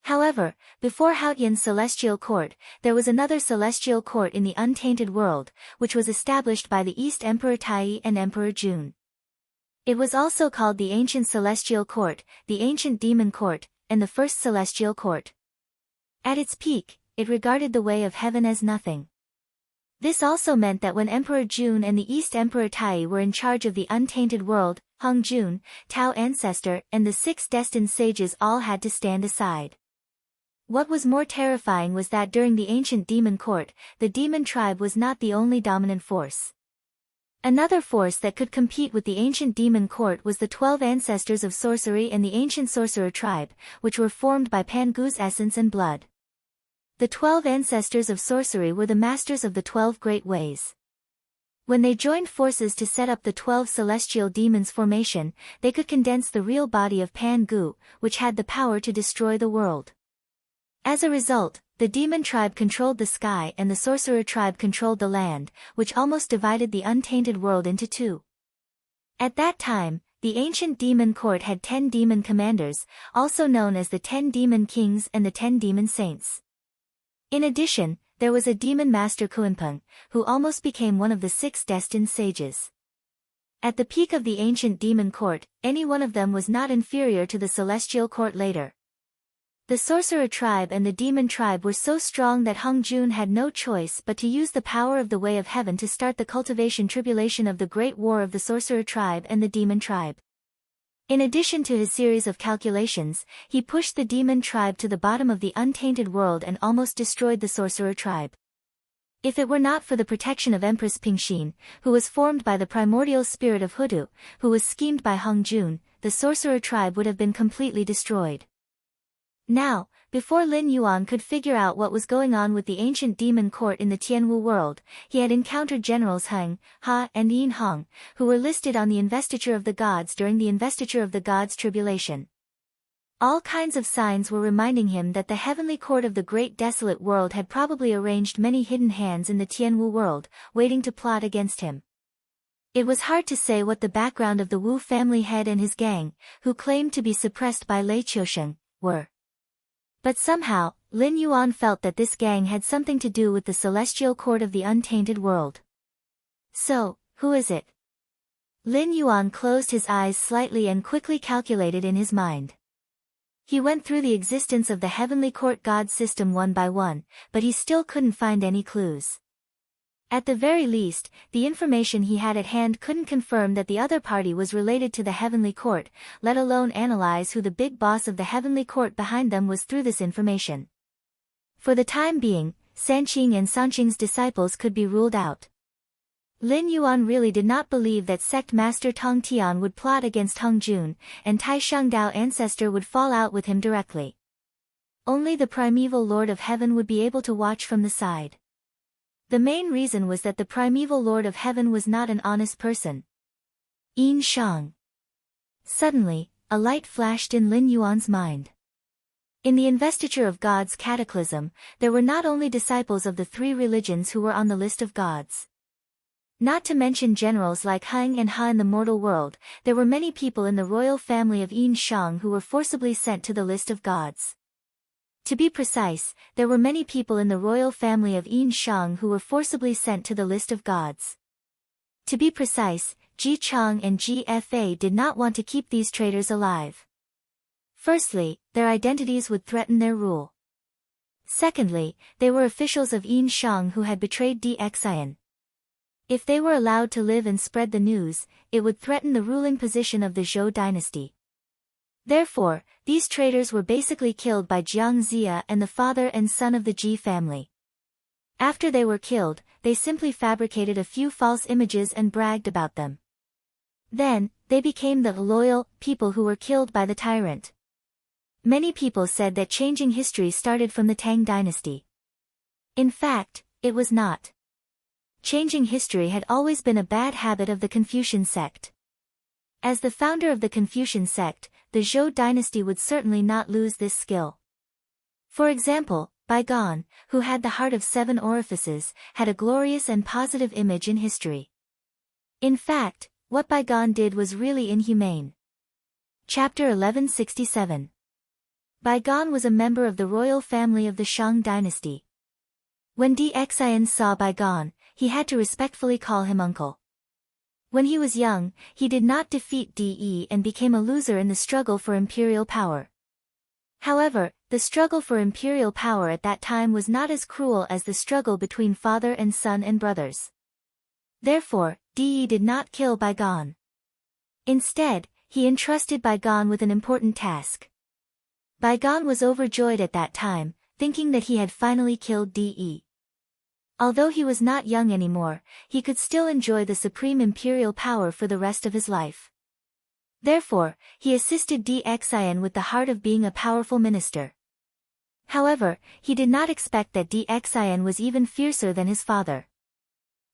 However, before Haotian's celestial court, there was another celestial court in the untainted world, which was established by the East Emperor Tai and Emperor Jun. It was also called the Ancient Celestial Court, the Ancient Demon Court, and the First Celestial Court. At its peak, it regarded the way of heaven as nothing. This also meant that when Emperor Jun and the East Emperor Tai were in charge of the untainted world, Hung Jun, Tao Ancestor, and the six destined sages all had to stand aside. What was more terrifying was that during the ancient demon court, the demon tribe was not the only dominant force. Another force that could compete with the ancient demon court was the 12 ancestors of sorcery and the ancient sorcerer tribe, which were formed by Pangu's essence and blood. The 12 ancestors of sorcery were the masters of the 12 great ways. When they joined forces to set up the 12 celestial demons formation, they could condense the real body of Pangu, which had the power to destroy the world. As a result, the demon tribe controlled the sky and the sorcerer tribe controlled the land, which almost divided the untainted world into two. At that time, the ancient demon court had 10 demon commanders, also known as the 10 demon kings and the 10 demon saints. In addition, there was a demon master Kuanpeng, who almost became one of the 6 destined sages. At the peak of the ancient demon court, any one of them was not inferior to the celestial court later. The sorcerer tribe and the demon tribe were so strong that Hung Jun had no choice but to use the power of the way of heaven to start the cultivation tribulation of the great war of the sorcerer tribe and the demon tribe. In addition to his series of calculations, he pushed the demon tribe to the bottom of the untainted world and almost destroyed the sorcerer tribe. If it were not for the protection of Empress Pingxin, who was formed by the primordial spirit of Hudu, who was schemed by Hung Jun, the sorcerer tribe would have been completely destroyed. Now, before Lin Yuan could figure out what was going on with the ancient demon court in the Tianwu world, he had encountered generals Heng, Ha and Yin Hong, who were listed on the investiture of the gods during the investiture of the gods' tribulation. All kinds of signs were reminding him that the heavenly court of the great desolate world had probably arranged many hidden hands in the Tianwu world, waiting to plot against him. It was hard to say what the background of the Wu family head and his gang, who claimed to be suppressed by Lei Qiusheng, were. But somehow, Lin Yuan felt that this gang had something to do with the celestial court of the untainted world. So, who is it? Lin Yuan closed his eyes slightly and quickly calculated in his mind. He went through the existence of the heavenly court god system one by one, but he still couldn't find any clues. At the very least, the information he had at hand couldn't confirm that the other party was related to the heavenly court, let alone analyze who the big boss of the heavenly court behind them was through this information. For the time being, Sanqing and Sanqing's disciples could be ruled out. Lin Yuan really did not believe that sect master Tong Tian would plot against Hung Jun, and Tai Shangdao ancestor would fall out with him directly. Only the primeval Lord of Heaven would be able to watch from the side. The main reason was that the primeval Lord of Heaven was not an honest person. Yin Shang. Suddenly, a light flashed in Lin Yuan's mind. In the investiture of God's cataclysm, there were not only disciples of the 3 religions who were on the list of gods. Not to mention generals like Heng and Ha in the mortal world, there were many people in the royal family of Yin Shang who were forcibly sent to the list of gods. To be precise, there were many people in the royal family of Yin Shang who were forcibly sent to the list of gods. To be precise, Ji Chang and GFA did not want to keep these traitors alive. Firstly, their identities would threaten their rule. Secondly, they were officials of Yin Shang who had betrayed DXIN. If they were allowed to live and spread the news, it would threaten the ruling position of the Zhou dynasty. Therefore, these traitors were basically killed by Jiang Zia and the father and son of the Ji family. After they were killed, they simply fabricated a few false images and bragged about them. Then, they became the loyal people who were killed by the tyrant. Many people said that changing history started from the Tang dynasty. In fact, it was not. Changing history had always been a bad habit of the Confucian sect. As the founder of the Confucian sect, the Zhou dynasty would certainly not lose this skill. For example, Baigan, who had the heart of 7 orifices, had a glorious and positive image in history. In fact, what Baigan did was really inhumane. Chapter 1167. Baigan was a member of the royal family of the Shang dynasty. When DXIN saw Baigan, he had to respectfully call him uncle. When he was young, he did not defeat DE and became a loser in the struggle for imperial power. However, the struggle for imperial power at that time was not as cruel as the struggle between father and son and brothers. Therefore, DE did not kill Baigan. Instead, he entrusted Baigan with an important task. Baigan was overjoyed at that time, thinking that he had finally killed De. Although he was not young anymore, he could still enjoy the supreme imperial power for the rest of his life. Therefore, he assisted Dxian with the heart of being a powerful minister. However, he did not expect that Dxian was even fiercer than his father.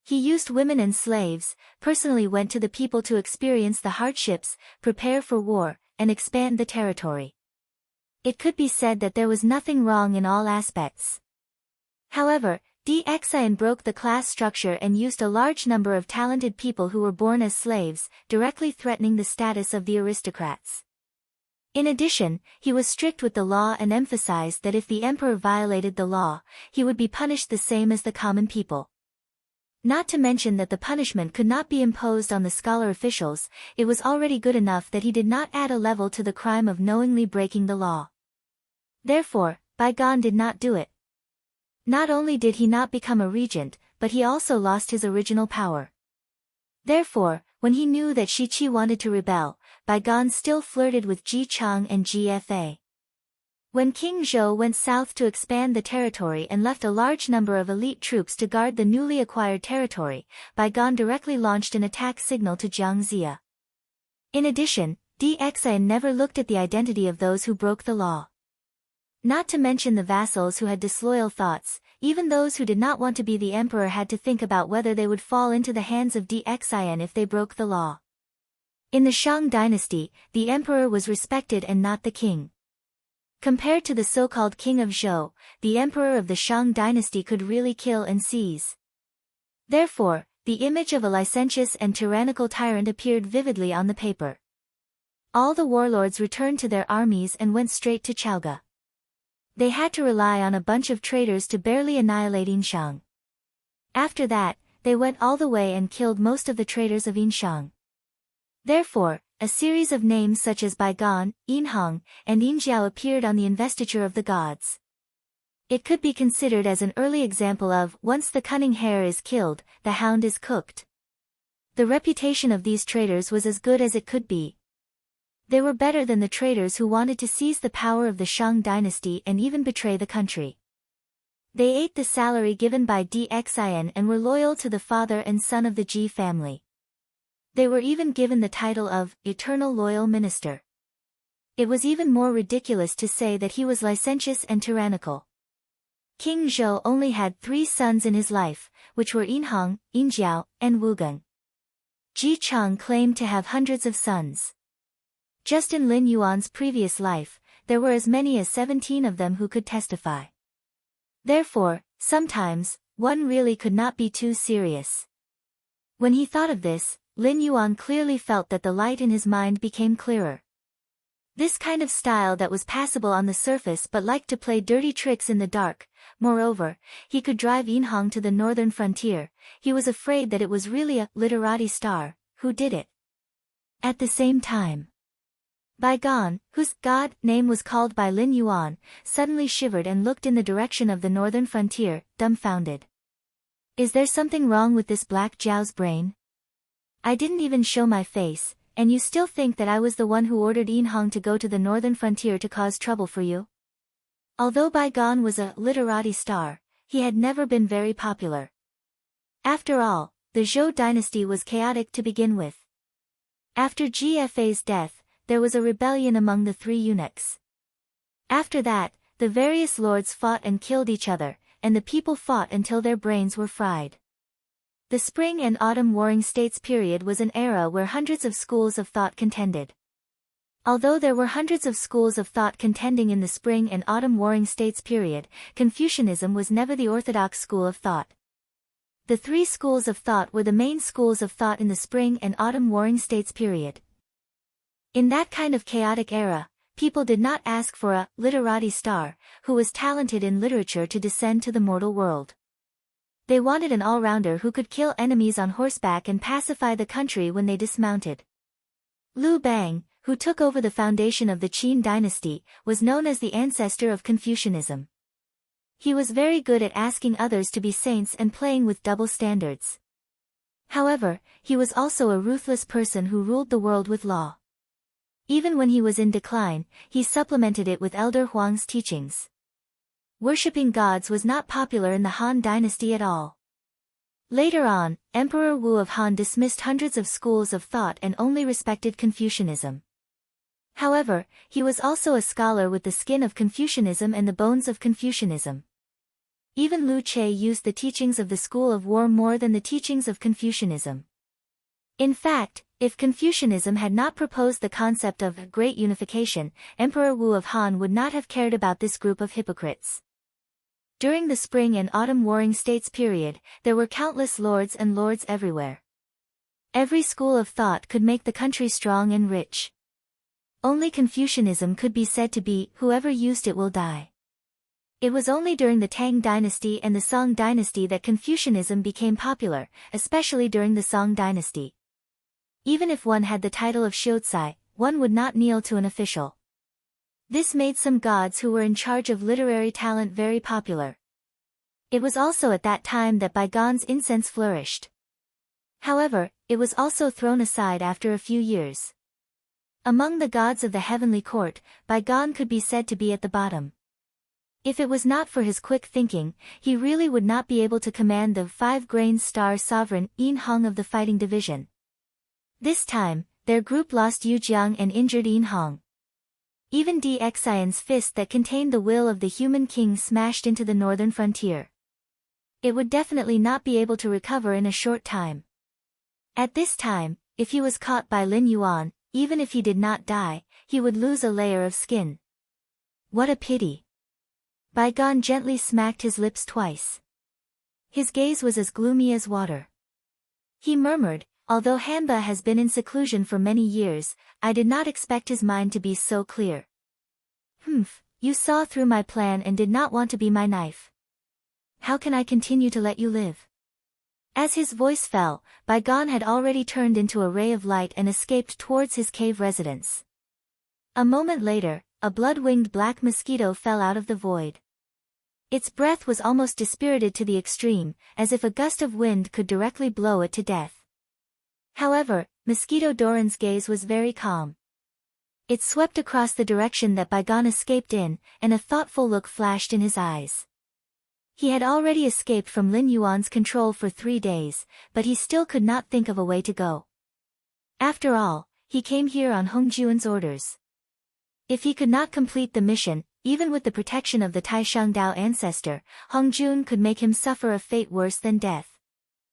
He used women and slaves, personally went to the people to experience the hardships, prepare for war, and expand the territory. It could be said that there was nothing wrong in all aspects. However, Dxian broke the class structure and used a large number of talented people who were born as slaves, directly threatening the status of the aristocrats. In addition, he was strict with the law and emphasized that if the emperor violated the law, he would be punished the same as the common people. Not to mention that the punishment could not be imposed on the scholar officials, it was already good enough that he did not add a level to the crime of knowingly breaking the law. Therefore, Baigan did not do it. Not only did he not become a regent, but he also lost his original power. Therefore, when he knew that Shiqi wanted to rebel, Baigan still flirted with Ji Chang and Gfa. When King Zhou went south to expand the territory and left a large number of elite troops to guard the newly acquired territory, Baigan directly launched an attack signal to Jiang Xia. In addition, Dxian never looked at the identity of those who broke the law. Not to mention the vassals who had disloyal thoughts, even those who did not want to be the emperor had to think about whether they would fall into the hands of Dxian if they broke the law. In the Shang dynasty, the emperor was respected and not the king. Compared to the so-called king of Zhou, the emperor of the Shang dynasty could really kill and seize. Therefore, the image of a licentious and tyrannical tyrant appeared vividly on the paper. All the warlords returned to their armies and went straight to Chaoga. They had to rely on a bunch of traitors to barely annihilate Yinshang. After that, they went all the way and killed most of the traitors of Yinshang. Therefore, a series of names such as Baigan, Yinhang, and Yinjiao appeared on the investiture of the gods. It could be considered as an early example of, once the cunning hare is killed, the hound is cooked. The reputation of these traitors was as good as it could be. They were better than the traitors who wanted to seize the power of the Shang dynasty and even betray the country. They ate the salary given by Dxian and were loyal to the father and son of the Ji family. They were even given the title of Eternal Loyal Minister. It was even more ridiculous to say that he was licentious and tyrannical. King Zhou only had 3 sons in his life, which were Yinhang, Yinjiao, and Wugang. Ji Chang claimed to have hundreds of sons. Just in Lin Yuan's previous life, there were as many as 17 of them who could testify. Therefore, sometimes, one really could not be too serious. When he thought of this, Lin Yuan clearly felt that the light in his mind became clearer. This kind of style that was passable on the surface but liked to play dirty tricks in the dark. Moreover, he could drive Yinhang to the northern frontier. He was afraid that it was really a literati star who did it. At the same time, Baigan, whose god name was called by Lin Yuan, suddenly shivered and looked in the direction of the northern frontier, dumbfounded. Is there something wrong with this black Zhao's brain? I didn't even show my face, and you still think that I was the one who ordered Yinhang to go to the northern frontier to cause trouble for you? Although Baigan was a literati star, he had never been very popular. After all, the Zhou dynasty was chaotic to begin with. After Gfa's death, there was a rebellion among the 3 eunuchs. After that, the various lords fought and killed each other, and the people fought until their brains were fried. The Spring and Autumn Warring States period was an era where hundreds of schools of thought contended. Although there were hundreds of schools of thought contending in the Spring and Autumn Warring States period, Confucianism was never the orthodox school of thought. The 3 schools of thought were the main schools of thought in the Spring and Autumn Warring States period. In that kind of chaotic era, people did not ask for a literati star, who was talented in literature to descend to the mortal world. They wanted an all-rounder who could kill enemies on horseback and pacify the country when they dismounted. Liu Bang, who took over the foundation of the Qin dynasty, was known as the ancestor of Confucianism. He was very good at asking others to be saints and playing with double standards. However, he was also a ruthless person who ruled the world with law. Even when he was in decline, he supplemented it with Elder Huang's teachings. Worshipping gods was not popular in the Han dynasty at all. Later on, Emperor Wu of Han dismissed hundreds of schools of thought and only respected Confucianism. However, he was also a scholar with the skin of Confucianism and the bones of Confucianism. Even Lu Che used the teachings of the school of war more than the teachings of Confucianism. In fact, if Confucianism had not proposed the concept of great unification, Emperor Wu of Han would not have cared about this group of hypocrites. During the spring and autumn warring states period, there were countless lords and lords everywhere. Every school of thought could make the country strong and rich. Only Confucianism could be said to be, whoever used it will die. It was only during the Tang dynasty and the Song dynasty that Confucianism became popular, especially during the Song dynasty. Even if one had the title of Shiozai, one would not kneel to an official. This made some gods who were in charge of literary talent very popular. It was also at that time that Baigon's incense flourished. However, it was also thrown aside after a few years. Among the gods of the heavenly court, Baigon could be said to be at the bottom. If it was not for his quick thinking, he really would not be able to command the 5-grain-star sovereign Yin Hong of the fighting division. This time, their group lost Yu Jiang and injured Yin Hong. Even Di Xian's fist that contained the will of the human king smashed into the northern frontier. It would definitely not be able to recover in a short time. At this time, if he was caught by Lin Yuan, even if he did not die, he would lose a layer of skin. What a pity. Baigon gently smacked his lips twice. His gaze was as gloomy as water. He murmured, although Hanba has been in seclusion for many years, I did not expect his mind to be so clear. You saw through my plan and did not want to be my knife. How can I continue to let you live? As his voice fell, Baigon had already turned into a ray of light and escaped towards his cave residence. A moment later, a blood-winged black mosquito fell out of the void. Its breath was almost dispirited to the extreme, as if a gust of wind could directly blow it to death. However, Mosquito Doran's gaze was very calm. It swept across the direction that Baigon escaped in, and a thoughtful look flashed in his eyes. He had already escaped from Lin Yuan's control for 3 days, but he still could not think of a way to go. After all, he came here on Hong Juan's orders. If he could not complete the mission, even with the protection of the Tai Shangdao ancestor, Hong Jun could make him suffer a fate worse than death.